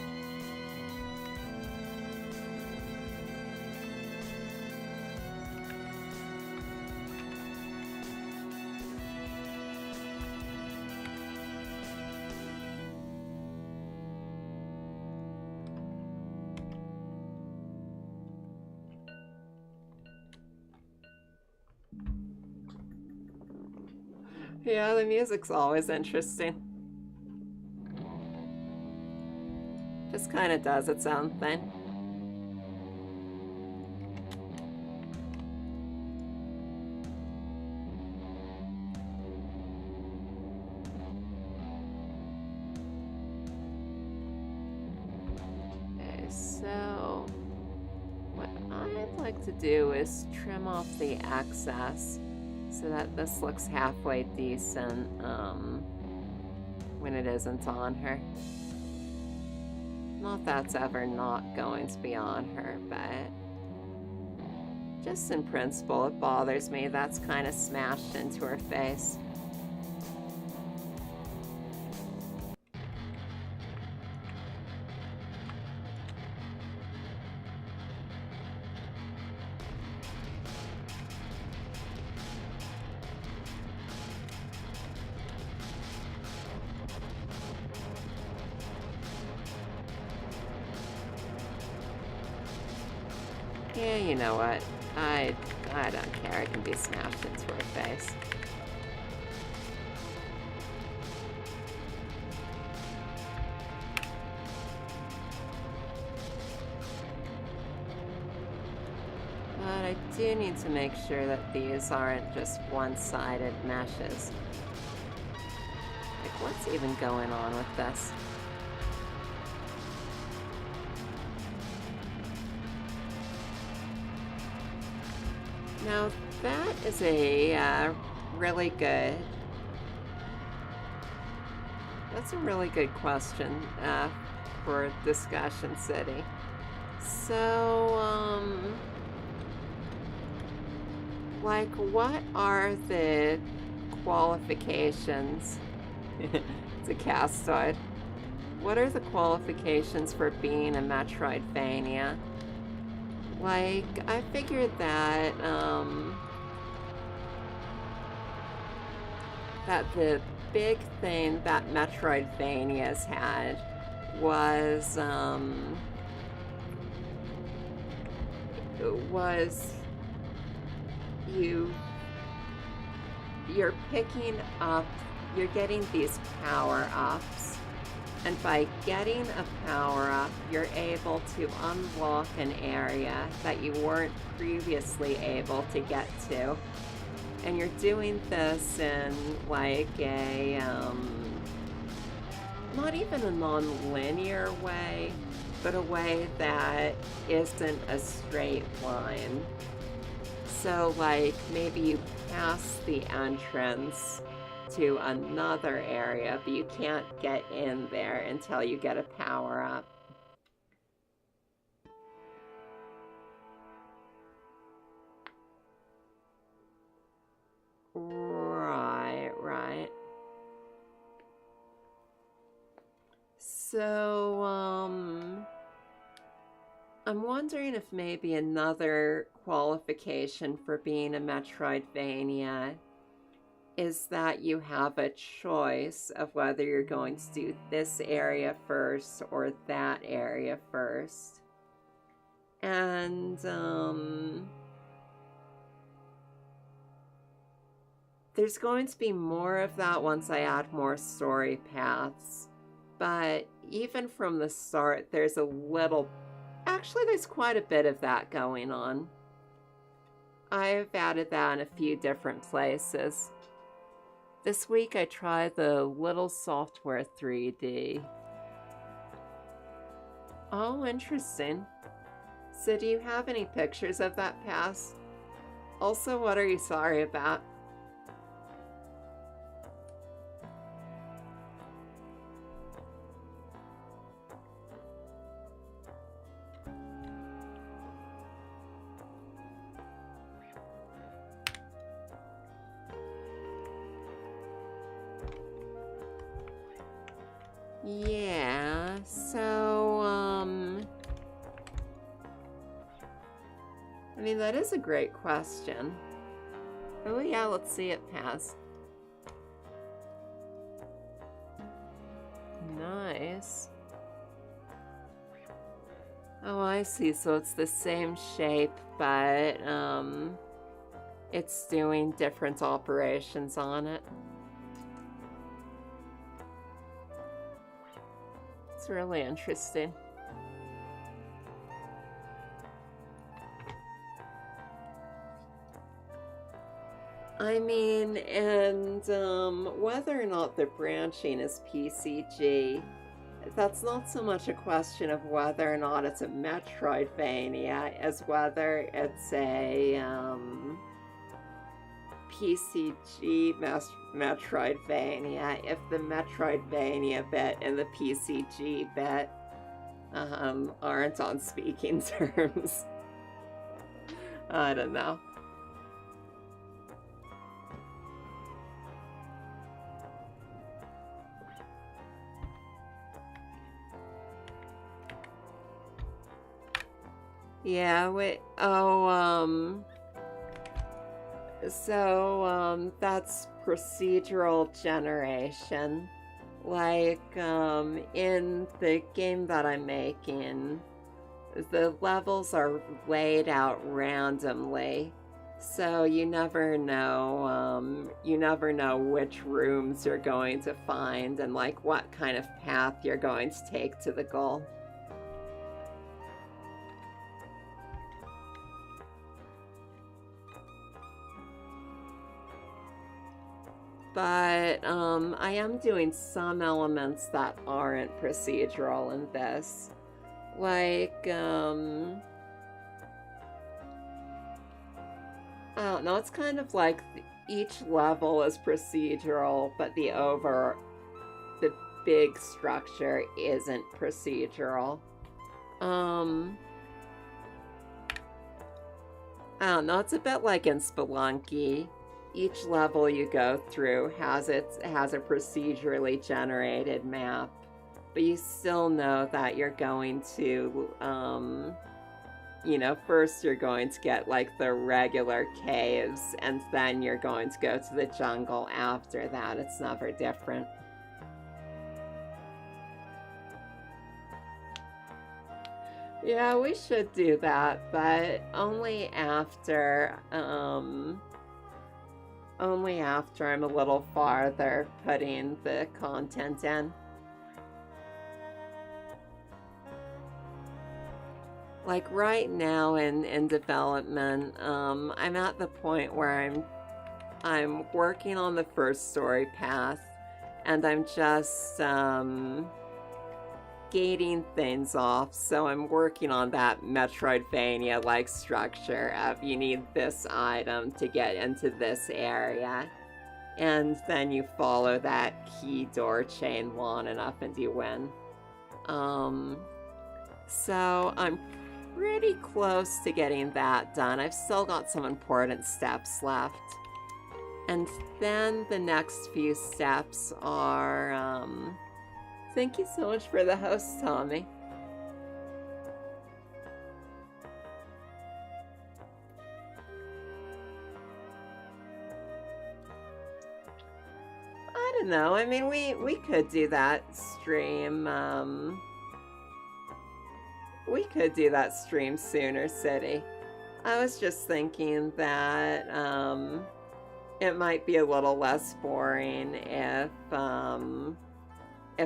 Yeah, the music's always interesting. Just kind of does its own thing. Okay, so what I'd like to do is trim off the excess so that this looks halfway decent when it isn't on her. Not that's ever not going to be on her, but just in principle, it bothers me that's kind of smashed into her face. Yeah, you know what? I don't care. It can be smashed into her face. But I do need to make sure that these aren't just one-sided meshes. Like, what's even going on with this? Now, that is a really good... That's a really good question for Discussion City. So, like, what are the qualifications? It's a castoid. What are the qualifications for being a Metroidvania? Like, I figured that, that the big thing that Metroidvanias had was you're picking up, you're getting these power-ups. And by getting a power-up, you're able to unlock an area that you weren't previously able to get to. And you're doing this in like a, not even a non-linear way, but a way that isn't a straight line. So like maybe you pass the entrance to another area, but you can't get in there until you get a power-up. Right. So, I'm wondering if maybe another qualification for being a Metroidvania is that you have a choice of whether you're going to do this area first or that area first. And, there's going to be more of that once I add more story paths. But even from the start, there's a little... Actually, there's quite a bit of that going on. I've added that in a few different places. This week I tried the Little Software 3D. Oh, interesting. So do you have any pictures of that pass? Also, what are you sorry about? Yeah, so, I mean, that is a great question. Oh yeah, let's see it pass. Nice. Oh, I see, so it's the same shape, but, it's doing different operations on it. It's really interesting. I mean, and whether or not the branching is PCG, that's not so much a question of whether or not it's a Metroidvania as whether it's a PCG Metroidvania, if the Metroidvania bit and the PCG bit aren't on speaking terms. I don't know. Yeah, wait, so, that's procedural generation. Like, in the game that I'm making, the levels are laid out randomly. So you never know which rooms you're going to find and, like, what kind of path you're going to take to the goal. But I am doing some elements that aren't procedural in this. Like, I don't know, it's kind of like each level is procedural, but the big structure isn't procedural. I don't know, it's a bit like in Spelunky. Each level you go through has a procedurally generated map, but you still know that you're going to, first you're going to get like the regular caves, and then you're going to go to the jungle after that. It's never different. Yeah, we should do that, but only after I'm a little farther putting the content in. Like right now in development, I'm at the point where I'm working on the first story path, and I'm just gating things off. So I'm working on that Metroidvania-like structure of you need this item to get into this area, and then you follow that key door chain long enough and you win. So I'm pretty close to getting that done. I've still got some important steps left. And then the next few steps are, thank you so much for the host, Tommy. I don't know, I mean, we could do that stream, we could do that stream sooner, City. I was just thinking that, it might be a little less boring if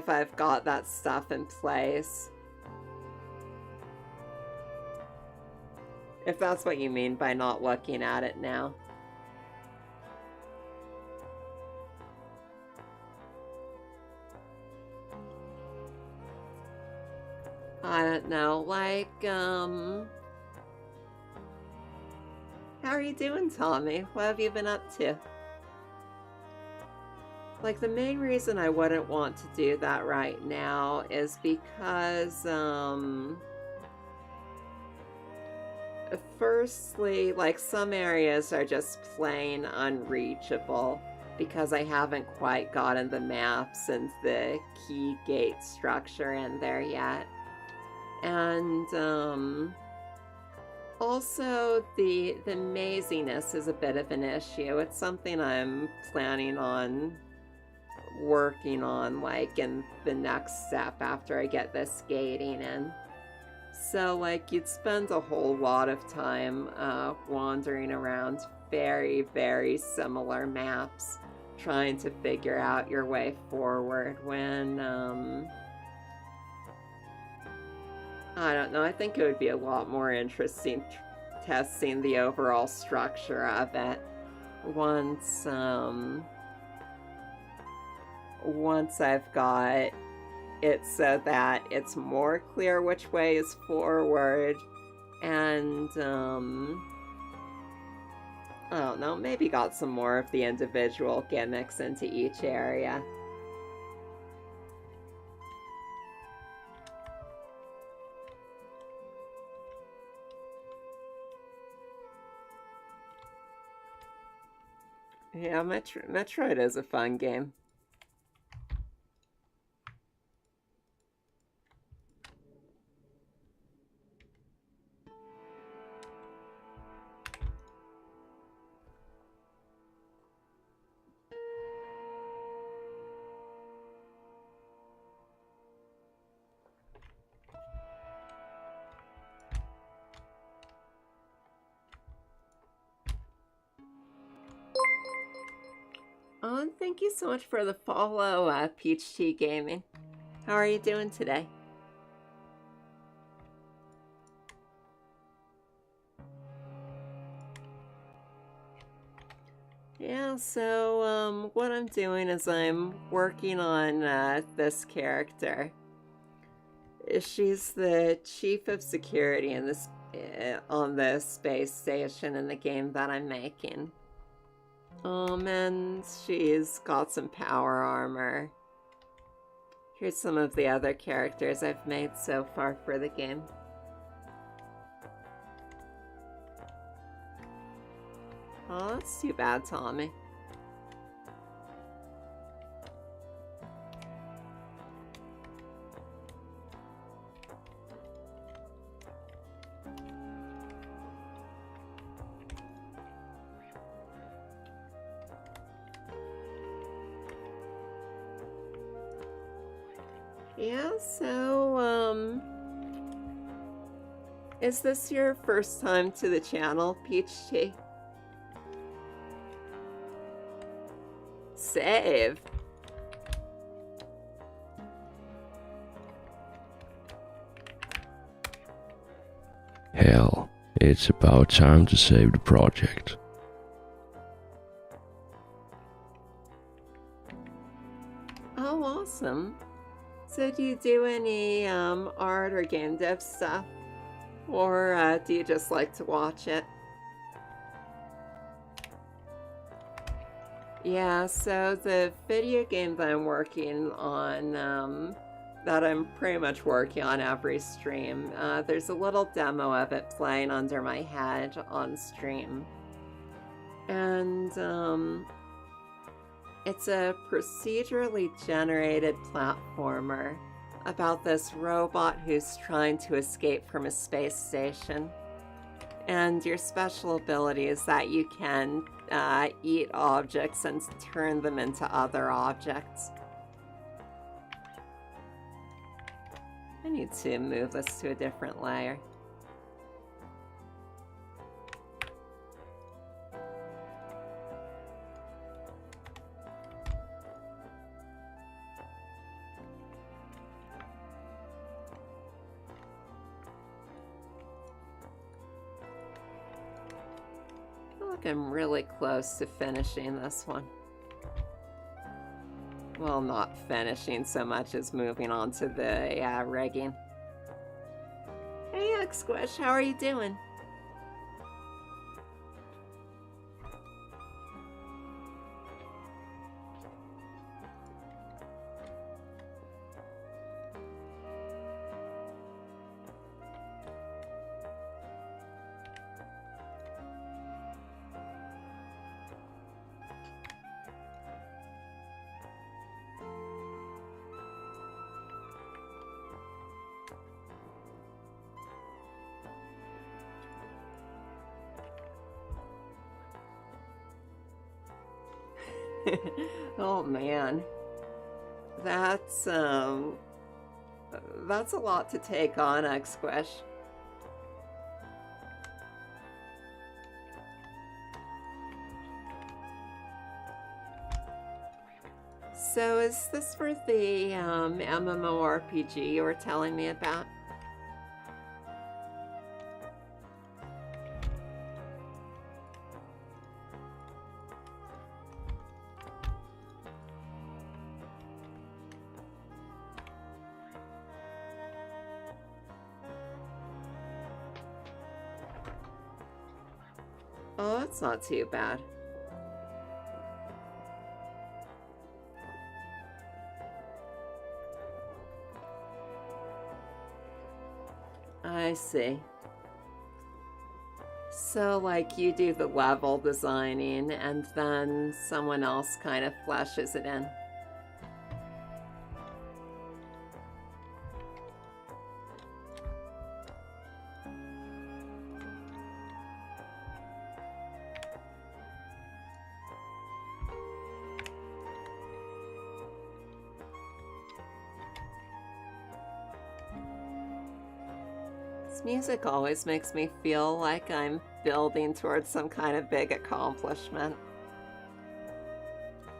I've got that stuff in place. If that's what you mean by not looking at it now. I don't know, like, how are you doing, Tommy? What have you been up to? Like, the main reason I wouldn't want to do that right now is because, firstly, like, some areas are just plain unreachable because I haven't quite gotten the maps and the key gate structure in there yet. And, also, the maziness is a bit of an issue. It's something I'm planning on working on, like, in the next step after I get this gating in. So, like, you'd spend a whole lot of time wandering around very, very similar maps, trying to figure out your way forward when, I don't know, I think it would be a lot more interesting testing the overall structure of it once I've got it so that it's more clear which way is forward, and I don't know, maybe got some more of the individual gimmicks into each area. Yeah, Metroid is a fun game. Oh, and thank you so much for the follow, Peach Tea Gaming. How are you doing today? Yeah, so, what I'm doing is I'm working on, this character. She's the chief of security in this, on the space station in the game that I'm making. And she's got some power armor. Here's some of the other characters I've made so far for the game. Oh, that's too bad, Tommy. Yeah, so, is this your first time to the channel, Peach Tea? Save. Hell, it's about time to save the project. Oh, awesome. So do you do any art or game dev stuff? Or do you just like to watch it? Yeah, so the video game that I'm working on, that I'm pretty much working on every stream, there's a little demo of it playing under my head on stream. And it's a procedurally generated platformer about this robot who's trying to escape from a space station. And your special ability is that you can eat objects and turn them into other objects. I need to move this to a different layer. like I'm really close to finishing this one. Well, not finishing so much as moving on to the rigging. Hey, X-Squish, how are you doing? Oh man, that's a lot to take on, X-Squish. So is this for the MMORPG you were telling me about? Oh, that's not too bad. I see. So, like, you do the level designing and then someone else kind of fleshes it in. Music always makes me feel like I'm building towards some kind of big accomplishment.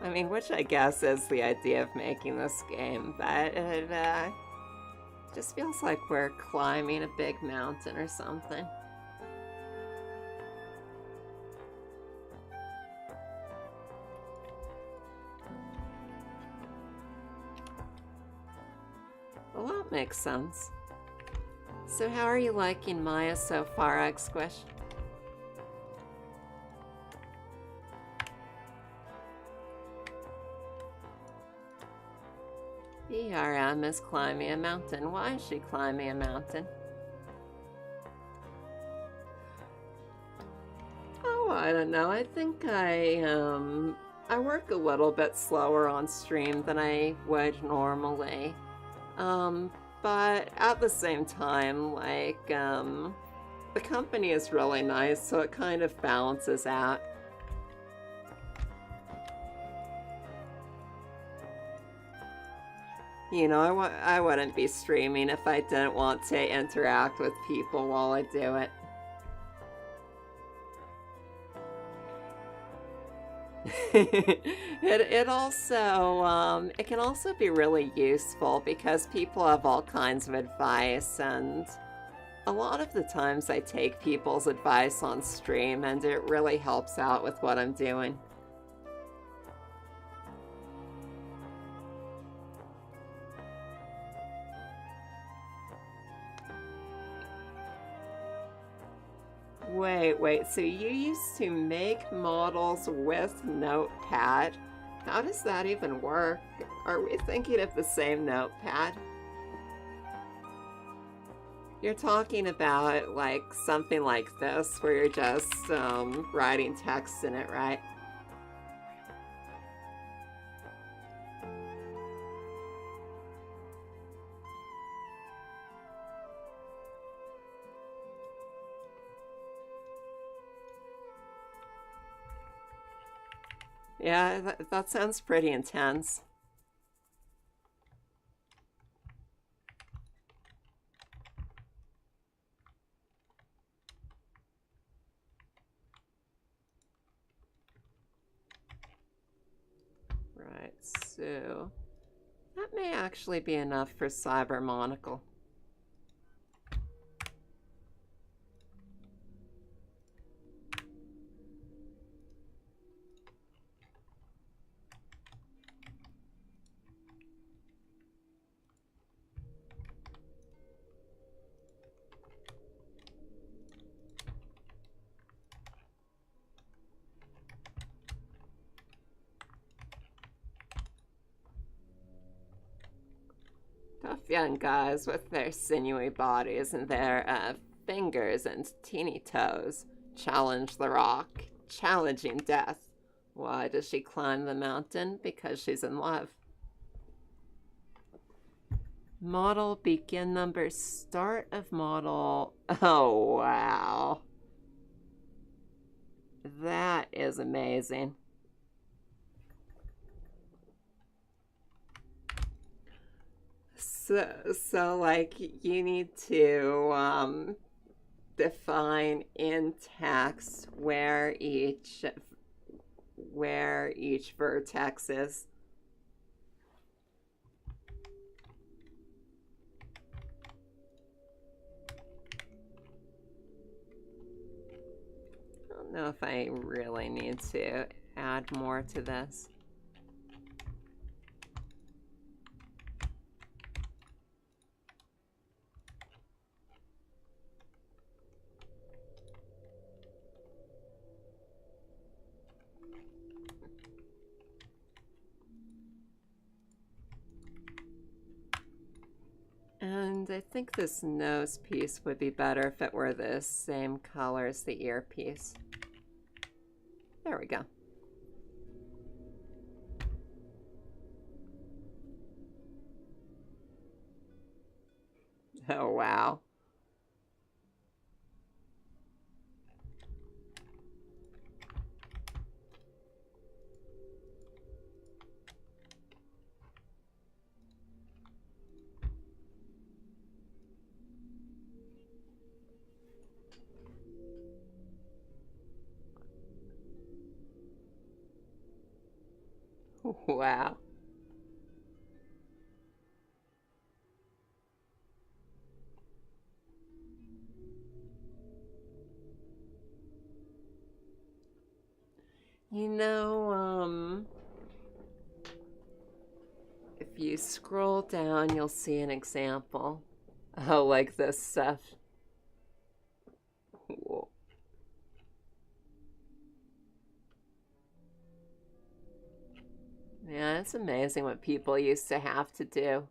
I mean, which I guess is the idea of making this game, but it just feels like we're climbing a big mountain or something. Well, that makes sense. So how are you liking Maya so far, X-Squish? BRM is climbing a mountain. Why is she climbing a mountain? Oh, I don't know. I think I work a little bit slower on stream than I would normally. But at the same time, like, the company is really nice, so it kind of balances out. You know, I wouldn't be streaming if I didn't want to interact with people while I do it. It also it can also be really useful because people have all kinds of advice, and a lot of the times I take people's advice on stream and it really helps out with what I'm doing. Wait, so you used to make models with Notepad? How does that even work? Are we thinking of the same Notepad? You're talking about, like, something like this, where you're just, writing text in it, right? Yeah, that sounds pretty intense. Right, so that may actually be enough for Cyber Monocle. young guys with their sinewy bodies and their fingers and teeny toes challenge the rock, challenging death. Why does she climb the mountain? Because she's in love. Model, begin number, start of model. Oh, wow. That is amazing. So like, you need to define in text where each vertex is. I don't know if I really need to add more to this. And I think this nose piece would be better if it were the same color as the earpiece. There we go. Oh, wow. Wow. You know, if you scroll down, you'll see an example. Oh, like this stuff. Whoa. Yeah, it's amazing what people used to have to do.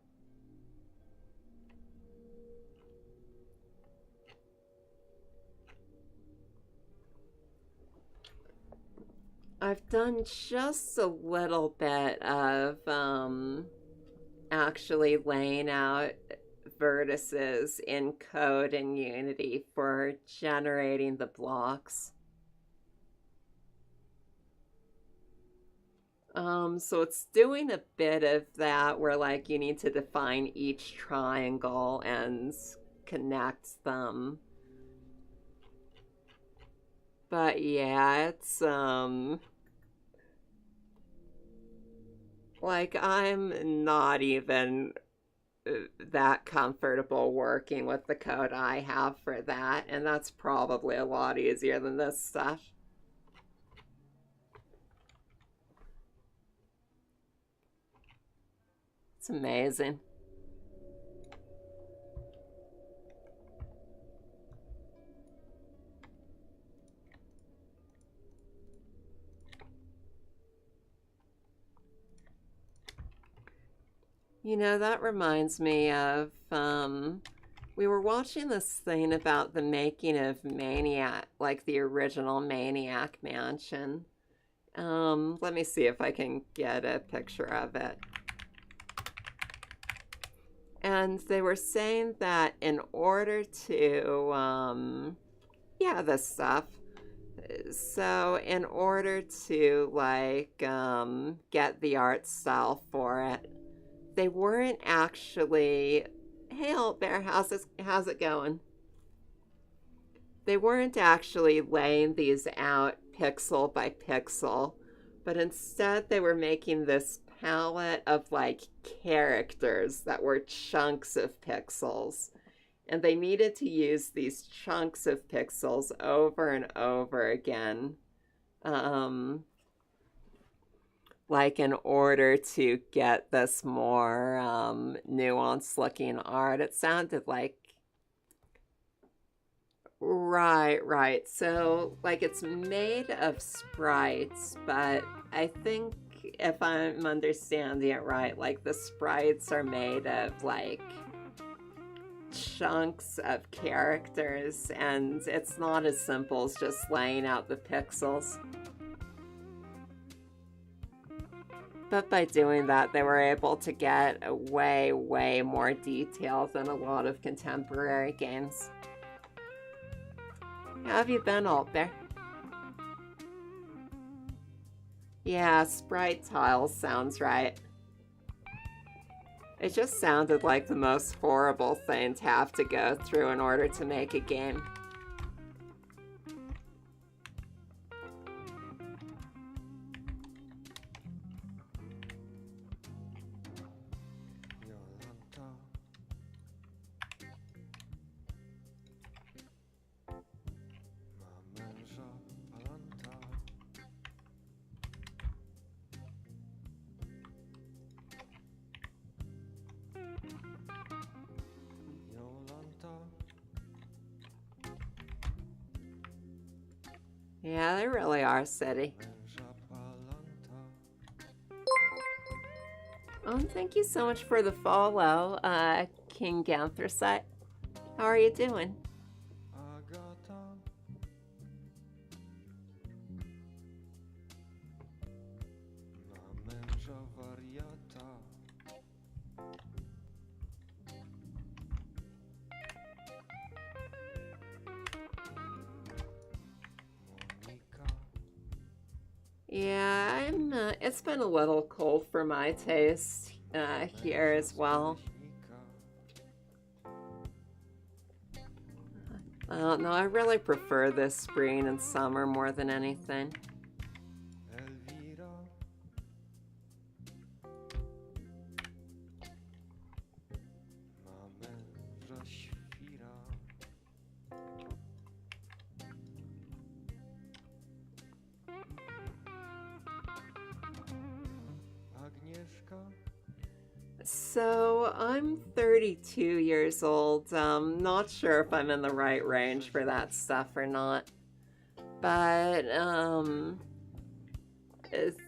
I've done just a little bit of actually laying out vertices in code in Unity for generating the blocks. So it's doing a bit of that where like you need to define each triangle and connect them. But yeah, it's like I'm not even that comfortable working with the code I have for that, and that's probably a lot easier than this stuff. It's amazing. You know, that reminds me of, we were watching this thing about the making of Maniac, like the original Maniac Mansion. Let me see if I can get a picture of it. And they were saying that in order to, yeah, this stuff. So in order to, like, get the art style for it, they weren't actually, hey, old bear, how's it going? They weren't actually laying these out pixel by pixel, but instead they were making this palette of like characters that were chunks of pixels. And they needed to use these chunks of pixels over and over again. Like in order to get this more nuanced looking art. It sounded like, right. So like it's made of sprites, but I think if I'm understanding it right, like the sprites are made of like chunks of characters, and it's not as simple as just laying out the pixels. But by doing that, they were able to get way, way more detail than a lot of contemporary games. How have you been, Altbear? Yeah, sprite tiles sounds right. It just sounded like the most horrible thing to have to go through in order to make a game. Yeah, they really are city. Thank you so much for the follow, King Ganthrosite. How are you doing? Yeah, it's been a little cold for my taste here as well. I don't know, I really prefer this spring and summer more than anything. So, I'm 32 years old. Not sure if I'm in the right range for that stuff or not. But,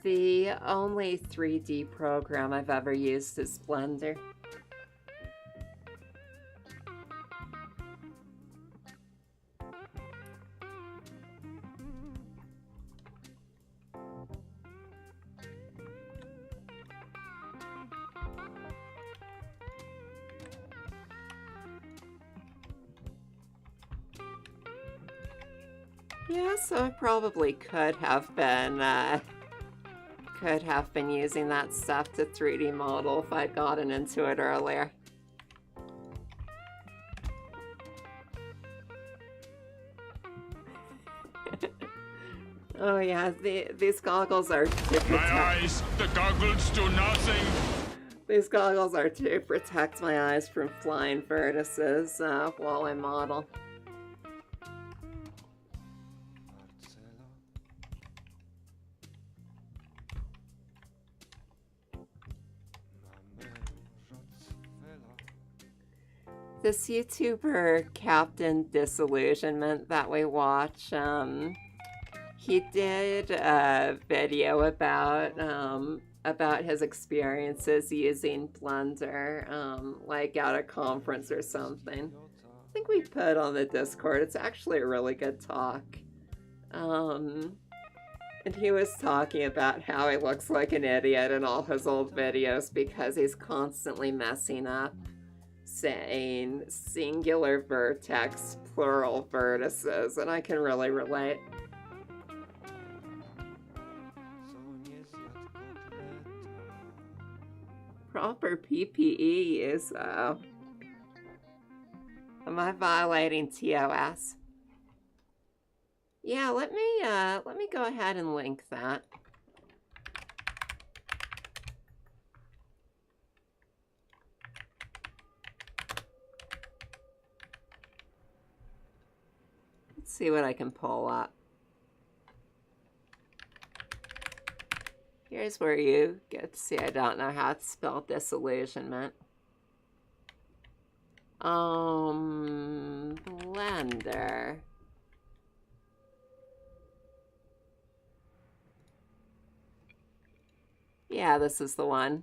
the only 3D program I've ever used is Blender. Yeah, so I probably could have been using that stuff to 3D model if I'd gotten into it earlier. Oh yeah, these goggles are to protect... My eyes, the goggles do nothing. These goggles are to protect my eyes from flying vertices while I model. This YouTuber, Captain Disillusionment, that we watch, he did a video about his experiences using Blender, like at a conference or something. I think we put it on the Discord. It's actually a really good talk. And he was talking about how he looks like an idiot in all his old videos because he's constantly messing up saying singular vertex, plural vertices, and I can really relate. Proper PPE is, am I violating TOS? Yeah, let me go ahead and link that. Let's see what I can pull up. Here's where you get to see I don't know how to spell disillusionment. Blender. Yeah, this is the one.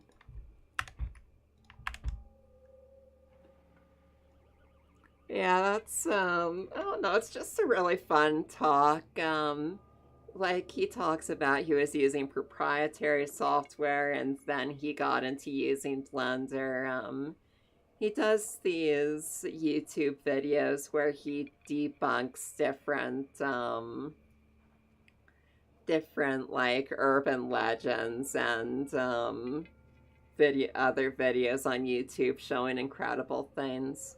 Yeah, that's I don't know, it's just a really fun talk. Like he talks about he was using proprietary software and then he got into using Blender. He does these YouTube videos where he debunks different like urban legends and other videos on YouTube showing incredible things.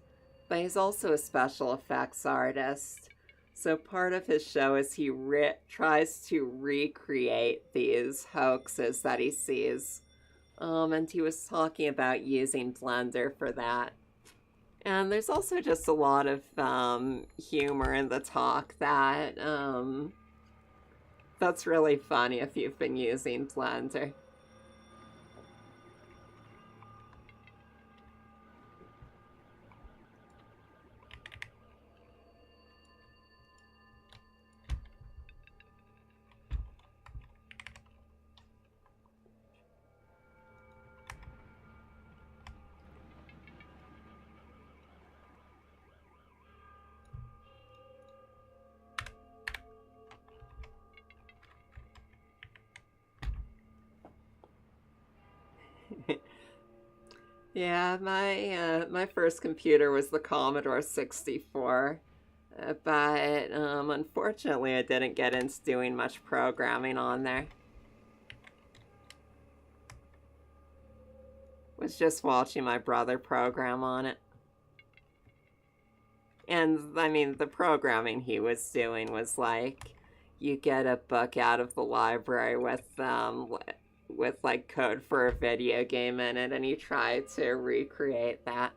But he's also a special effects artist. So part of his show is he tries to recreate these hoaxes that he sees. And he was talking about using Blender for that. And there's also just a lot of humor in the talk that's really funny if you've been using Blender. Yeah, my first computer was the Commodore 64, but unfortunately I didn't get into doing much programming on there. Was just watching my brother program on it. And I mean, the programming he was doing was like, you get a book out of the library with like code for a video game in it, and you try to recreate that.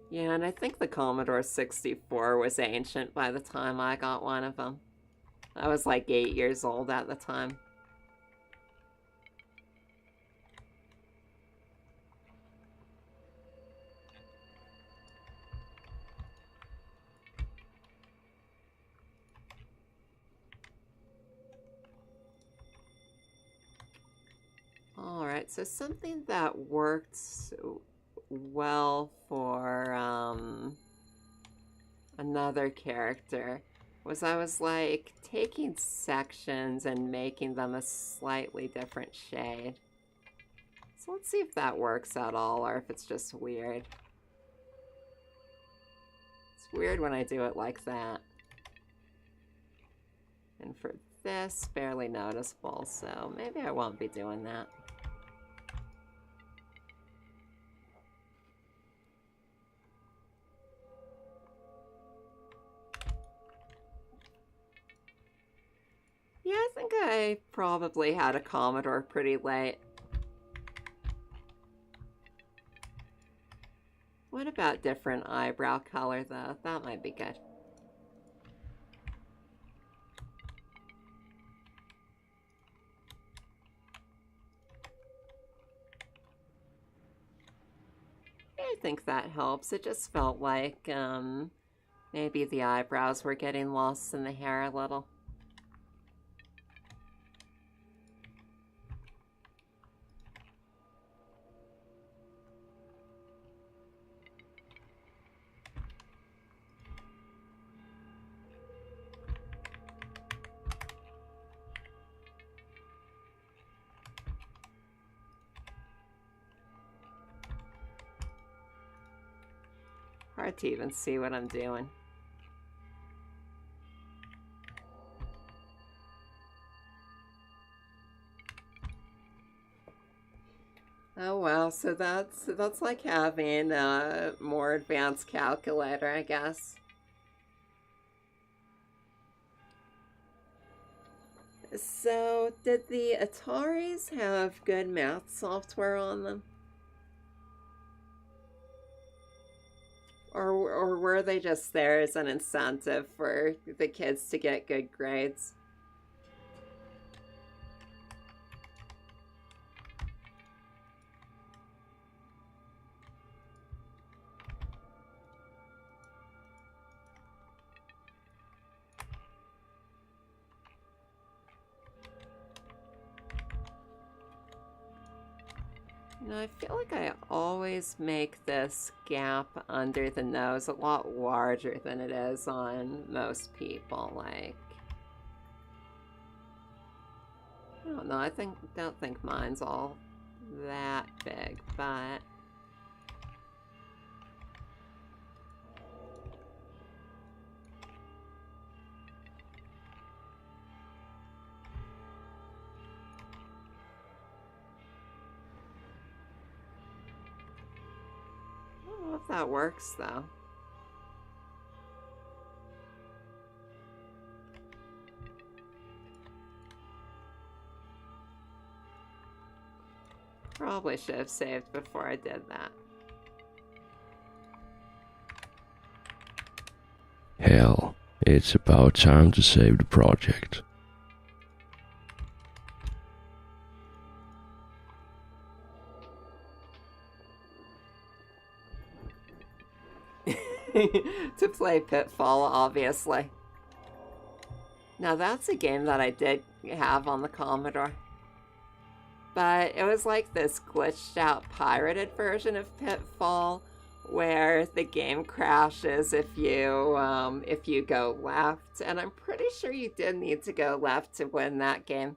Yeah, and I think the Commodore 64 was ancient by the time I got one of them. I was like 8 years old at the time. Alright, so something that worked well for another character was I was like taking sections and making them a slightly different shade. So let's see if that works at all or if it's just weird. It's weird when I do it like that. And for this, barely noticeable, so maybe I won't be doing that. Yeah, I think I probably had a Commodore pretty late. What about different eyebrow color, though? That might be good. I think that helps. It just felt like maybe the eyebrows were getting lost in the hair a little. Hard to even see what I'm doing. Oh wow, so that's like having a more advanced calculator, I guess. So, did the Ataris have good math software on them? Or were they just there as an incentive for the kids to get good grades? You know, I feel like I always make this gap under the nose a lot larger than it is on most people. Like, I don't know, don't think mine's all that big, but I don't know if that works though. Probably should have saved before I did that. Hell, it's about time to save the project. To play Pitfall, obviously. Now that's a game that I did have on the Commodore. But it was like this glitched out pirated version of Pitfall where the game crashes if you go left. And I'm pretty sure you did need to go left to win that game.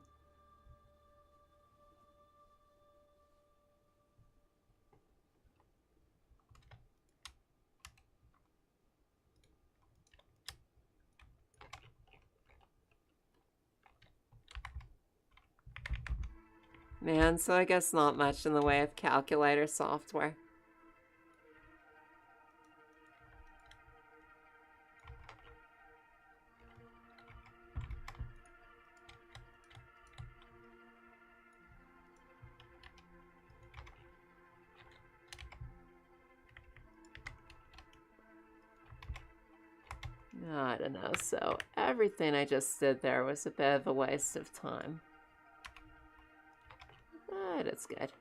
Man, so I guess not much in the way of calculator software. I don't know, so everything I just did there was a bit of a waste of time. But it's good.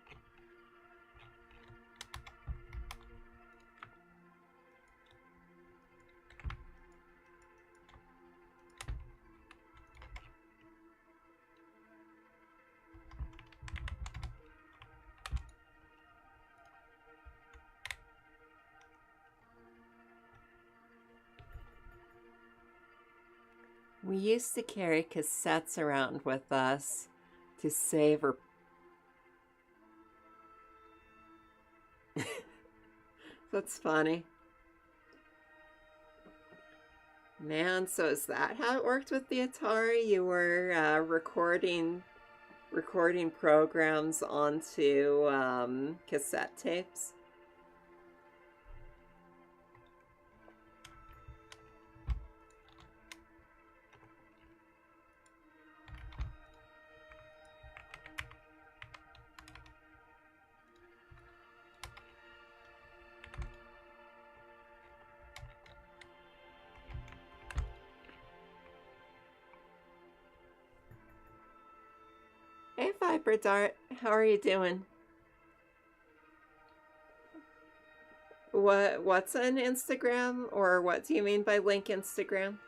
We used to carry cassettes around with us to save or... That's funny. Man, so is that how it worked with the Atari? You were recording programs onto cassette tapes? Hey, Viper Dart, how are you doing? What's an Instagram, or what do you mean by link Instagram?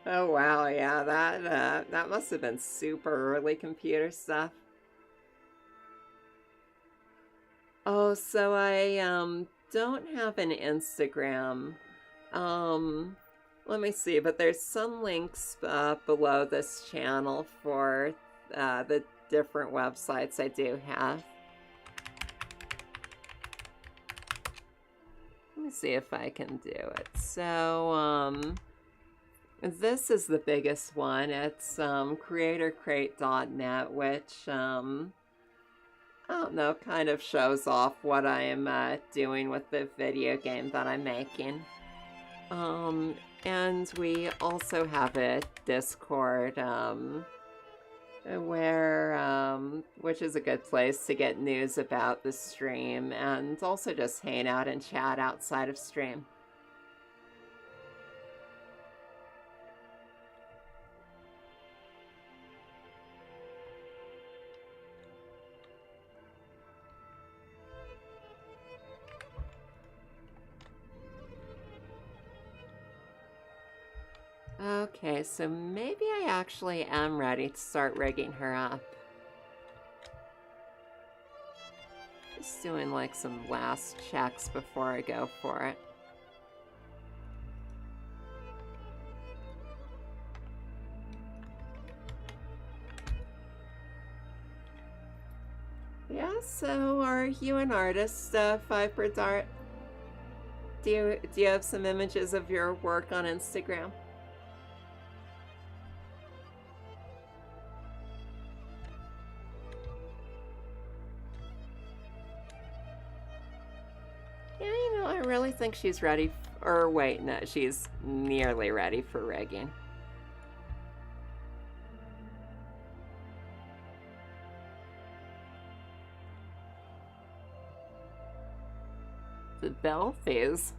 Oh wow, yeah, that must have been super early computer stuff. Oh, so I don't have an Instagram. Let me see, but there's some links below this channel for the different websites I do have. Let me see if I can do it. So, this is the biggest one. It's creatorcrate.net, which, I don't know, kind of shows off what I am doing with the video game that I'm making. And we also have a Discord, which is a good place to get news about the stream and also just hang out and chat outside of stream. Okay, so maybe I actually am ready to start rigging her up. Just doing like some last checks before I go for it. Yeah, so are you an artist, Viper Dart? Do you have some images of your work on Instagram? Yeah, you know, I really think she's ready, or wait, no, she's nearly ready for rigging. The Belfies.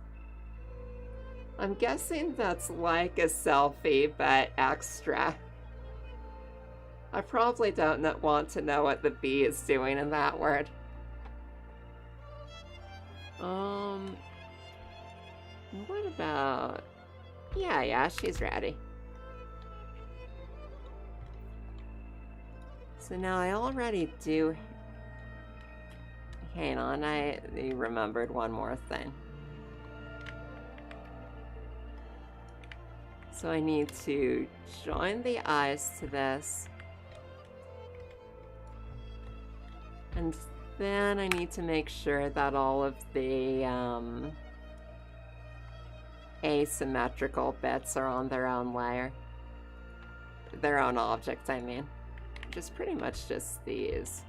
I'm guessing that's like a selfie, but extra. I probably don't want to know what the bee is doing in that word. What about... Yeah, she's ready. So now I already do... Hang on, I remembered one more thing. So I need to join the eyes to this. And then I need to make sure that all of the asymmetrical bits are on their own layer. Their own object, I mean. Which is pretty much just these.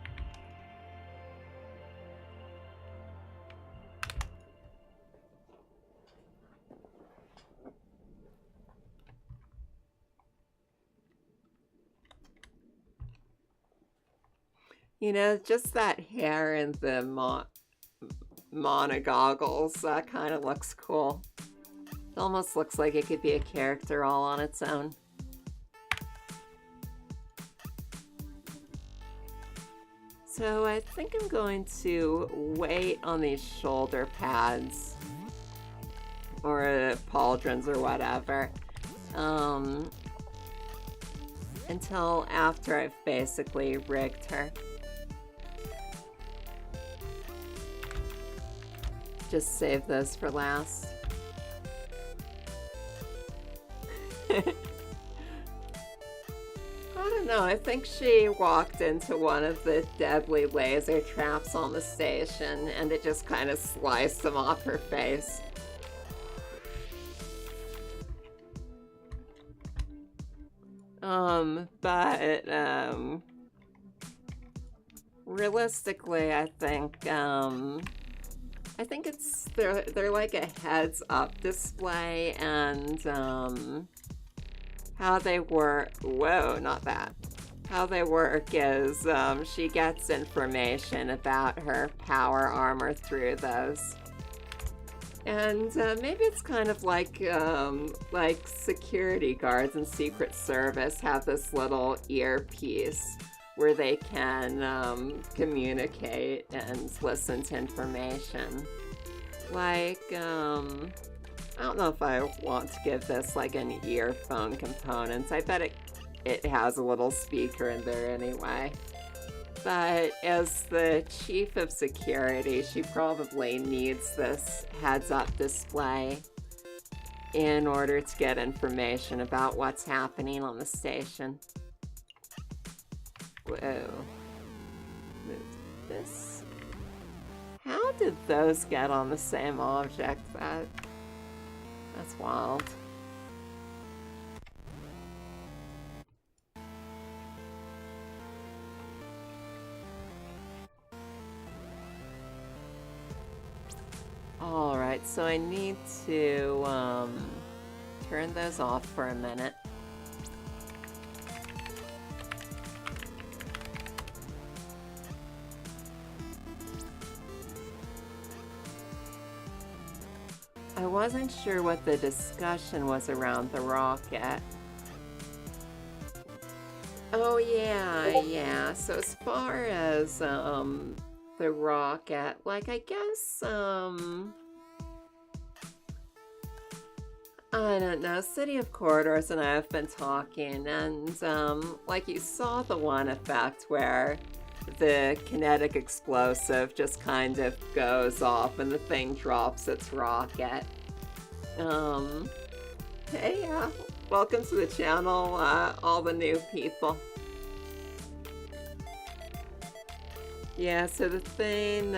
You know, just that hair and the monogoggles, that kind of looks cool. It almost looks like it could be a character all on its own. So I think I'm going to wait on these shoulder pads, or pauldrons or whatever, until after I've basically rigged her. Just save those for last. I don't know, I think she walked into one of the deadly laser traps on the station and it just kind of sliced them off her face. Realistically, I think it's they're like a heads-up display, and how they work. Whoa, not that. How they work is she gets information about her power armor through those, and maybe it's kind of like security guards and Secret Service have this little earpiece where they can communicate and listen to information. Like, I don't know if I want to give this like an earphone component. I bet it has a little speaker in there anyway. But as the chief of security, she probably needs this heads-up display in order to get information about what's happening on the station. Whoa. Move this. How did those get on the same object? That's wild. Alright, so I need to turn those off for a minute. I wasn't sure what the discussion was around the rocket. Oh yeah. So as far as the rocket, like I guess I don't know, City of Corridors and I have been talking, and like you saw the one effect where the kinetic explosive just kind of goes off and the thing drops its rocket. Hey, welcome to the channel, all the new people. Yeah, so the thing,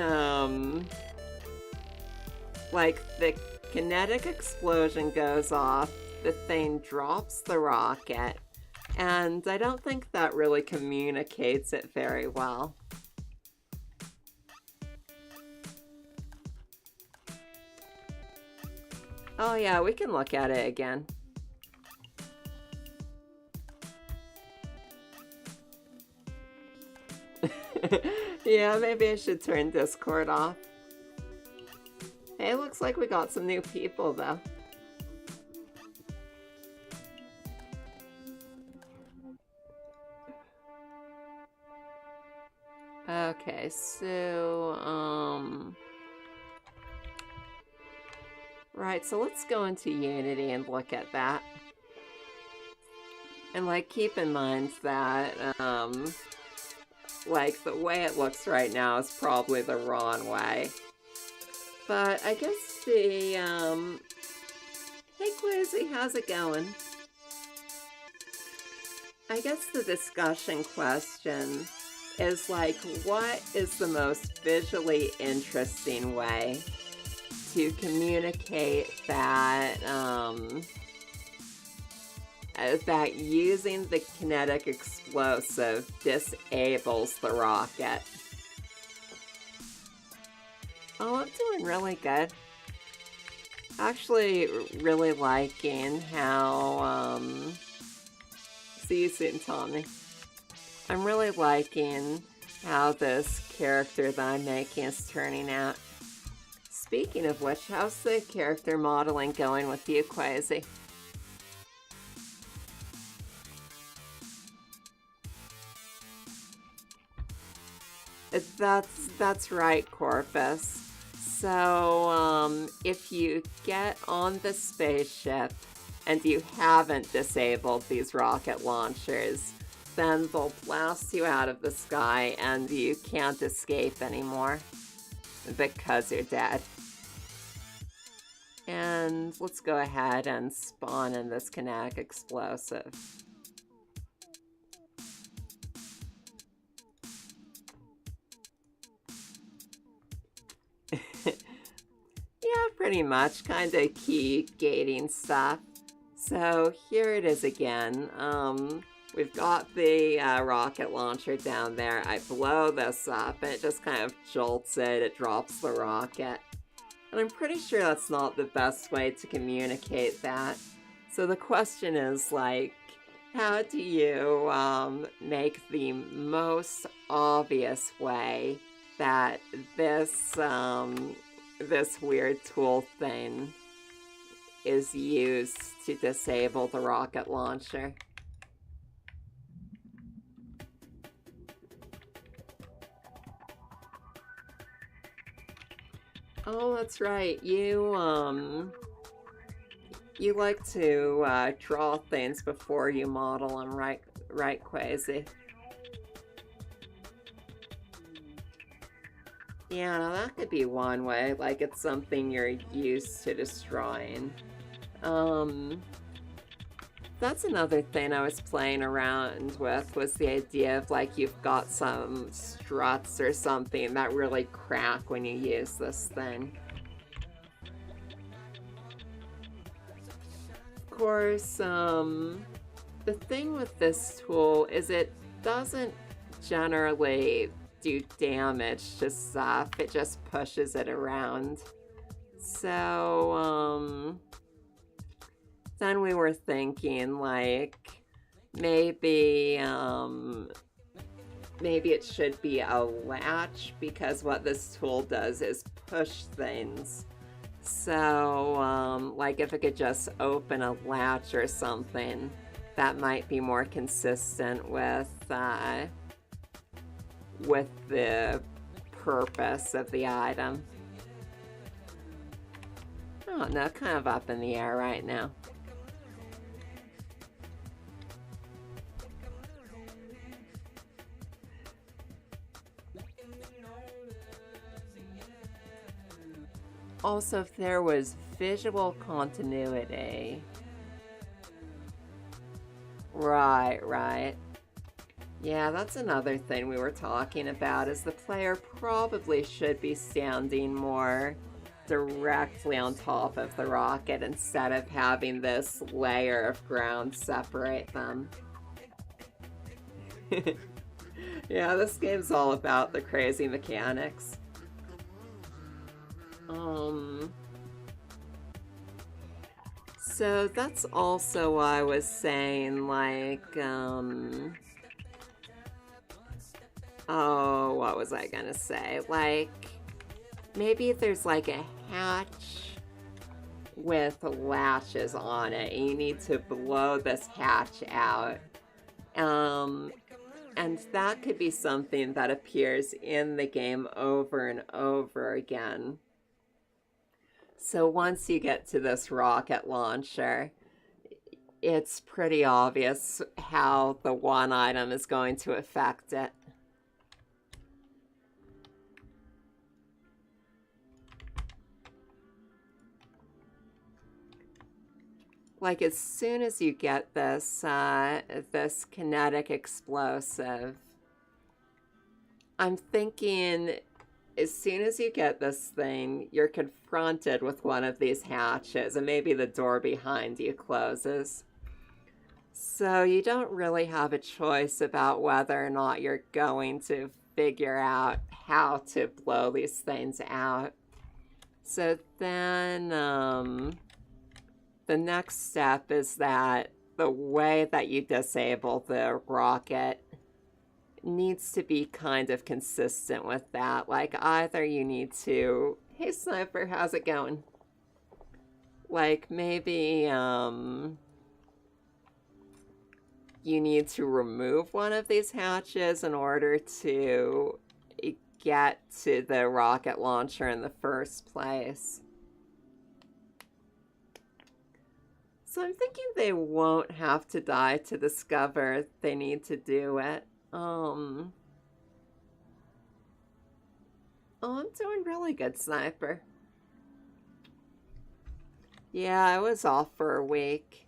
like the kinetic explosion goes off, the thing drops the rocket, and I don't think that really communicates it very well. Oh yeah, we can look at it again. Yeah, maybe I should turn Discord off. Hey, looks like we got some new people though. Okay, so, right, so let's go into Unity and look at that. And, like, keep in mind that, like, the way it looks right now is probably the wrong way. But I guess the, hey Quizzy, how's it going? I guess the discussion question is, like, what is the most visually interesting way to communicate that, that using the kinetic explosive disables the rocket? Oh, I'm doing really good. Actually, really liking how, see you soon, Tommy. I'm really liking how this character that I'm making is turning out. Speaking of which, how's the character modeling going with you, Quasi? That's right, Corpus. So, if you get on the spaceship and you haven't disabled these rocket launchers, then they'll blast you out of the sky and you can't escape anymore because you're dead. And let's go ahead and spawn in this kinetic explosive. Yeah, pretty much. Kind of key gating stuff. So here it is again. We've got the rocket launcher down there. I blow this up and it just kind of jolts it. It drops the rocket. And I'm pretty sure that's not the best way to communicate that. So the question is, like, how do you make the most obvious way that this this weird tool thing is used to disable the rocket launcher? Oh, that's right. You like to draw things before you model them, right, Quasi? Yeah, now that could be one way, like it's something you're used to destroying. That's another thing I was playing around with, was the idea of, like, you've got some struts or something that really crack when you use this thing. Of course, the thing with this tool is it doesn't generally do damage to stuff, it just pushes it around. So, then we were thinking, like, maybe it should be a latch, because what this tool does is push things. So, like, if it could just open a latch or something, that might be more consistent with the purpose of the item. I don't know, kind of up in the air right now. Also, if there was visual continuity. Right. Yeah, that's another thing we were talking about, is the player probably should be standing more directly on top of the rocket instead of having this layer of ground separate them. Yeah, this game's all about the crazy mechanics. So that's also why I was saying, like, oh, what was I gonna say? Like, maybe there's like a hatch with latches on it, and you need to blow this hatch out. And that could be something that appears in the game over and over again. So once you get to this rocket launcher, it's pretty obvious how the one item is going to affect it. Like, as soon as you get this, this kinetic explosive, I'm thinking as soon as you get this thing, you're confronted with one of these hatches, and maybe the door behind you closes. So you don't really have a choice about whether or not you're going to figure out how to blow these things out. So then, the next step is that the way that you disable the rocket needs to be kind of consistent with that. Like, either you need to, hey Sniper, how's it going? Like, maybe, you need to remove one of these hatches in order to get to the rocket launcher in the first place. So I'm thinking they won't have to die to discover they need to do it. Oh, I'm doing really good, Sniper. Yeah, I was off for a week.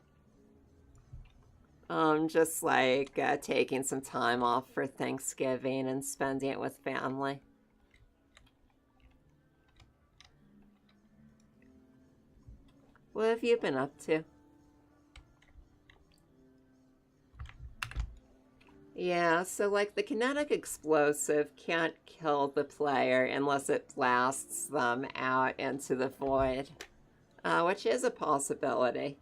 Just like taking some time off for Thanksgiving and spending it with family. What have you been up to? Yeah, so like the kinetic explosive can't kill the player unless it blasts them out into the void, which is a possibility.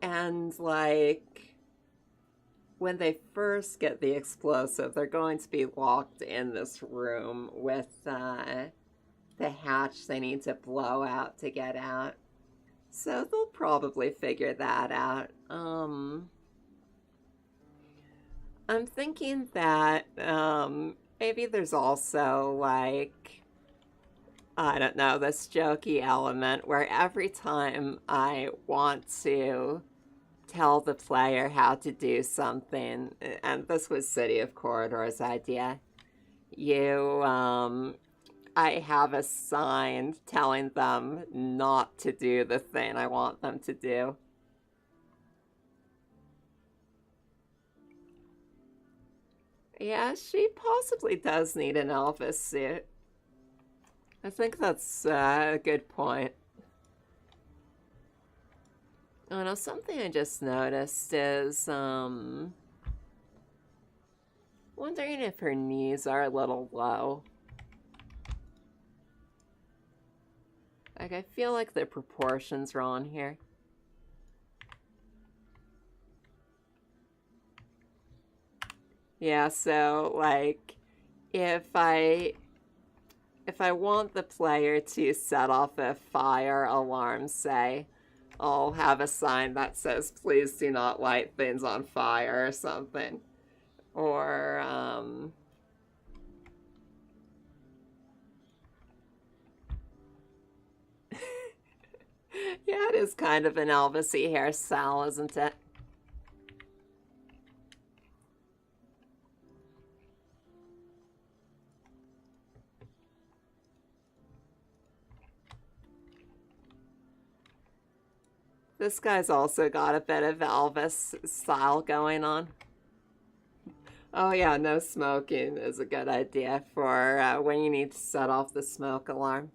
And like when they first get the explosive, they're going to be locked in this room with the hatch they need to blow out to get out. So they'll probably figure that out. I'm thinking that maybe there's also like, I don't know, this jokey element where every time I want to tell the player how to do something, and this was City of Corridor's idea, I have a sign telling them not to do the thing I want them to do. Yeah, she possibly does need an Elvis suit. I think that's a good point. Oh no, something I just noticed is, wondering if her knees are a little low. Like, I feel like the proportions wrong here. Yeah, so, like, if I want the player to set off a fire alarm, say, I'll have a sign that says, please do not light things on fire or something. Or, yeah, it is kind of an Elvis-y hairstyle, isn't it? This guy's also got a bit of Elvis style going on. Oh yeah, no smoking is a good idea for when you need to set off the smoke alarm.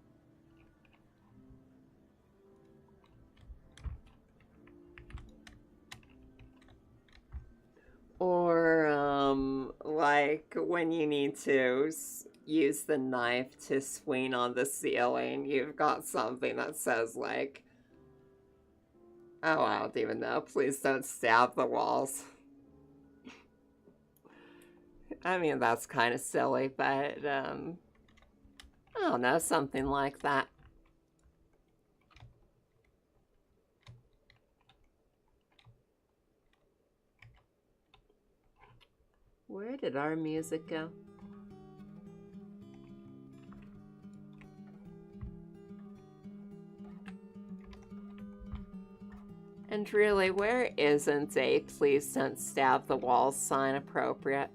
Or, like, when you need to use the knife to swing on the ceiling, you've got something that says, like, oh, I don't even know, please don't stab the walls. I mean, that's kind of silly, but, I don't know, something like that. Where did our music go? And really, where isn't a please don't stab the walls sign appropriate?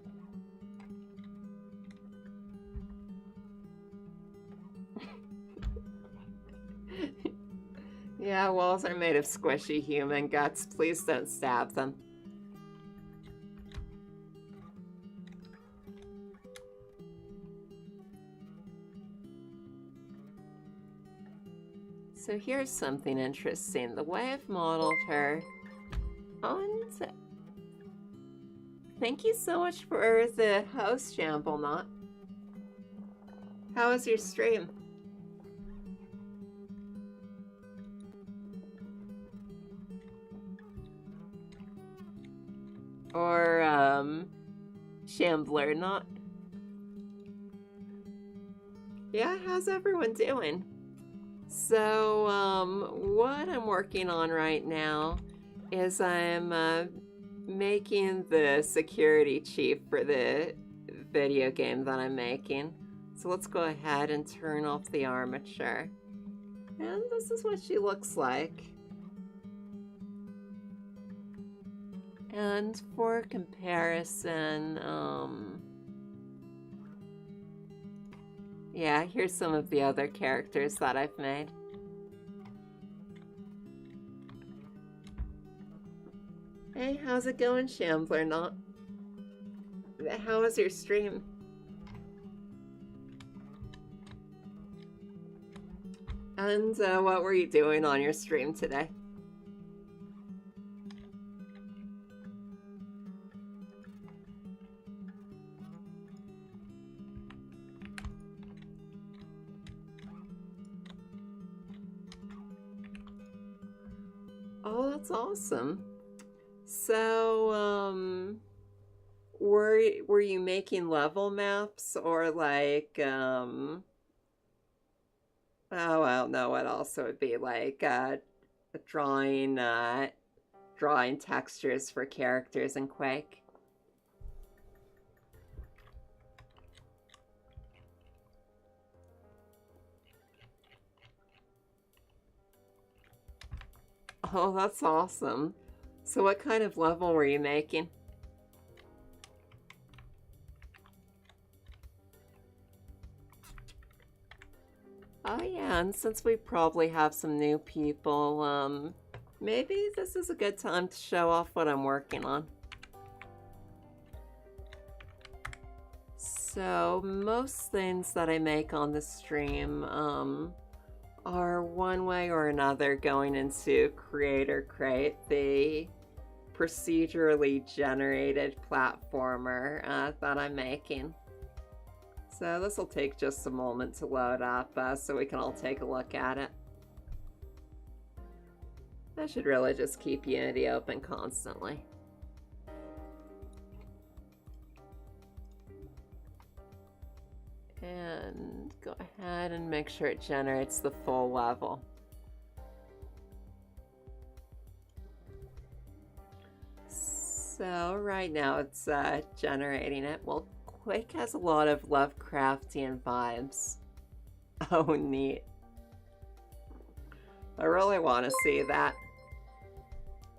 Yeah, walls are made of squishy human guts. Please don't stab them. So here's something interesting. The way I've modeled her on... Thank you so much for the host, Shamblenot. How was your stream? Or, Shambler not. Yeah, how's everyone doing? So, what I'm working on right now is I'm making the security chief for the video game that I'm making. So let's go ahead and turn off the armature. And this is what she looks like. And for comparison, yeah, here's some of the other characters that I've made. Hey, how's it going, Shambler? Not. How was your stream? And what were you doing on your stream today? Oh, that's awesome. So, were you making level maps or like, oh, I don't know what else it would be, like, drawing textures for characters in Quake? Oh, that's awesome. So what kind of level were you making? Oh yeah, and since we probably have some new people, maybe this is a good time to show off what I'm working on. So most things that I make on the stream, are one way or another going into Creator Crate, the procedurally generated platformer that I'm making. So this will take just a moment to load up so we can all take a look at it. That should really just keep Unity open constantly. And go ahead and make sure it generates the full level. So right now it's generating it. Well, Quake has a lot of Lovecraftian vibes. Oh, neat. I really want to see that.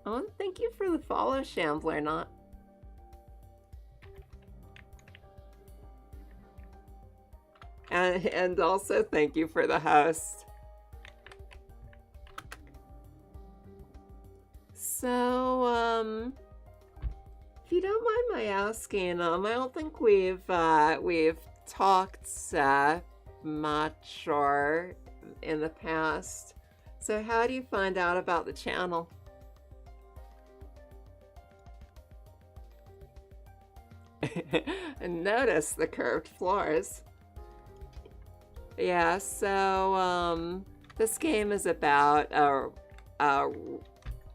Oh, and thank you for the follow, Shambler Not. And also thank you for the host. So, if you don't mind my asking, I don't think we've talked much or in the past. So how do you find out about the channel? And notice the curved floors. Yeah, so this game is about a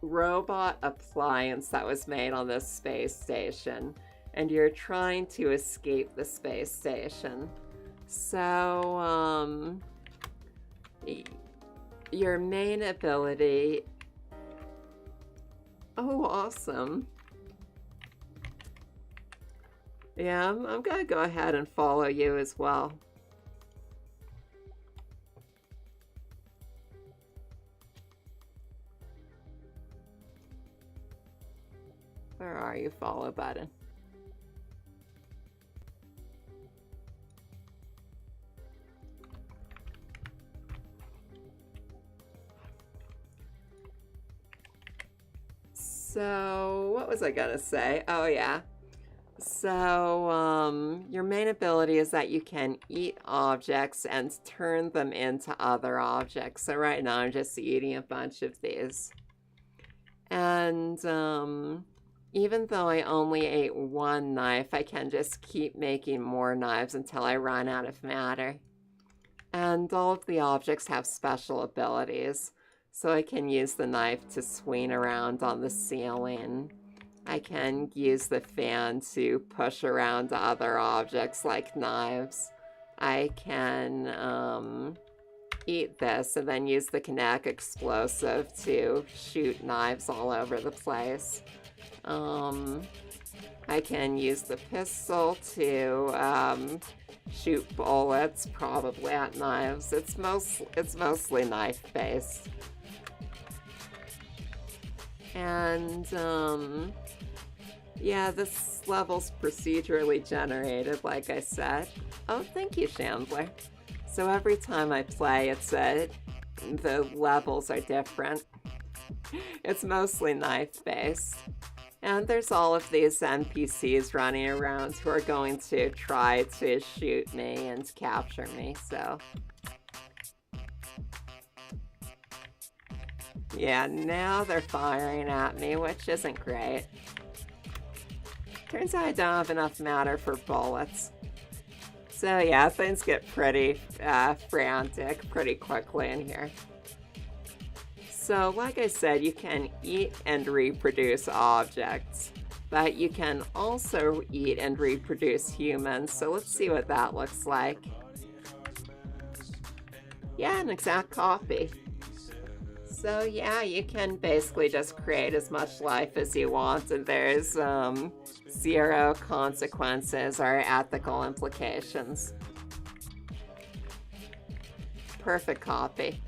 robot appliance that was made on this space station, and you're trying to escape the space station. So your main ability... Oh, awesome. Yeah, I'm gonna go ahead and follow you as well. Where are you, follow button? So, what was I gonna say? Oh yeah. So, your main ability is that you can eat objects and turn them into other objects. So right now I'm just eating a bunch of these. And, even though I only ate one knife, I can just keep making more knives until I run out of matter. And all of the objects have special abilities. So I can use the knife to swing around on the ceiling. I can use the fan to push around other objects like knives. I can eat this and then use the kinetic explosive to shoot knives all over the place. I can use the pistol to shoot bullets, probably at knives. It's mostly knife-based. And yeah, this level's procedurally generated, like I said. Oh, thank you, Chandler. So every time I play, the levels are different. It's mostly knife-based. And there's all of these NPCs running around who are going to try to shoot me and capture me, so... Yeah, now they're firing at me, which isn't great. Turns out I don't have enough matter for bullets. So yeah, things get pretty frantic pretty quickly in here. So like I said, you can eat and reproduce objects, but you can also eat and reproduce humans. So let's see what that looks like. Yeah, an exact copy. So yeah, you can basically just create as much life as you want, and there's zero consequences or ethical implications. Perfect copy.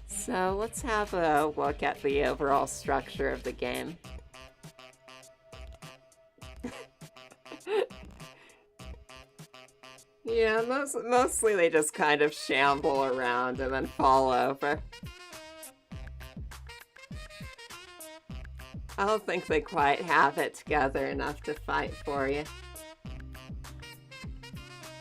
So let's have a look at the overall structure of the game. Yeah, mostly they just kind of shamble around and then fall over. I don't think they quite have it together enough to fight for you.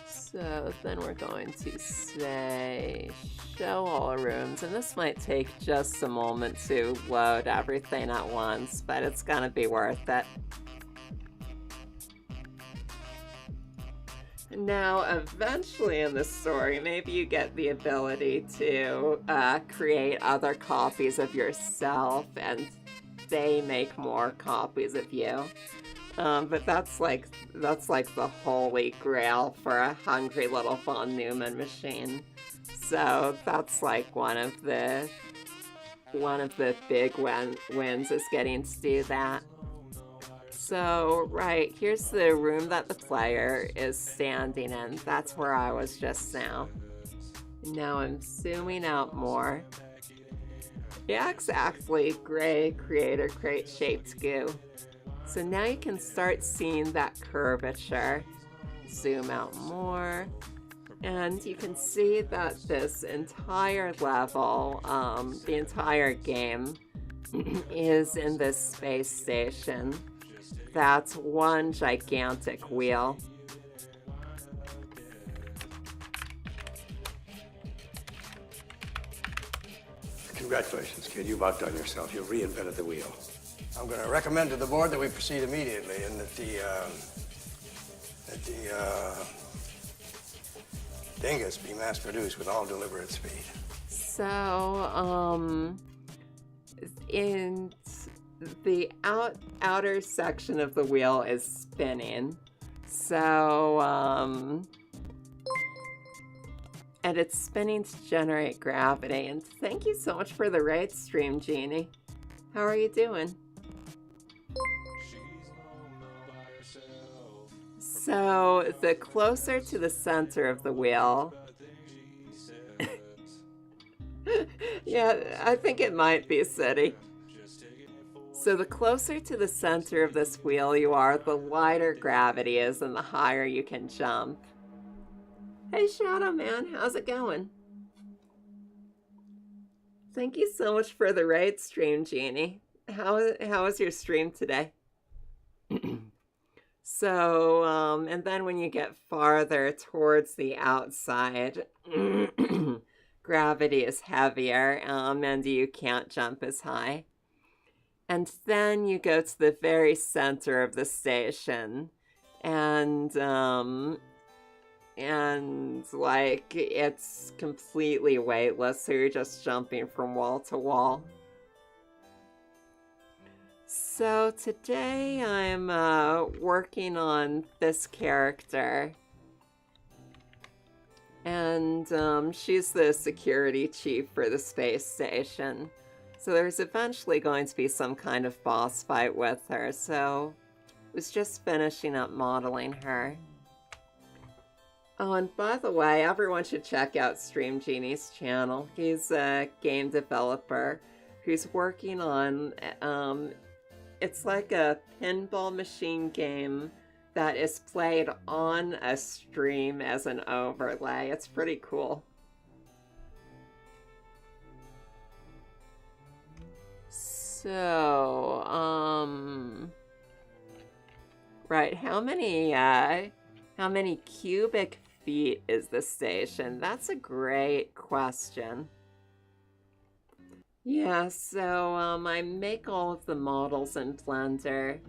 So then we're going to say show all rooms, and this might take just a moment to load everything at once, but it's gonna be worth it. Now, eventually in the story, maybe you get the ability to create other copies of yourself, and they make more copies of you. But that's like the holy grail for a hungry little von Neumann machine. So that's like one of the big wins is getting to do that. So, right, here's the room that the player is standing in. That's where I was just now. Now I'm zooming out more. Yeah, exactly. Gray creator crate shaped goo. So now you can start seeing that curvature. Zoom out more. And you can see that this entire level, the entire game, is in this space station. That's one gigantic wheel. Congratulations, kid. You've outdone yourself. You've reinvented the wheel. I'm going to recommend to the board that we proceed immediately and that the dingus be mass-produced with all deliberate speed. So, in the outer section of the wheel is spinning. So, and it's spinning to generate gravity. And thank you so much for the raid stream, Jeannie. How are you doing? So, the closer to the center of the wheel... Yeah, I think it might be City. So the closer to the center of this wheel you are, the lighter gravity is and the higher you can jump. Hey Shadow Man, how's it going? Thank you so much for the raid stream, Jeannie. How was your stream today? So, and then when you get farther towards the outside, gravity is heavier, and you can't jump as high. And then you go to the very center of the station, and like, it's completely weightless, so you're just jumping from wall to wall. So today I'm working on this character, and she's the security chief for the space station. So there's eventually going to be some kind of boss fight with her, so I was just finishing up modeling her. Oh, and by the way, everyone should check out Stream Genie's channel. He's a game developer who's working on, it's like a pinball machine game that is played on a stream as an overlay. It's pretty cool. So, right, how many cubic feet is the station? That's a great question. Yeah, so, I make all of the models in Blender,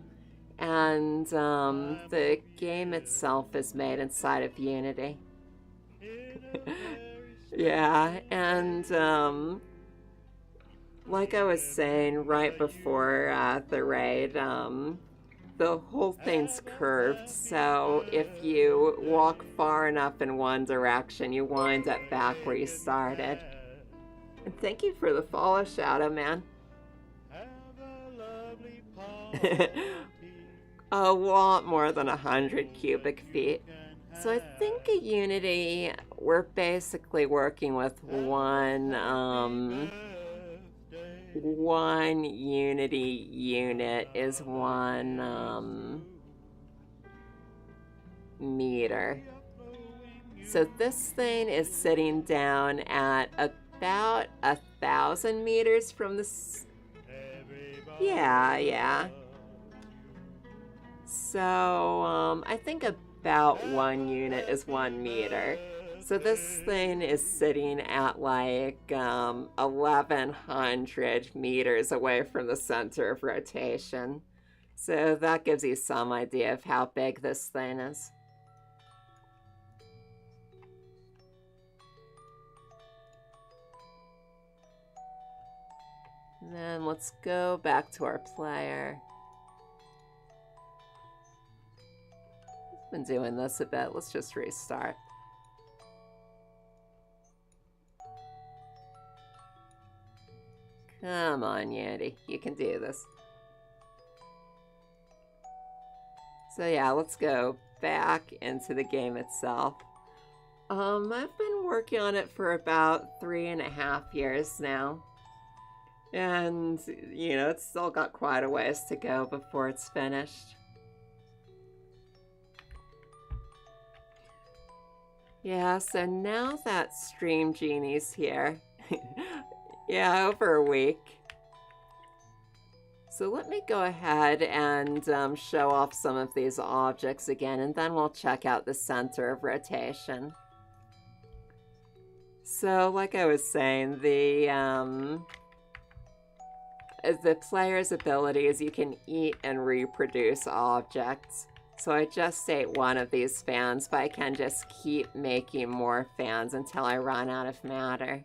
and, the game itself is made inside of Unity. Yeah, and, like I was saying right before the raid, the whole thing's curved, so if you walk far enough in one direction, you wind up back where you started. And thank you for the follow, Shadow Man. A lot more than 100 cubic feet. So I think at Unity, we're basically working with one Unity unit is 1 meter. So this thing is sitting down at about 1,000 meters from the... Yeah. So, I think about 1 unit is 1 meter. So this thing is sitting at like 1,100 meters away from the center of rotation. So that gives you some idea of how big this thing is. And then let's go back to our player. Been doing this a bit. Let's just restart. Come on, Unity. You can do this. So yeah, let's go back into the game itself. I've been working on it for about 3.5 years now. And, you know, it's still got quite a ways to go before it's finished. Yeah, so now that Stream Genie's here, yeah, over a week. So let me go ahead and show off some of these objects again, and then we'll check out the center of rotation. So, like I was saying, the player's ability is you can eat and reproduce objects. So I just ate one of these fans, but I can just keep making more fans until I run out of matter.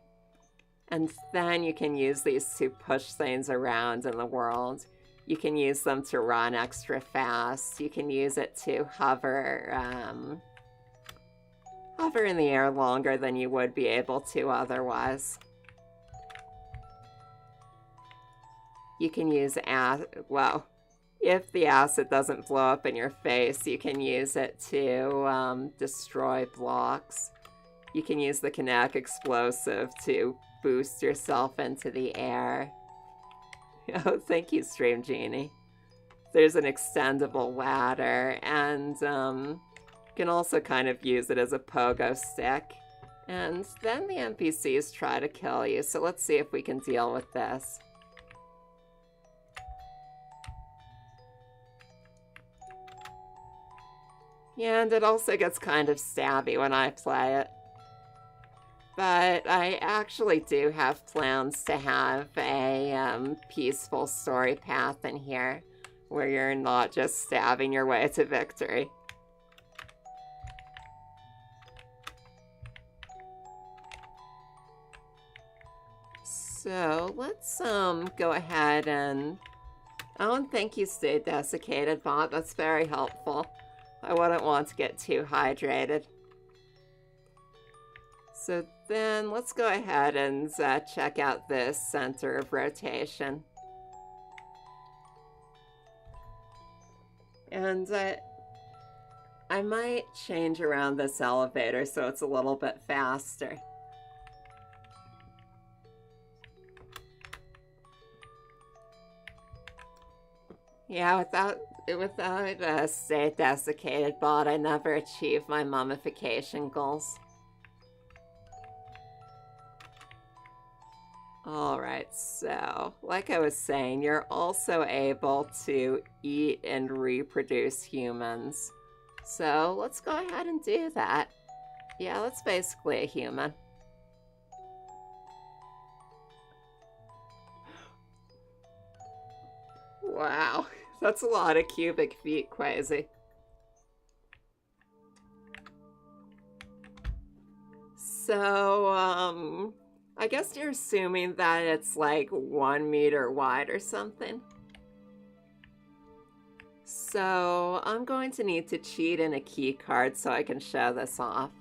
And then you can use these to push things around in the world. You can use them to run extra fast. You can use it to hover in the air longer than you would be able to otherwise. You can use well, if the acid doesn't blow up in your face, you can use it to destroy blocks. You can use the kinetic explosive to boost yourself into the air. Oh, thank you, Stream Genie. There's an extendable ladder, and you can also kind of use it as a pogo stick. And then the NPCs try to kill you, so let's see if we can deal with this. Yeah, and it also gets kind of stabby when I play it. But I actually do have plans to have a peaceful story path in here, where you're not just stabbing your way to victory. So let's go ahead and... Oh, and thank you, Stay Desiccated Bot. That's very helpful. I wouldn't want to get too hydrated. So then let's go ahead and check out this center of rotation. And I might change around this elevator so it's a little bit faster. Yeah, without a Stay Desiccated Bot, I never achieved my mummification goals. Alright, so, like I was saying, you're also able to eat and reproduce humans. So, let's go ahead and do that. Yeah, that's basically a human. Wow, that's a lot of cubic feet, Quasi. So, I guess you're assuming that it's like 1 meter wide or something. So, I'm going to need to cheat in a key card so I can show this off.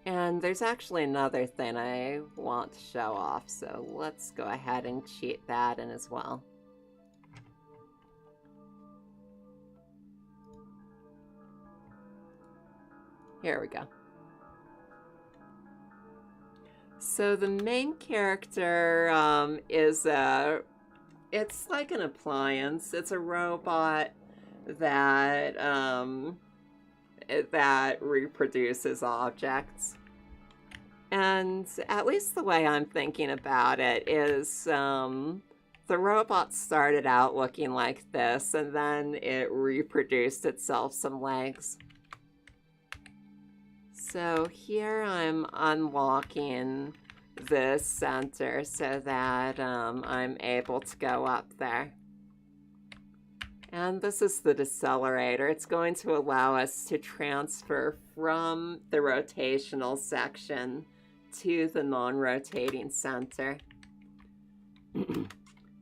And there's actually another thing I want to show off, so let's go ahead and cheat that in as well. Here we go. So the main character is it's like an appliance. It's a robot that that reproduces objects. And at least the way I'm thinking about it is the robot started out looking like this, and then it reproduced itself some legs. So here I'm unlocking this center so that I'm able to go up there. And this is the decelerator. It's going to allow us to transfer from the rotational section to the non-rotating center.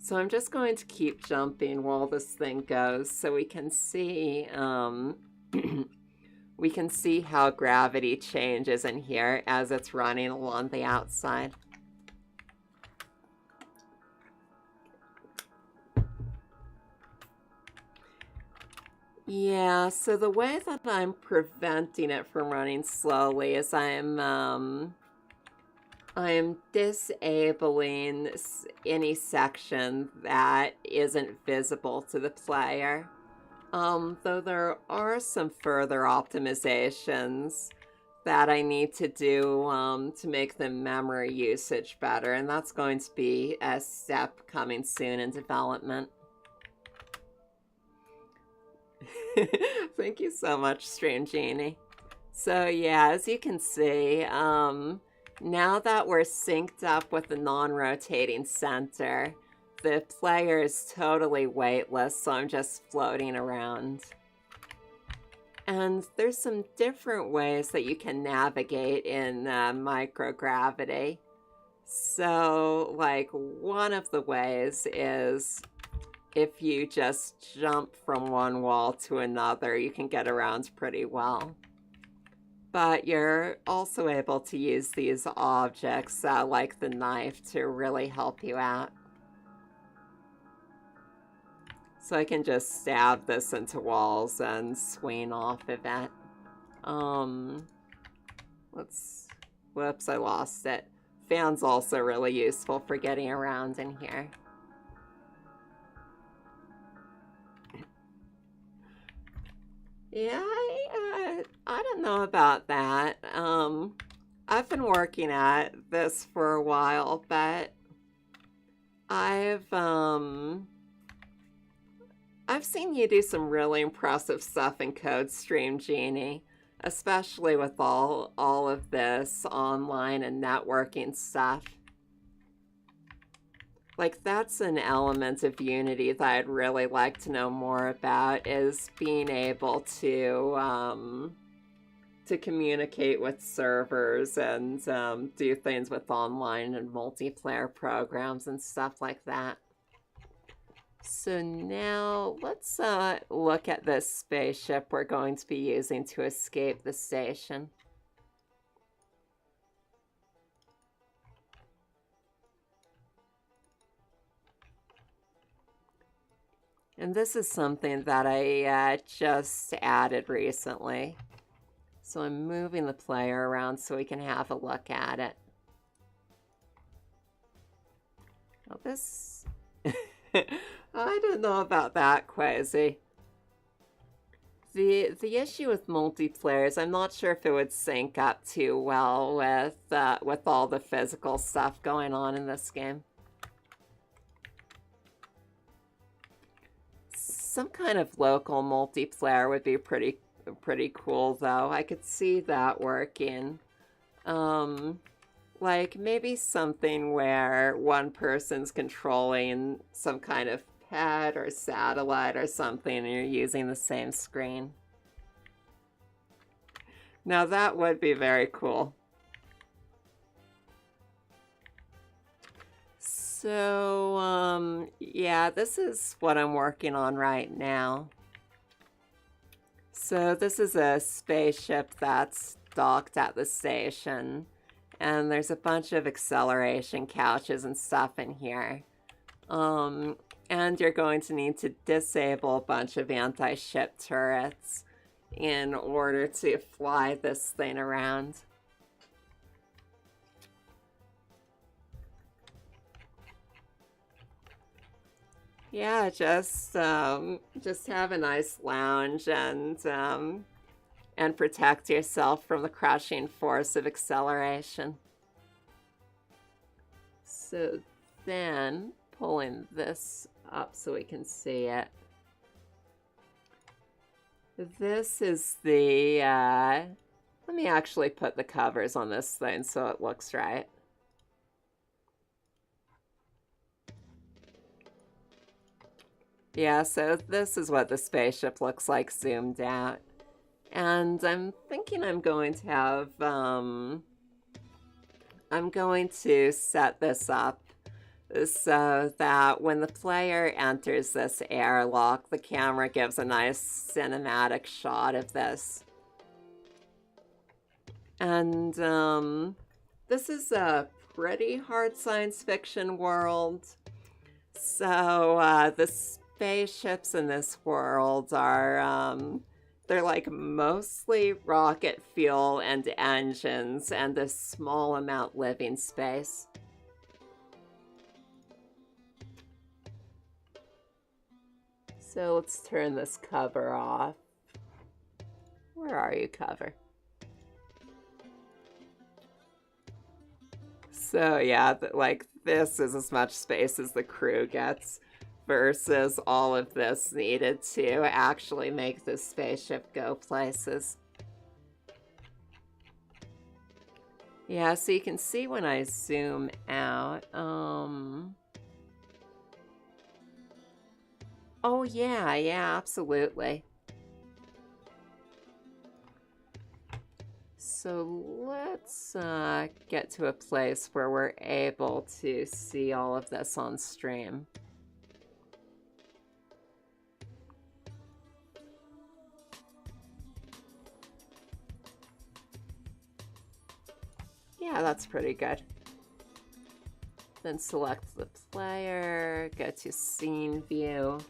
So I'm just going to keep jumping while this thing goes so we can see we can see how gravity changes in here as it's running along the outside. Yeah, so the way that I'm preventing it from running slowly is I'm I'm disabling any section that isn't visible to the player. Though there are some further optimizations that I need to do to make the memory usage better, and that's going to be a step coming soon in development. Thank you so much, Stream Genie. So yeah, as you can see, now that we're synced up with the non-rotating center, the player is totally weightless, so I'm just floating around. And there's some different ways that you can navigate in microgravity. So, like, one of the ways is if you just jump from one wall to another, you can get around pretty well. But you're also able to use these objects, like the knife, to really help you out. So I can just stab this into walls and swing off of it. Whoops, I lost it. Fan's also really useful for getting around in here. Yeah, I don't know about that. I've been working at this for a while, but I've seen you do some really impressive stuff in Code Stream Genie, especially with all of this online and networking stuff. Like, that's an element of Unity that I'd really like to know more about, is being able to communicate with servers and do things with online and multiplayer programs and stuff like that. So now let's look at this spaceship we're going to be using to escape the station. And this is something that I just added recently. So I'm moving the player around so we can have a look at it. Oh, this... I don't know about that, Quasi. The issue with multiplayer is I'm not sure if it would sync up too well with all the physical stuff going on in this game. Some kind of local multiplayer would be pretty cool, though. I could see that working. Like maybe something where one person's controlling some kind of pad or satellite or something and you're using the same screen. Now that would be very cool. So, yeah, this is what I'm working on right now. So this is a spaceship that's docked at the station, and there's a bunch of acceleration couches and stuff in here. And you're going to need to disable a bunch of anti-ship turrets in order to fly this thing around. Yeah, just have a nice lounge and protect yourself from the crushing force of acceleration. So then, pulling this up so we can see it. This is the, let me actually put the covers on this thing so it looks right. Yeah, so this is what the spaceship looks like zoomed out. And I'm thinking I'm going to have, I'm going to set this up so that when the player enters this airlock, the camera gives a nice cinematic shot of this. And this is a pretty hard science fiction world. So the spaceships in this world are They're like mostly rocket fuel and engines and a small amount living space. So let's turn this cover off. Where are you, cover? So yeah, like this is as much space as the crew gets versus all of this needed to actually make this spaceship go places. Yeah, so you can see when I zoom out, oh yeah, absolutely. So let's get to a place where we're able to see all of this on stream. Yeah, that's pretty good. Then select the player, go to scene view.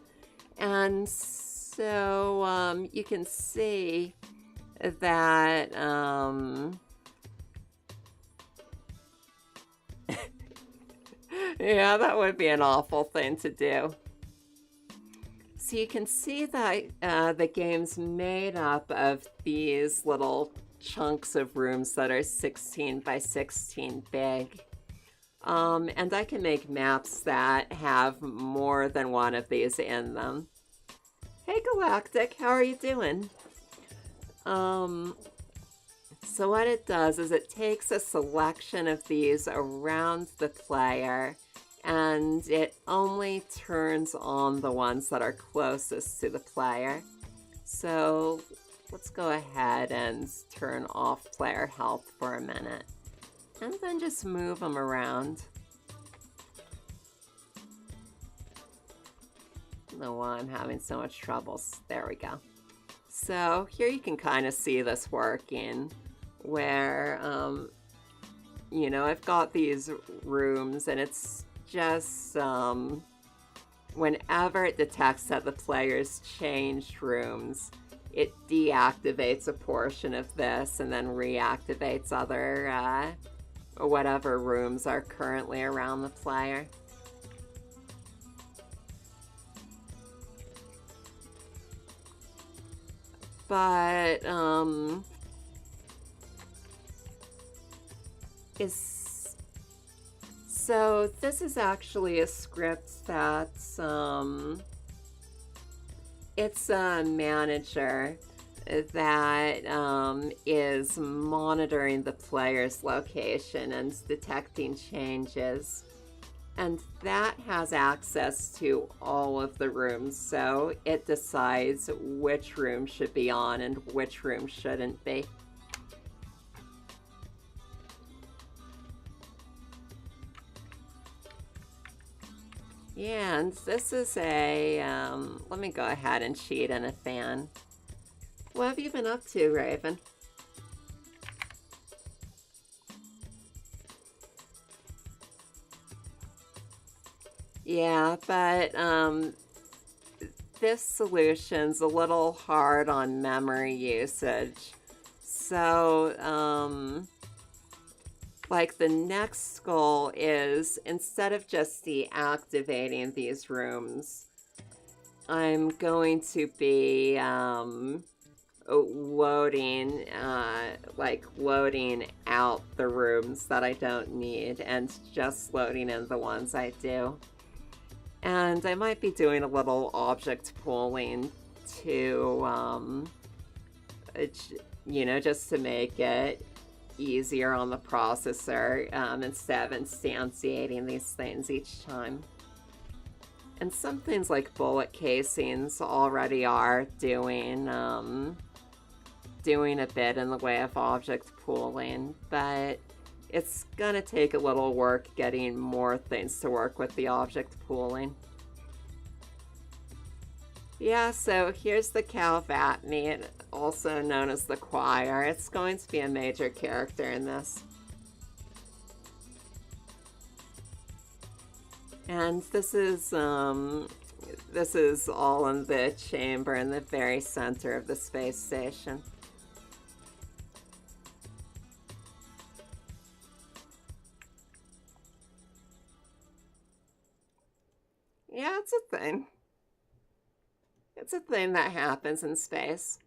And so you can see that yeah, that would be an awful thing to do. So you can see that the game's made up of these little chunks of rooms that are 16 by 16 big. And I can make maps that have more than one of these in them. Hey Galactic, how are you doing? So what it does is it takes a selection of these around the player and it only turns on the ones that are closest to the player. So let's go ahead and turn off player health for a minute and then just move them around. I don't know why I'm having so much trouble. There we go. So here you can kind of see this working where, you know, I've got these rooms and it's just, whenever it detects that the player's changed rooms, it deactivates a portion of this and then reactivates other, whatever rooms are currently around the player. But, so this is actually a script that's, it's a manager that is monitoring the player's location and detecting changes. And that has access to all of the rooms, so it decides which room should be on and which room shouldn't be. Yeah, and this is a, let me go ahead and cheat in a fan. What have you been up to, Raven? Yeah, but this solution's a little hard on memory usage. So, like the next goal is, instead of just deactivating these rooms, I'm going to be loading out the rooms that I don't need and just loading in the ones I do. And I might be doing a little object pooling to, you know, just to make it easier on the processor instead of instantiating these things each time. And some things like bullet casings already are doing a bit in the way of object pooling, but it's gonna take a little work getting more things to work with the object pooling. Yeah, so here's the Calvatney, also known as the Choir. It's going to be a major character in this. And this is This is all in the chamber in the very center of the space station. Yeah, it's a thing. It's a thing that happens in space.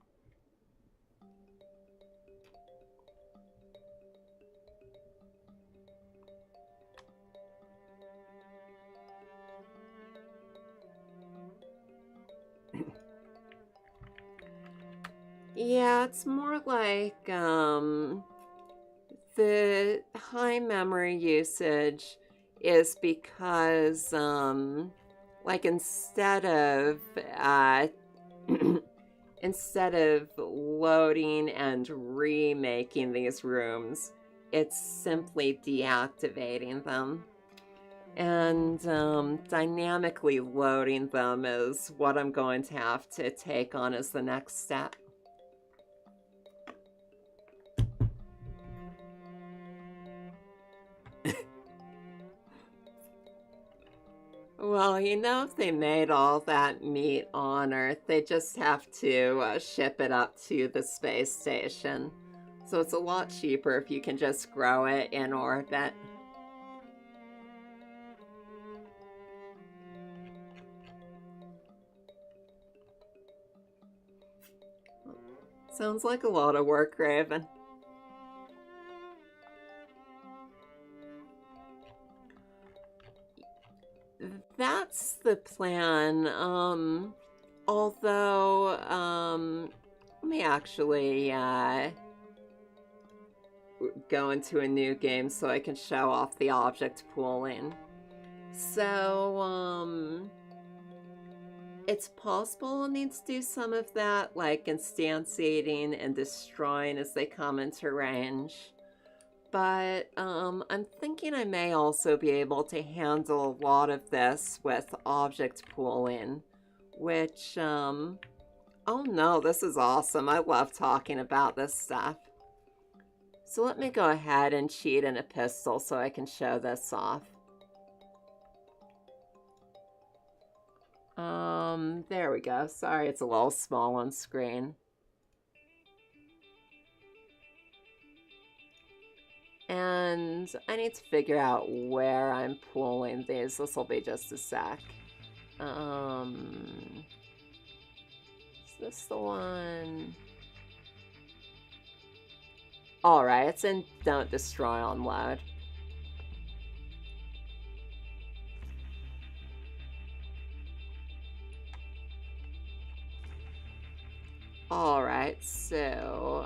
Yeah, it's more like the high memory usage is because like instead of instead of loading and remaking these rooms, it's simply deactivating them. And dynamically loading them is what I'm going to have to take on as the next step. Well, you know, if they made all that meat on Earth, they just have to ship it up to the space station. So it's a lot cheaper if you can just grow it in orbit. Sounds like a lot of work, Raven. That's the plan. Although, let me actually go into a new game so I can show off the object pooling. So, it's possible I'll need to do some of that, like instantiating and destroying as they come into range. But I'm thinking I may also be able to handle a lot of this with object pooling, which, oh no, this is awesome. I love talking about this stuff. So let me go ahead and cheat in a pistol so I can show this off. There we go. Sorry, it's a little small on screen. And I need to figure out where I'm pulling these. This will be just a sec. Is this the one? Alright, it's in Don't Destroy on load. Alright, so,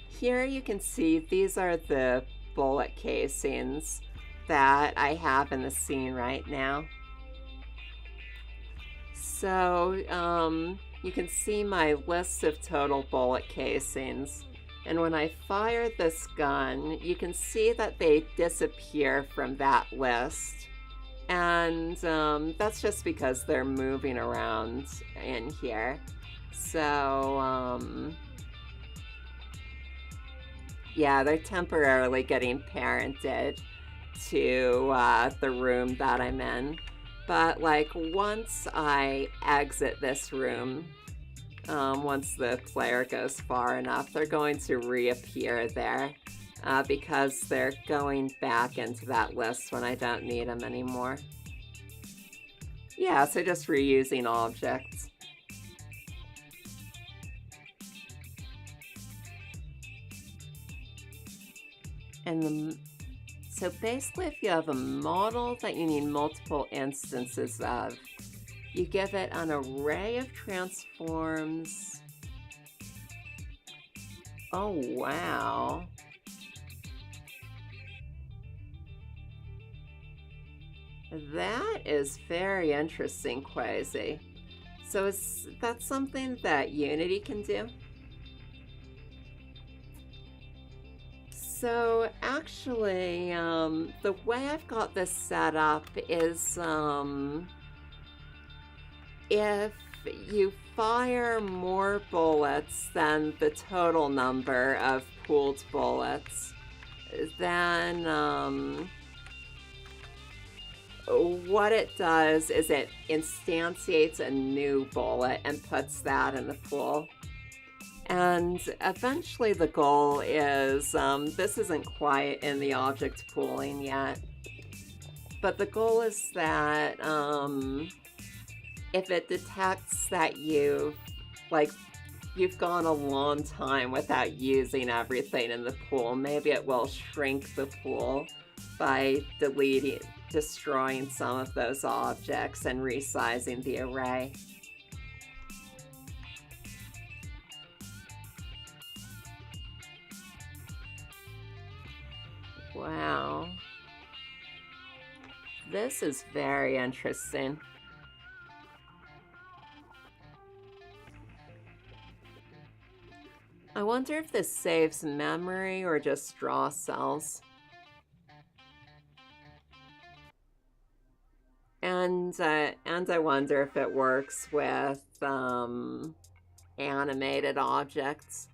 here you can see these are the bullet casings that I have in the scene right now. So, you can see my list of total bullet casings. And when I fire this gun, you can see that they disappear from that list. And that's just because they're moving around in here. So, yeah, they're temporarily getting parented to the room that I'm in. But, like, once I exit this room, once the player goes far enough, they're going to reappear there because they're going back into that list when I don't need them anymore. Yeah, so just reusing objects. And so basically, if you have a model that you need multiple instances of, you give it an array of transforms. Oh, wow. That is very interesting, Quasi. So is that something that Unity can do? So actually, the way I've got this set up is if you fire more bullets than the total number of pooled bullets, then what it does is it instantiates a new bullet and puts that in the pool. And eventually the goal is, this isn't quite in the object pooling yet, but the goal is that if it detects that you've gone a long time without using everything in the pool, maybe it will shrink the pool by destroying some of those objects and resizing the array. Wow. This is very interesting. I wonder if this saves memory or just draw cells. And I wonder if it works with animated objects.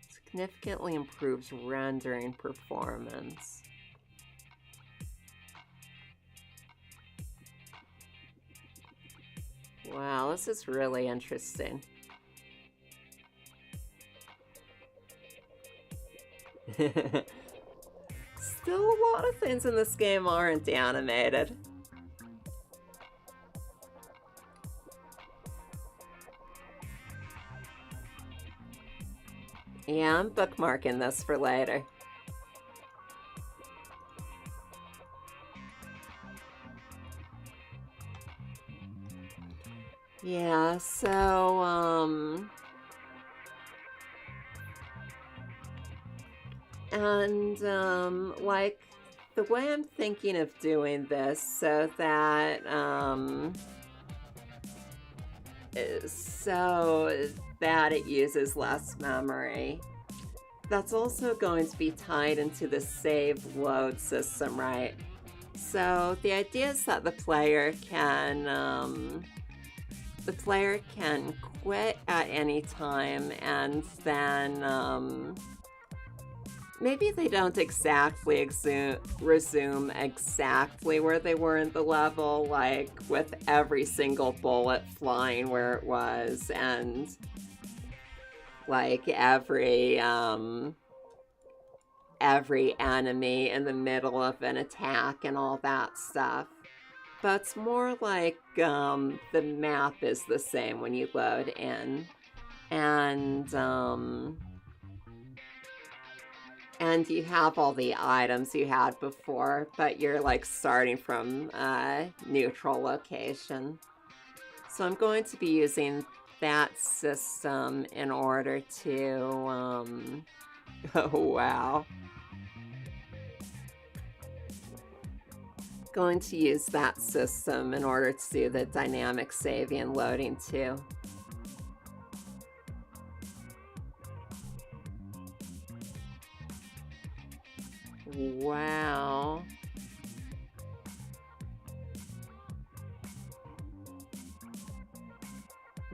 Significantly improves rendering performance. Wow, this is really interesting. Still, a lot of things in this game aren't animated. Yeah, I'm bookmarking this for later. Yeah, so, like, the way I'm thinking of doing this so that, it uses less memory, that's also going to be tied into the save load system, right? So the idea is that the player can quit at any time, and then maybe they don't exactly resume exactly where they were in the level, like with every single bullet flying where it was, and like every enemy in the middle of an attack and all that stuff. But it's more like the map is the same when you load in, and you have all the items you had before, but you're like starting from a neutral location. So I'm going to be using that system in order to, oh wow. Going to use that system in order to do the dynamic saving and loading too. Wow.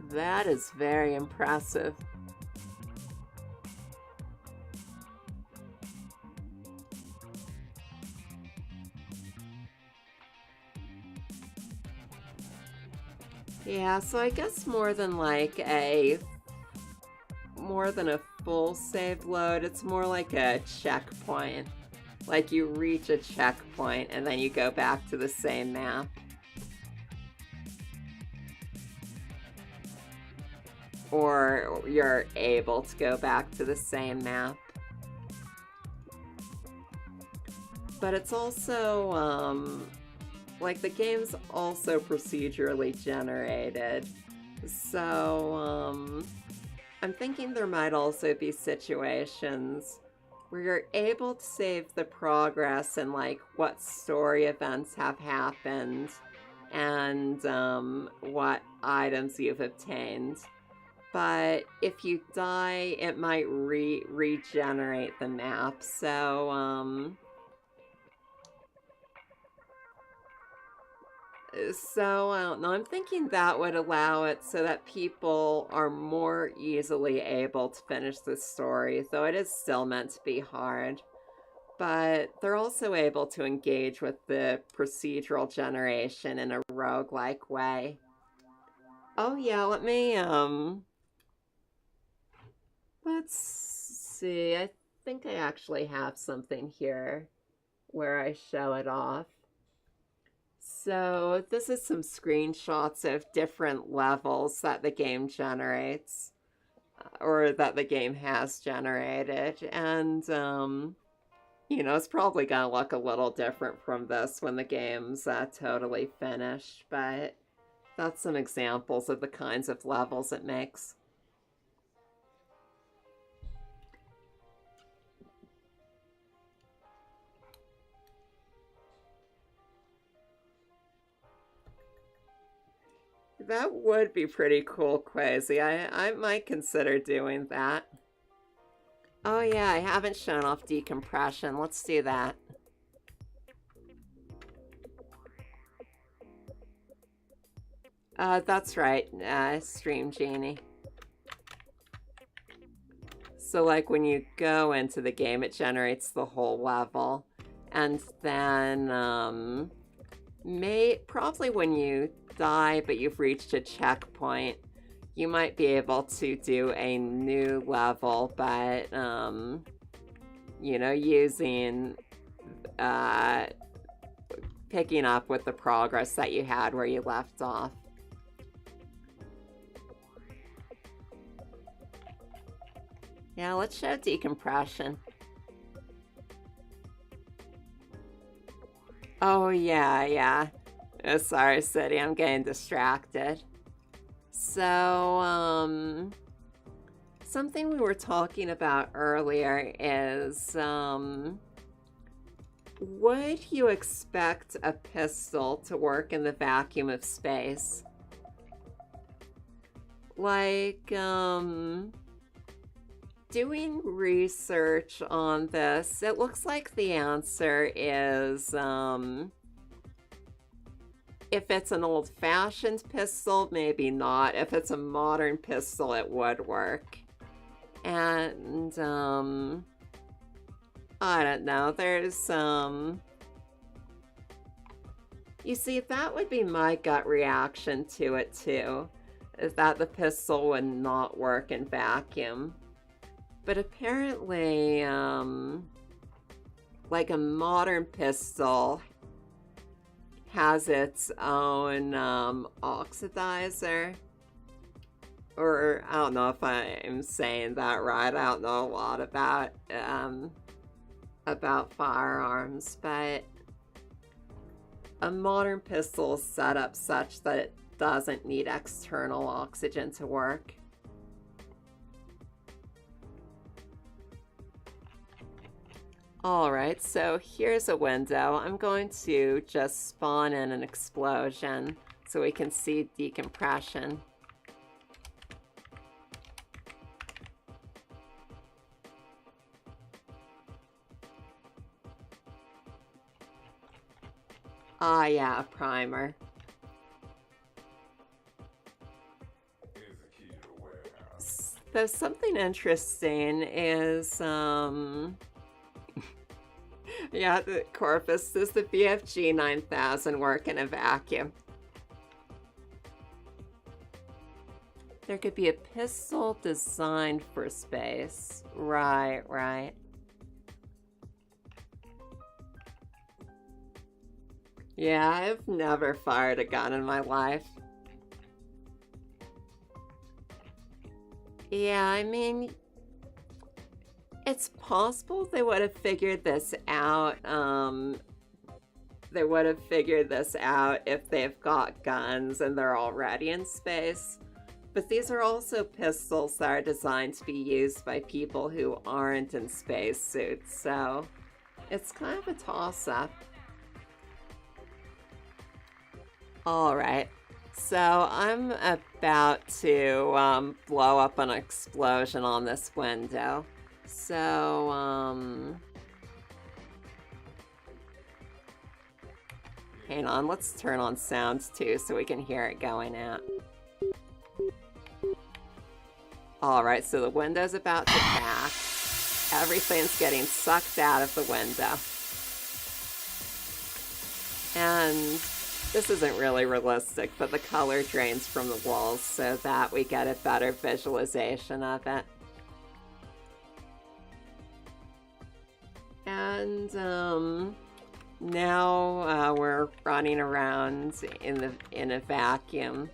That is very impressive. Yeah, so I guess more than a full save load, it's more like a checkpoint. Like you reach a checkpoint and then you go back to the same map. Or you're able to go back to the same map. But it's also, like the game's also procedurally generated. So, I'm thinking there might also be situations where you're able to save the progress and like what story events have happened and what items you've obtained. But if you die, it might regenerate the map. So, So, I don't know, I'm thinking that would allow it so that people are more easily able to finish the story, though it is still meant to be hard. But they're also able to engage with the procedural generation in a roguelike way. Oh yeah, let's see, I think I actually have something here where I show it off. So this is some screenshots of different levels that the game generates, or that the game has generated, and you know, it's probably gonna look a little different from this when the game's totally finished, but that's some examples of the kinds of levels it makes. That would be pretty cool, Quasi. I might consider doing that. Oh yeah, I haven't shown off decompression. Let's do that. That's right, Stream Genie. So like when you go into the game, it generates the whole level. And then, probably when you die but you've reached a checkpoint, you might be able to do a new level, but, you know, using, picking up with the progress that you had where you left off. Yeah, let's show decompression. Oh, yeah. Oh, sorry, City, I'm getting distracted. So, something we were talking about earlier is, would you expect a pistol to work in the vacuum of space? Like, doing research on this, it looks like the answer is, if it's an old-fashioned pistol, maybe not. If it's a modern pistol, it would work. And, I don't know, there's, you see, that would be my gut reaction to it, too, is that the pistol would not work in vacuum. But apparently, like a modern pistol has its own oxidizer. Or I don't know if I'm saying that right. I don't know a lot about firearms, but a modern pistol is set up such that it doesn't need external oxygen to work. Alright, so here's a window. I'm going to just spawn in an explosion so we can see decompression. Ah, yeah, a primer. So something interesting is, yeah, the Corpus, does the BFG 9000 work in a vacuum? There could be a pistol designed for space. Right. Yeah, I've never fired a gun in my life. Yeah, I mean, it's possible they would have figured this out. They would have figured this out if they've got guns and they're already in space. But these are also pistols that are designed to be used by people who aren't in spacesuits, so it's kind of a toss-up. Alright, so I'm about to blow up an explosion on this window. So, Hang on, let's turn on sounds too so we can hear it going out. Alright, so the window's about to crack. Everything's getting sucked out of the window. And this isn't really realistic, but the color drains from the walls so that we get a better visualization of it. And now we're running around in a vacuum,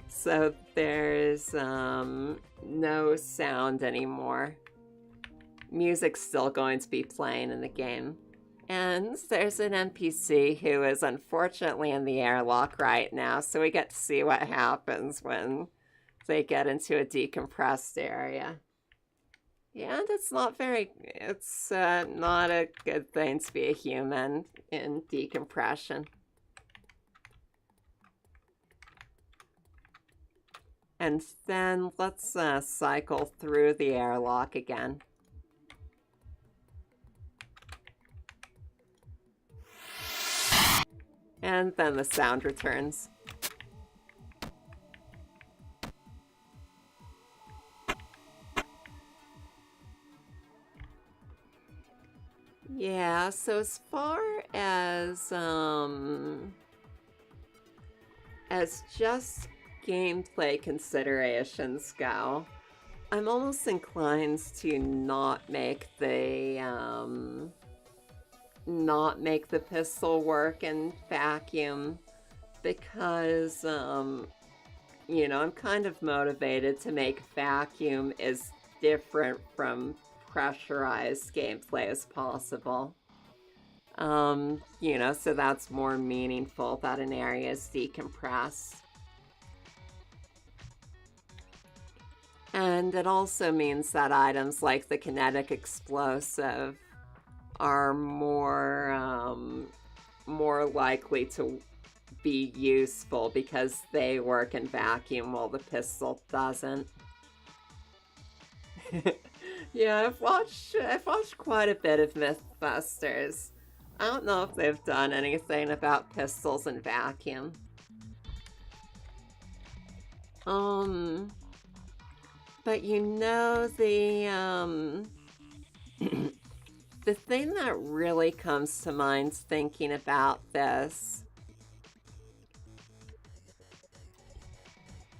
so there's no sound anymore. Music's still going to be playing in the game. And there's an NPC who is unfortunately in the airlock right now, so we get to see what happens when they get into a decompressed area. Yeah, and it's not a good thing to be a human in decompression. And then let's cycle through the airlock again. And then the sound returns. Yeah, so as far as just gameplay considerations go, I'm almost inclined to not make the pistol work in vacuum because you know, I'm kind of motivated to make vacuum as different from pressurized gameplay as possible. You know, so that's more meaningful that an area is decompressed. And it also means that items like the kinetic explosive are more likely to be useful because they work in vacuum while the pistol doesn't. Yeah, I've watched quite a bit of Mythbusters. I don't know if they've done anything about pistols in vacuum. But you know, the thing that really comes to mind thinking about this,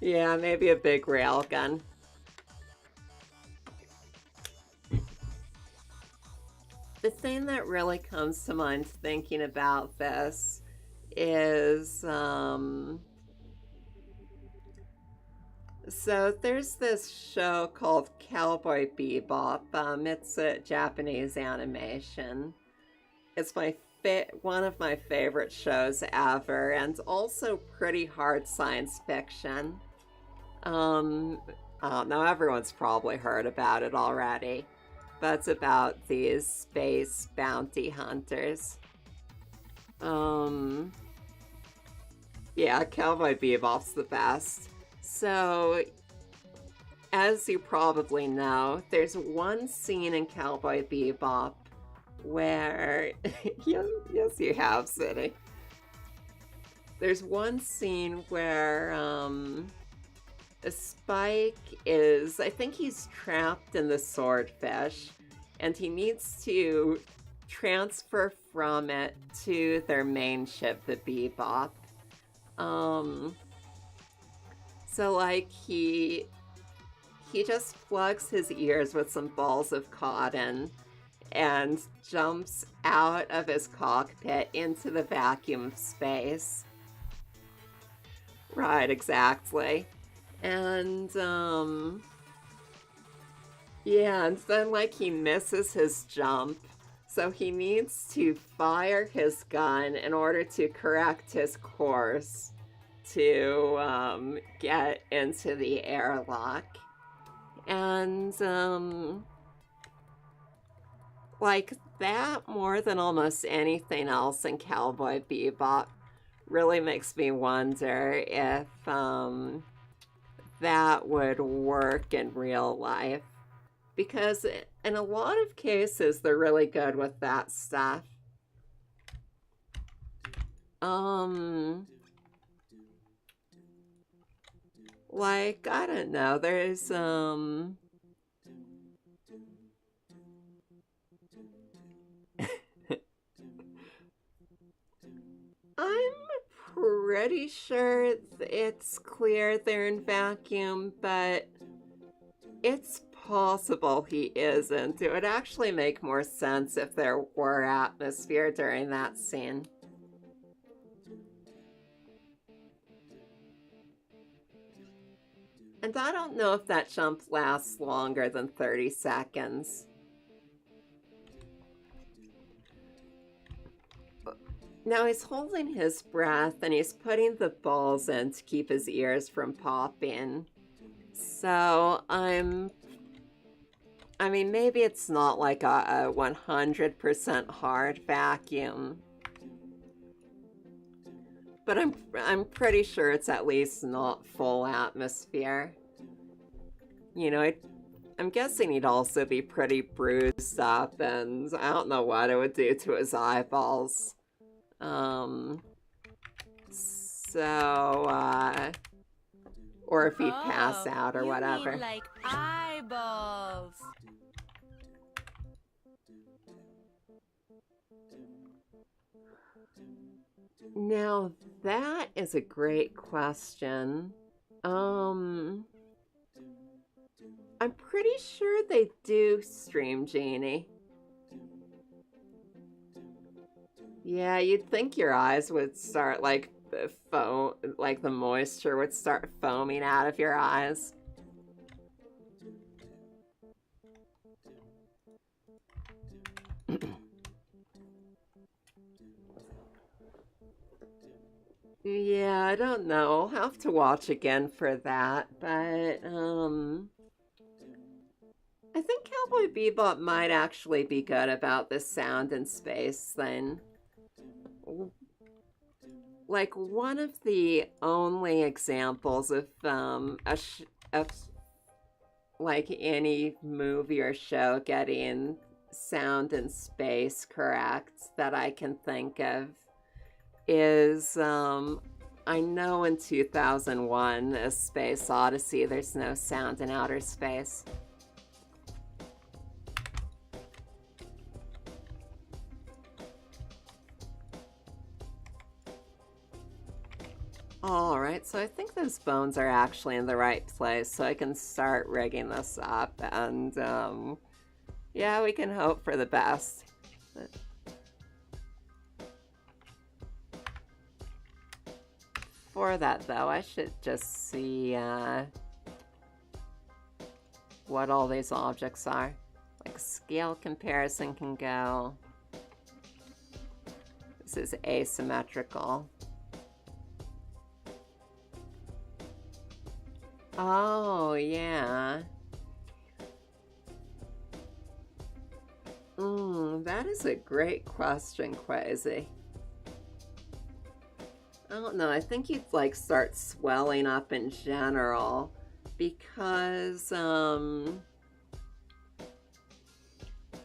yeah, maybe a big railgun. The thing that really comes to mind thinking about this is, so there's this show called Cowboy Bebop. It's a Japanese animation. It's one of my favorite shows ever, and also pretty hard science fiction. I don't know, everyone's probably heard about it already. But it's about these space bounty hunters. Yeah, Cowboy Bebop's the best. So, as you probably know, there's one scene in Cowboy Bebop where... yes, you have, City. There's one scene where, Spike is, I think he's trapped in the swordfish, and he needs to transfer from it to their main ship, the Bebop. So like he just plugs his ears with some balls of cotton and jumps out of his cockpit into the vacuum of space. Right, exactly. And, yeah, and then, like, he misses his jump, so he needs to fire his gun in order to correct his course to, get into the airlock. And, like, that more than almost anything else in Cowboy Bebop really makes me wonder if, that would work in real life, because in a lot of cases they're really good with that stuff. Like, I don't know, there's, I'm pretty sure it's clear they're in vacuum, but it's possible he isn't. It would actually make more sense if there were atmosphere during that scene. And I don't know if that jump lasts longer than 30 seconds. Now he's holding his breath and he's putting the balls in to keep his ears from popping. So I mean, maybe it's not like a 100% hard vacuum. But I'm pretty sure it's at least not full atmosphere. You know, I'm guessing he'd also be pretty bruised up, and I don't know what it would do to his eyeballs. Or if he'd pass out or whatever. Mean like eyeballs. Now, that is a great question. I'm pretty sure they do stream Genie. Yeah, you'd think your eyes would start like the moisture would start foaming out of your eyes. Yeah, I don't know. I'll have to watch again for that, but I think Cowboy Bebop might actually be good about this sound and space thing. Like, one of the only examples of like any movie or show getting sound and space correct that I can think of is I know in 2001 A Space Odyssey there's no sound in outer space. Alright, so I think those bones are actually in the right place, so I can start rigging this up, and yeah, we can hope for the best. For that, though, I should just see what all these objects are. Like, scale comparison can go. This is asymmetrical. Oh, yeah. That is a great question, Quasi. I don't know, I think you'd like start swelling up in general because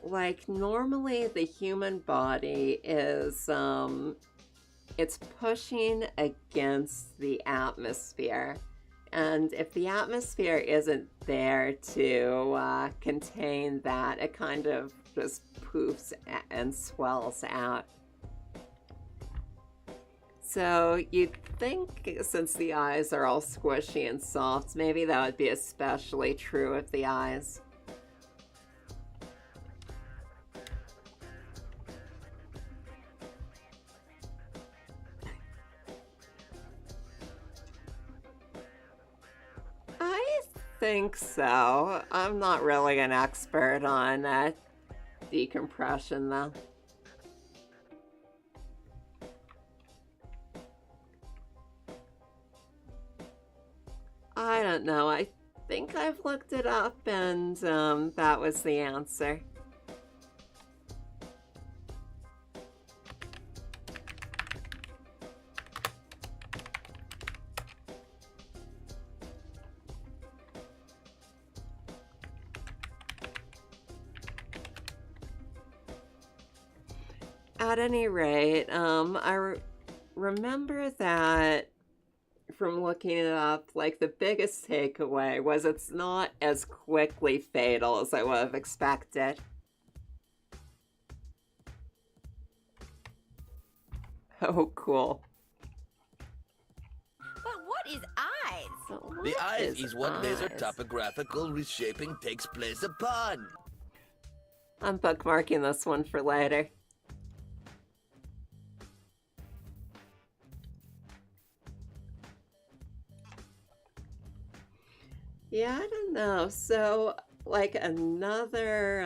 like normally the human body is it's pushing against the atmosphere, and if the atmosphere isn't there to contain that, it kind of just poofs and swells out. So you'd think, since the eyes are all squishy and soft, maybe that would be especially true of the eyes. I think so. I'm not really an expert on decompression, though. I don't know. I think I've looked it up, and that was the answer. At any rate, I remember that from looking it up, like the biggest takeaway was it's not as quickly fatal as I would have expected. Oh, cool. But what is eyes? The eyes is what laser topographical reshaping takes place upon. I'm bookmarking this one for later. Yeah, I don't know. So, like another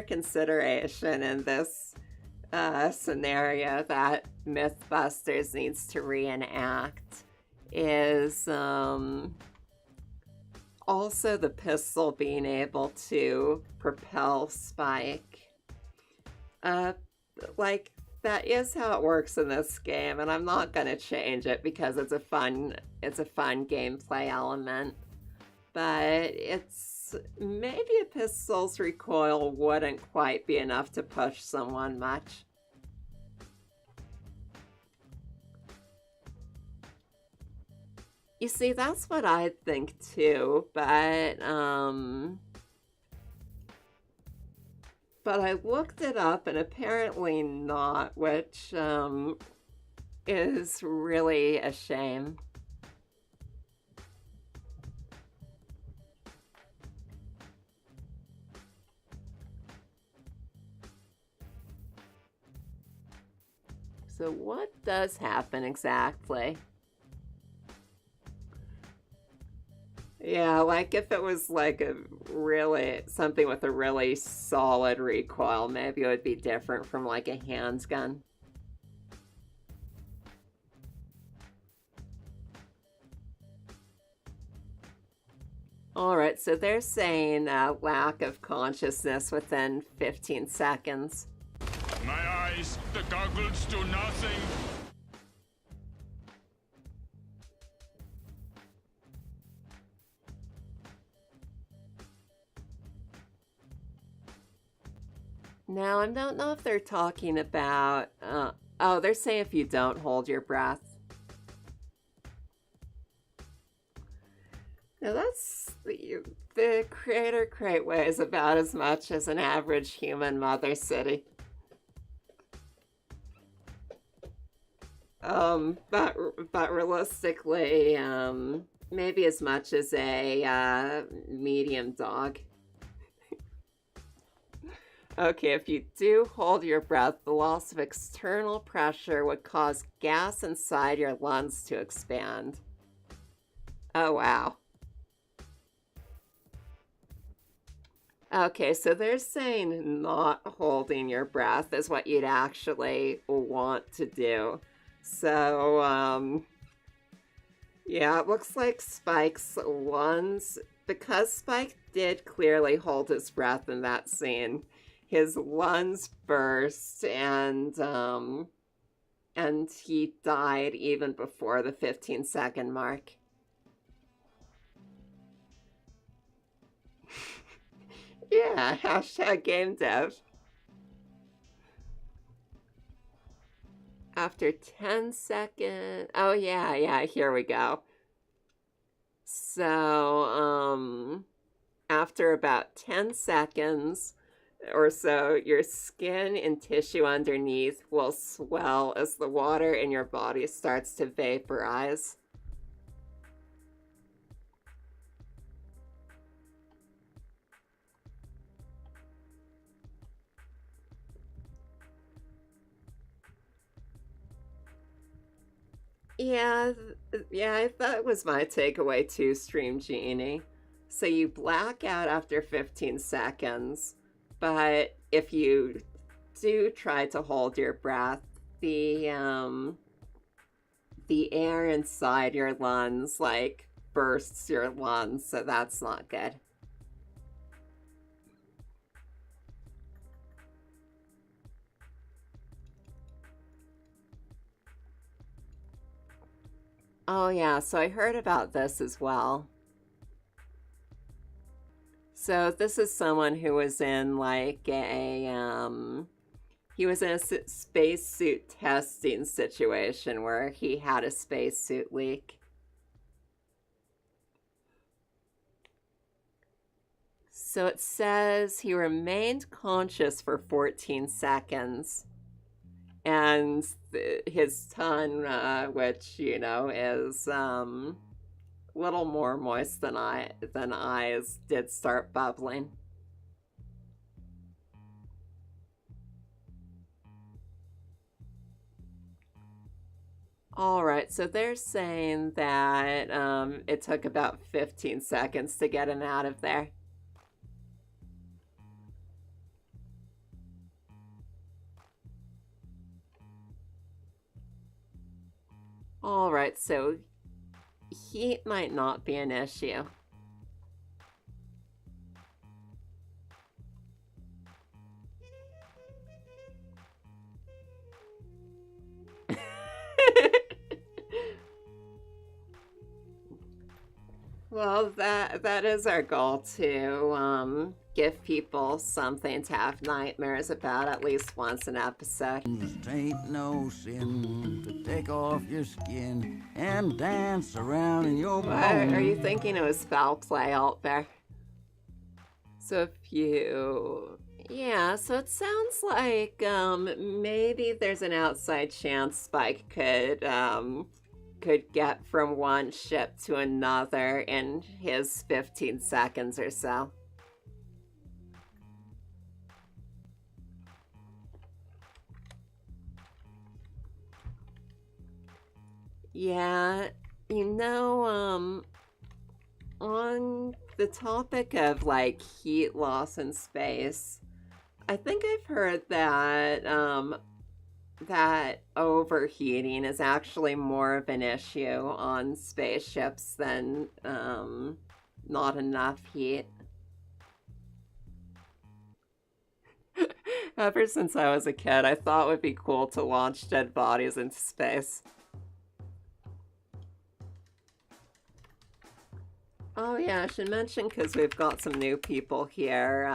consideration in this scenario that Mythbusters needs to reenact is also the pistol being able to propel Spike. Like, that is how it works in this game, and I'm not gonna change it because it's a fun gameplay element. But it's maybe a pistol's recoil wouldn't quite be enough to push someone much. You see, that's what I think too, but I looked it up and apparently not, which is really a shame. So what does happen exactly? Yeah, like if it was like something with a really solid recoil, maybe it would be different from like a handgun. Alright, so they're saying lack of consciousness within 15 seconds. My eyes, the goggles do nothing. Now, I don't know if they're talking about... oh, they're saying if you don't hold your breath. Now, that's... The creator crate weighs about as much as an average human mother city. But realistically, maybe as much as a medium dog. Okay, if you do hold your breath, the loss of external pressure would cause gas inside your lungs to expand. Oh, wow. Okay, so they're saying not holding your breath is what you'd actually want to do. So, yeah, it looks like Spike's lungs, because Spike did clearly hold his breath in that scene, his lungs burst and he died even before the 15-second mark. Yeah, hashtag Gamedev. After 10 seconds... Oh, yeah, here we go. So, after about 10 seconds or so, your skin and tissue underneath will swell as the water in your body starts to vaporize. Yeah, that was my takeaway too, Stream Genie. So you black out after 15 seconds, but if you do try to hold your breath, the air inside your lungs, like, bursts your lungs, so that's not good. Oh yeah, so I heard about this as well. So this is someone who was in like he He was in a spacesuit testing situation where he had a spacesuit leak. So it says he remained conscious for 14 seconds. And his tongue, which, you know, is a little more moist than eyes, did start bubbling. Alright, so they're saying that it took about 15 seconds to get him out of there. Alright, so heat might not be an issue. Well, that is our goal, to give people something to have nightmares about at least once an episode. It ain't no sin to take off your skin and dance around in your bones. Are you thinking it was foul play out there? So if you... Yeah, so it sounds like maybe there's an outside chance Spike could get from one ship to another in his 15 seconds or so. Yeah, you know, on the topic of, like, heat loss in space, I think I've heard that, that overheating is actually more of an issue on spaceships than, not enough heat. Ever since I was a kid, I thought it would be cool to launch dead bodies into space. Oh yeah, I should mention, because we've got some new people here,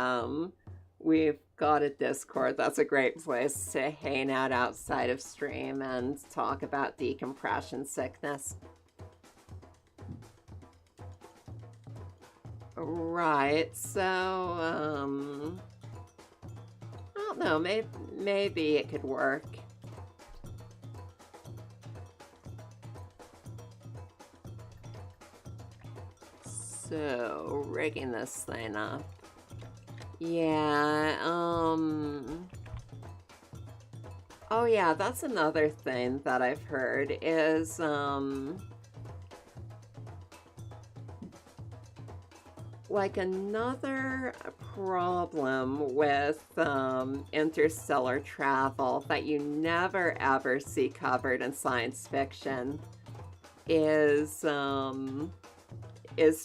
we've got a Discord. That's a great place to hang out outside of stream and talk about decompression sickness. Right, so, I don't know, maybe it could work. So, rigging this thing up. Yeah, oh yeah, that's another thing that I've heard is, like another problem with, interstellar travel that you never ever see covered in science fiction is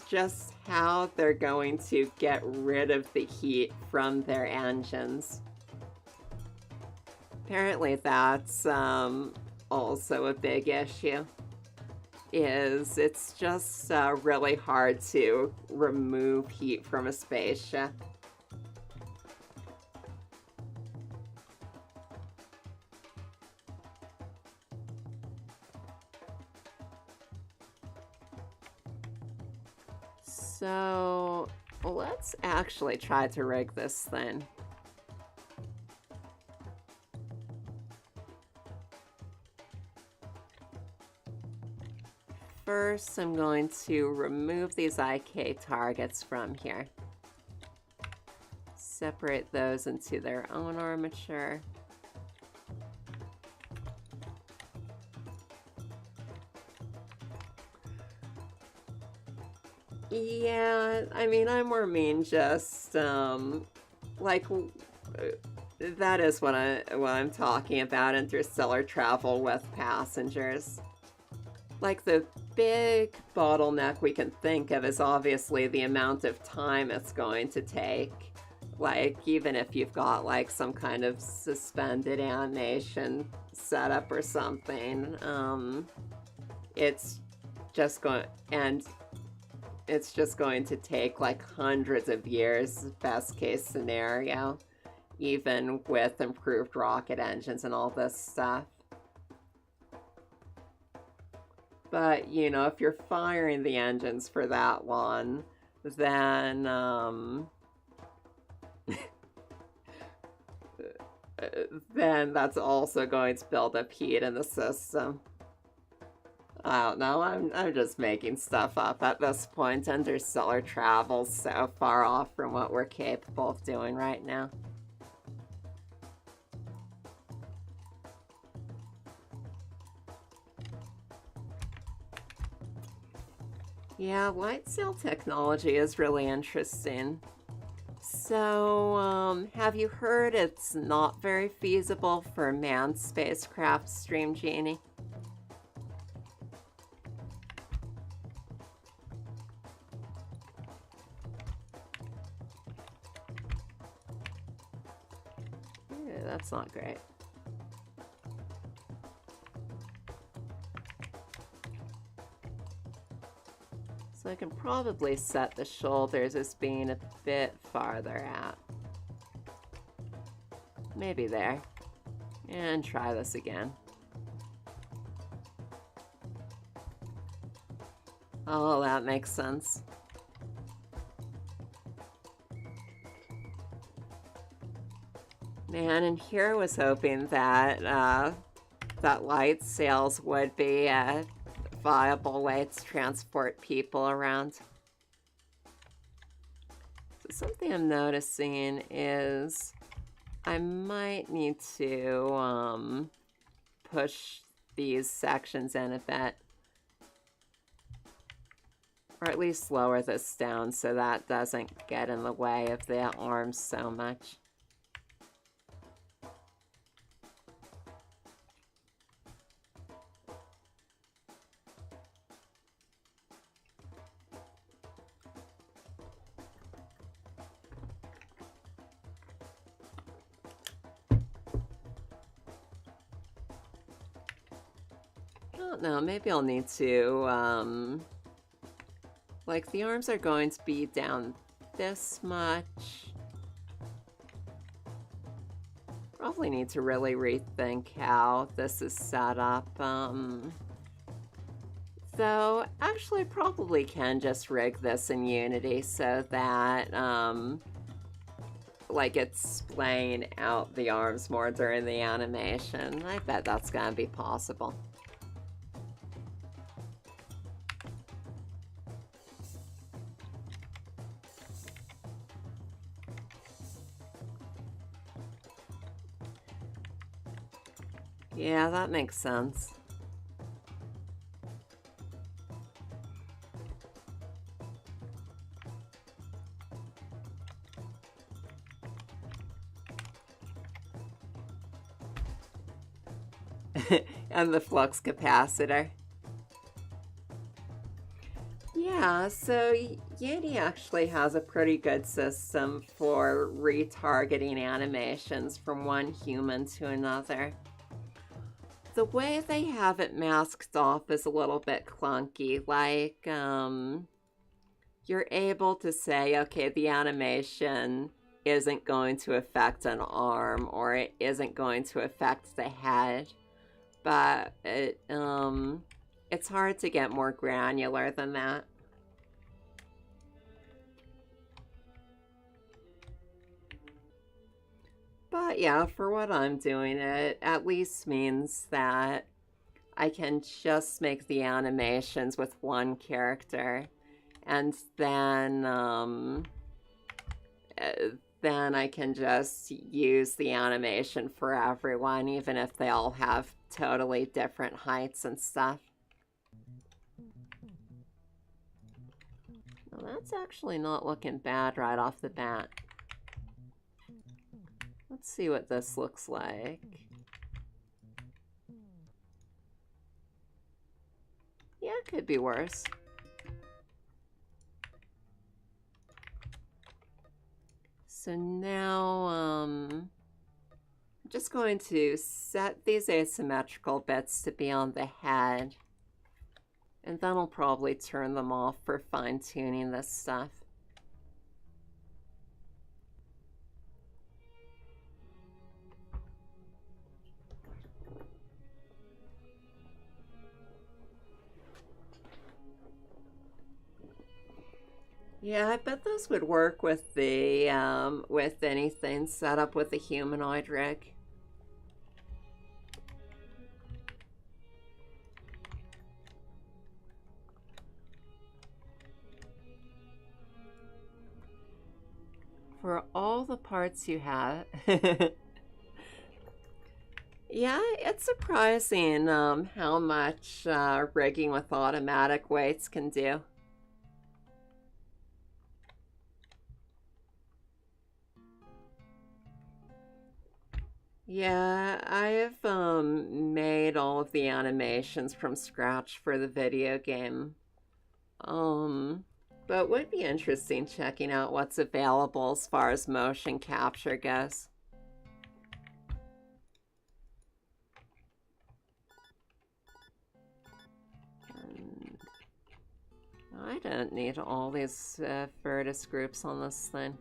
just how they're going to get rid of the heat from their engines. Apparently that's also a big issue. It's just really hard to remove heat from a spaceship. So, let's actually try to rig this thing. First, I'm going to remove these IK targets from here. Separate those into their own armature. Yeah, I mean, I more mean just, like, that is what I'm talking about, interstellar travel with passengers. Like, the big bottleneck we can think of is obviously the amount of time it's going to take. Like, even if you've got, like, some kind of suspended animation setup or something, it's just going to take like hundreds of years, best case scenario. even with improved rocket engines and all this stuff. But, you know, if you're firing the engines for that long, then, then that's also going to build up heat in the system. I don't know, I'm just making stuff up at this point. Interstellar travel's so far off from what we're capable of doing right now. Yeah, light sail technology is really interesting. So, have you heard it's not very feasible for manned spacecraft, Stream Genie? Yeah, that's not great. So I can probably set the shoulders as being a bit farther out. Maybe there. And try this again. Oh, that makes sense. Man, and here I was hoping that that light sails would be a viable way to transport people around. So something I'm noticing is I might need to push these sections in a bit. Or at least lower this down so that doesn't get in the way of the arms so much. No, maybe I'll need to, like, the arms are going to be down this much. Probably need to really rethink how this is set up. So, actually, probably can just rig this in Unity so that, like, it's splaying out the arms more during the animation. I bet that's gonna be possible. Yeah, that makes sense. And the flux capacitor. Yeah, so Yeti actually has a pretty good system for retargeting animations from one human to another. The way they have it masked off is a little bit clunky. Like, you're able to say, okay, the animation isn't going to affect an arm, or it isn't going to affect the head. But it's hard to get more granular than that. But yeah, for what I'm doing, it at least means that I can just make the animations with one character, and then I can just use the animation for everyone, even if they all have totally different heights and stuff. Well, that's actually not looking bad right off the bat. Let's see what this looks like. Yeah, it could be worse. So now, I'm just going to set these asymmetrical bits to be on the head. And then I'll probably turn them off for fine-tuning this stuff. Yeah, I bet those would work with the, with anything set up with a humanoid rig. For all the parts you have. Yeah, it's surprising how much rigging with automatic weights can do. Yeah, I've made all of the animations from scratch for the video game. But would be interesting checking out what's available as far as motion capture goes. I don't need all these Virtus groups on this thing.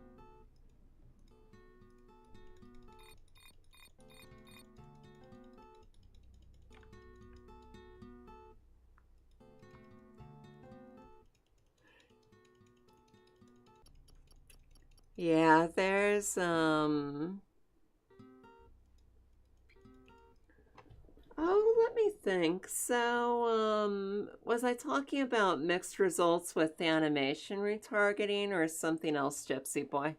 Yeah, there's oh, let me think. So, was I talking about mixed results with animation retargeting or something else, Gypsy Boy?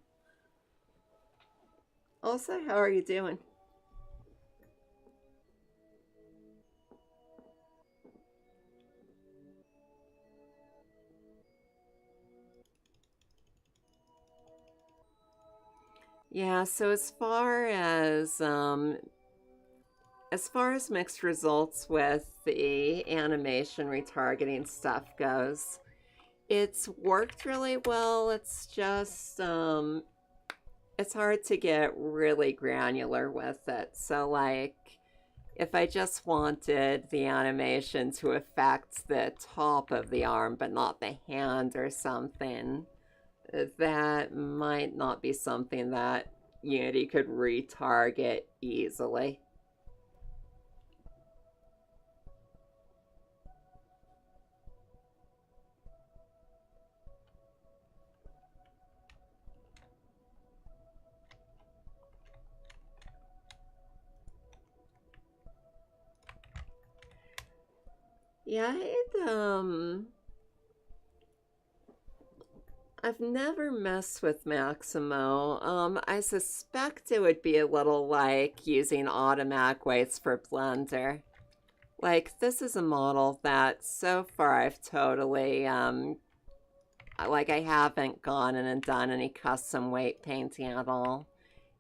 Also, how are you doing? Yeah, so as far as mixed results with the animation retargeting stuff goes, it's worked really well. It's just it's hard to get really granular with it. So like if I just wanted the animation to affect the top of the arm but not the hand or something, that might not be something that Unity could retarget easily. Yeah, I've never messed with Maximo. I suspect it would be a little like using automatic weights for Blender. Like, this is a model that so far I've totally, like I haven't gone in and done any custom weight painting at all.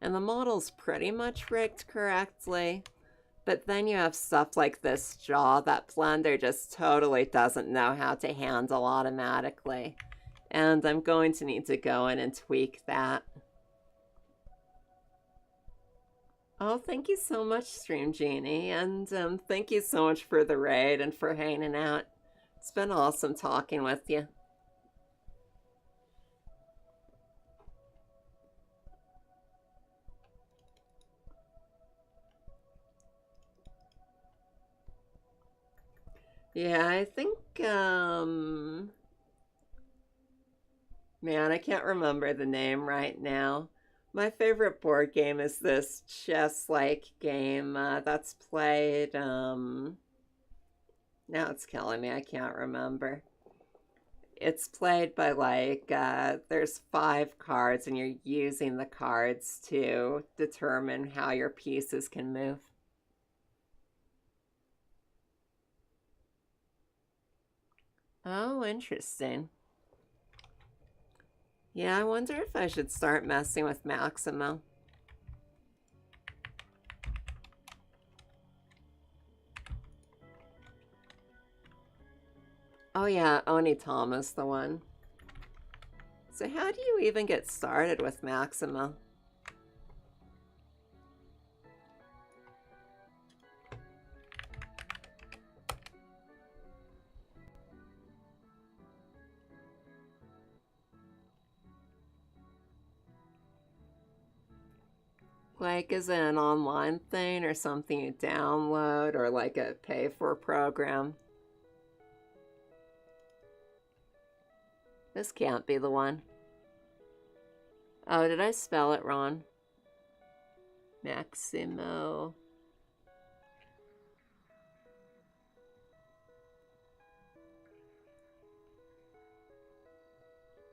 And the model's pretty much rigged correctly. But then you have stuff like this jaw that Blender just totally doesn't know how to handle automatically. And I'm going to need to go in and tweak that. Oh, thank you so much, Stream Genie. And thank you so much for the raid and for hanging out. It's been awesome talking with you. Yeah, I think, man, I can't remember the name right now. My favorite board game is this chess-like game that's played, now it's killing me, I can't remember. It's played by like, there's 5 cards and you're using the cards to determine how your pieces can move. Oh, interesting. Yeah, I wonder if I should start messing with Maximo. Oh yeah, Onitama's the one. So how do you even get started with Maximo? Like, is it an online thing or something you download or like a pay for program? This can't be the one. Oh, did I spell it wrong? Maximo.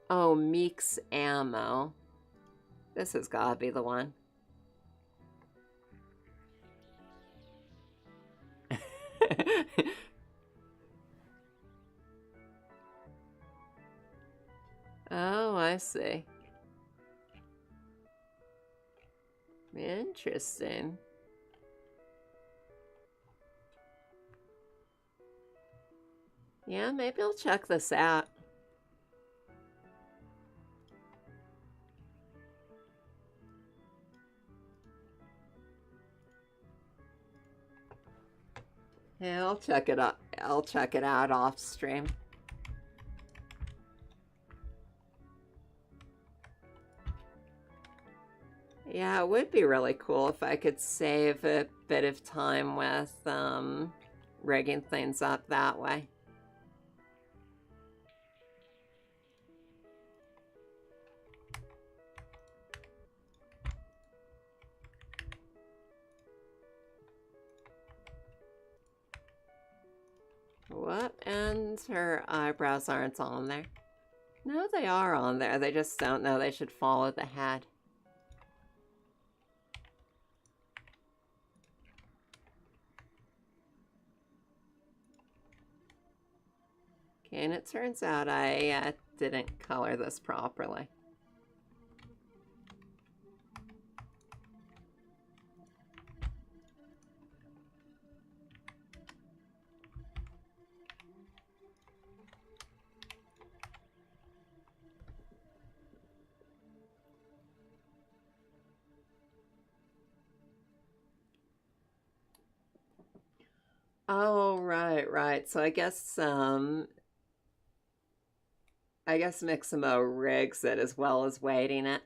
Oh, Meek's Ammo. This has got to be the one. Oh, I see. Interesting. Yeah, maybe I'll check this out. Yeah, I'll check it out. I'll check it out off stream. Yeah, it would be really cool if I could save a bit of time with rigging things up that way. What? And her eyebrows aren't on there. No, they are on there. They just don't know they should follow the head. Okay, and it turns out I didn't color this properly. Oh, right. So I guess Mixamo rigs it as well as weighting it.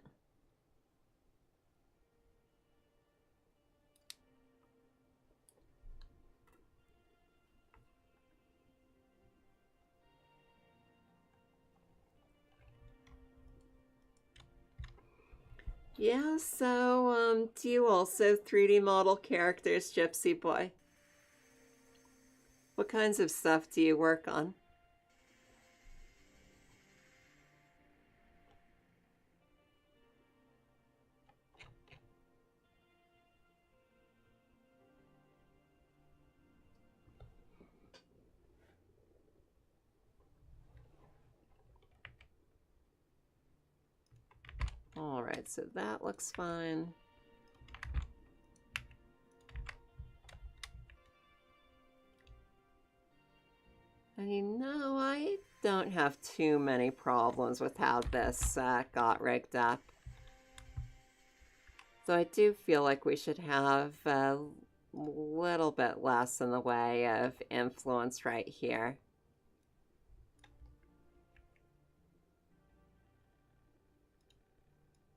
Yeah, so do you also 3D model characters, Gypsy Boy? What kinds of stuff do you work on? Alright, so that looks fine. And you know, I don't have too many problems with how this got rigged up. So I do feel like we should have a little bit less in the way of influence right here.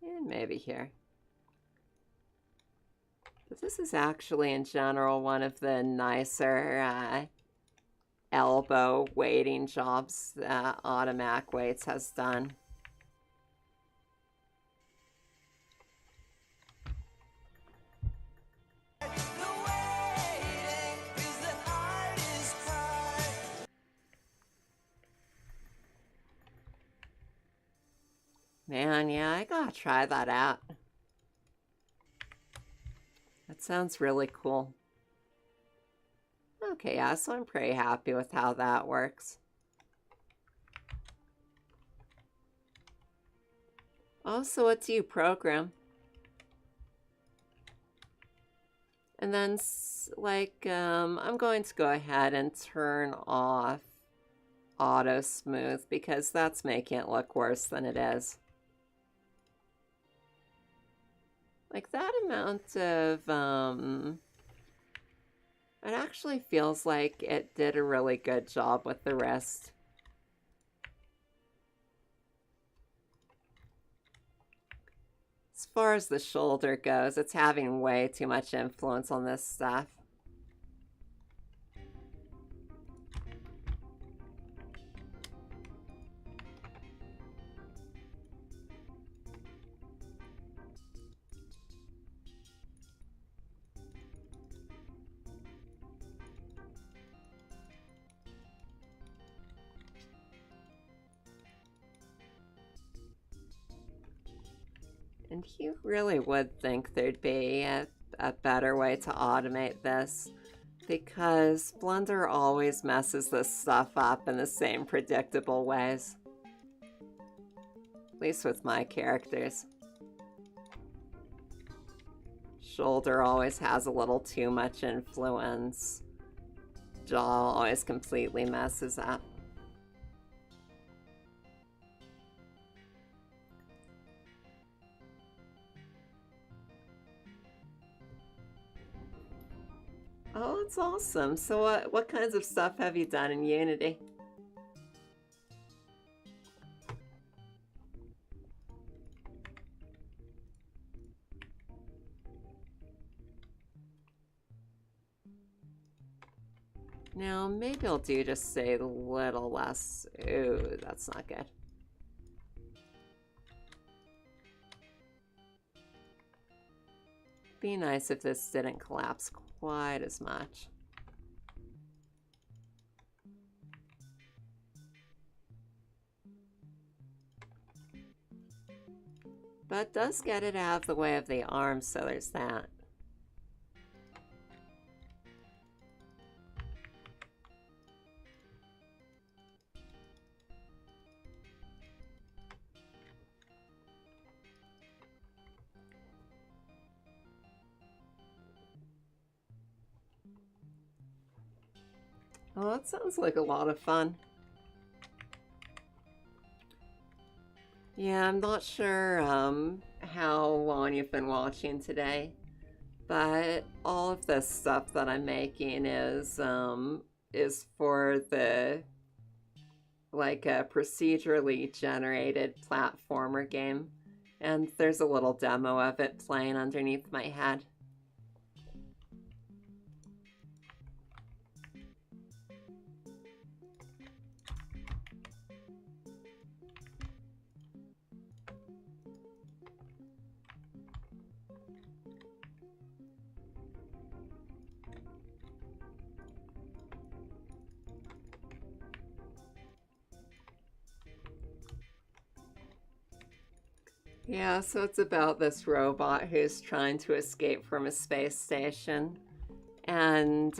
And maybe here. But this is actually, in general, one of the nicer elbow weighting jobs that Automac Weights has done. Man, yeah, I gotta try that out. That sounds really cool. Okay, yeah, so I'm pretty happy with how that works. Also, what do you program? And then, like, I'm going to go ahead and turn off auto smooth because that's making it look worse than it is. Like, that amount of, it actually feels like it did a really good job with the wrist. As far as the shoulder goes, it's having way too much influence on this stuff. And you really would think there'd be a better way to automate this, because Blender always messes this stuff up in the same predictable ways. At least with my characters. Shoulder always has a little too much influence. Jaw always completely messes up. Oh, that's awesome. So what kinds of stuff have you done in Unity? Now, maybe I'll do just say a little less. Ooh, that's not good. Be nice if this didn't collapse quite as much. But does get it out of the way of the arms, so there's that. Oh, that sounds like a lot of fun. Yeah, I'm not sure how long you've been watching today, but all of this stuff that I'm making is for the like a procedurally generated platformer game, and there's a little demo of it playing underneath my head. Yeah, so it's about this robot who's trying to escape from a space station. And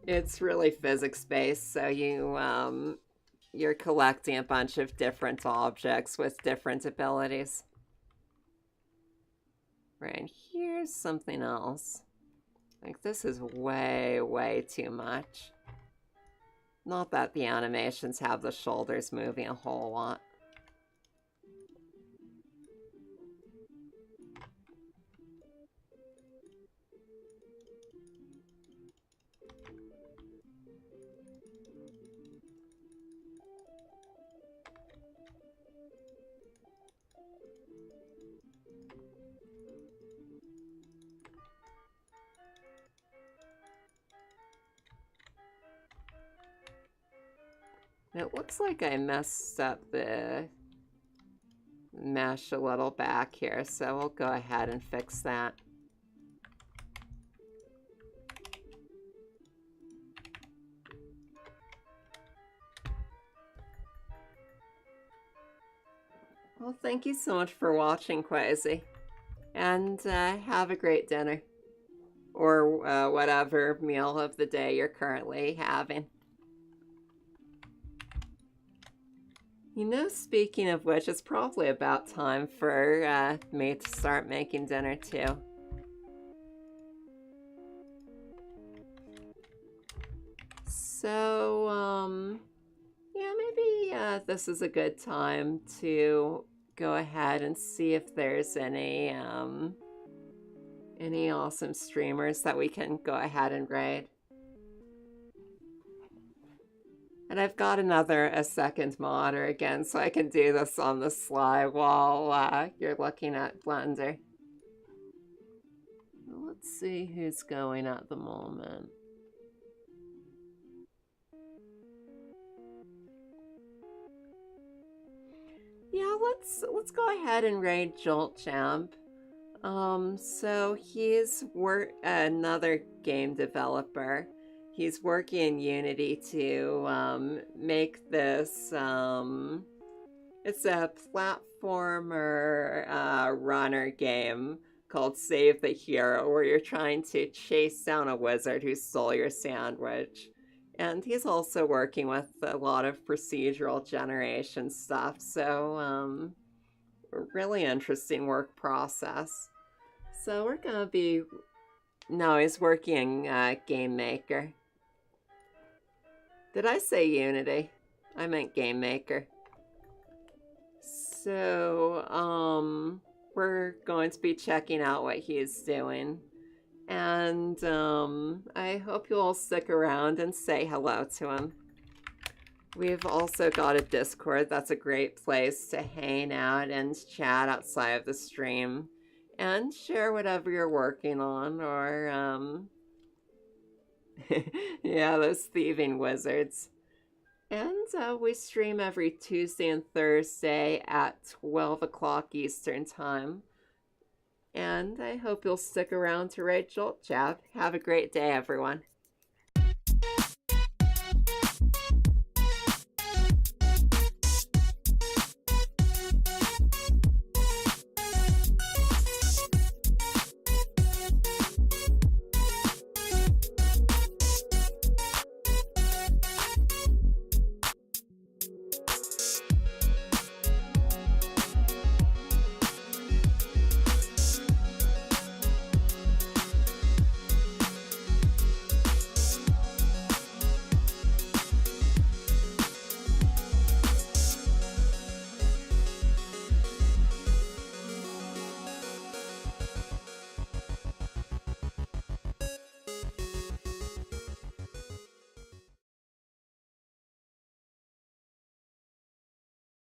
it's really physics-based, so you're collecting a bunch of different objects with different abilities. Right, here's something else. Like, this is way, way too much. Not that the animations have the shoulders moving a whole lot. It looks like I messed up the mesh a little back here, so we'll go ahead and fix that. Well, thank you so much for watching, Quasi, and have a great dinner, or whatever meal of the day you're currently having. You know, speaking of which, it's probably about time for me to start making dinner too. So, yeah, maybe this is a good time to go ahead and see if there's any awesome streamers that we can go ahead and raid. And I've got a second modder again, so I can do this on the sly while you're looking at Blender. Let's see who's going at the moment. Yeah, let's go ahead and raid Jolt Champ. So he's another game developer. He's working in Unity to make this It's a platformer runner game called Save the Hero, where you're trying to chase down a wizard who stole your sandwich. And he's also working with a lot of procedural generation stuff, so really interesting work process. So we're gonna be... No, he's working Game Maker. Did I say Unity? I meant Game Maker. So, we're going to be checking out what he's doing. And, I hope you'll all stick around and say hello to him. We've also got a Discord. That's a great place to hang out and chat outside of the stream. And share whatever you're working on, or, yeah, those thieving wizards. And we stream every Tuesday and Thursday at 12 o'clock Eastern Time. And I hope you'll stick around to raid Jolt Jab. Have a great day, everyone.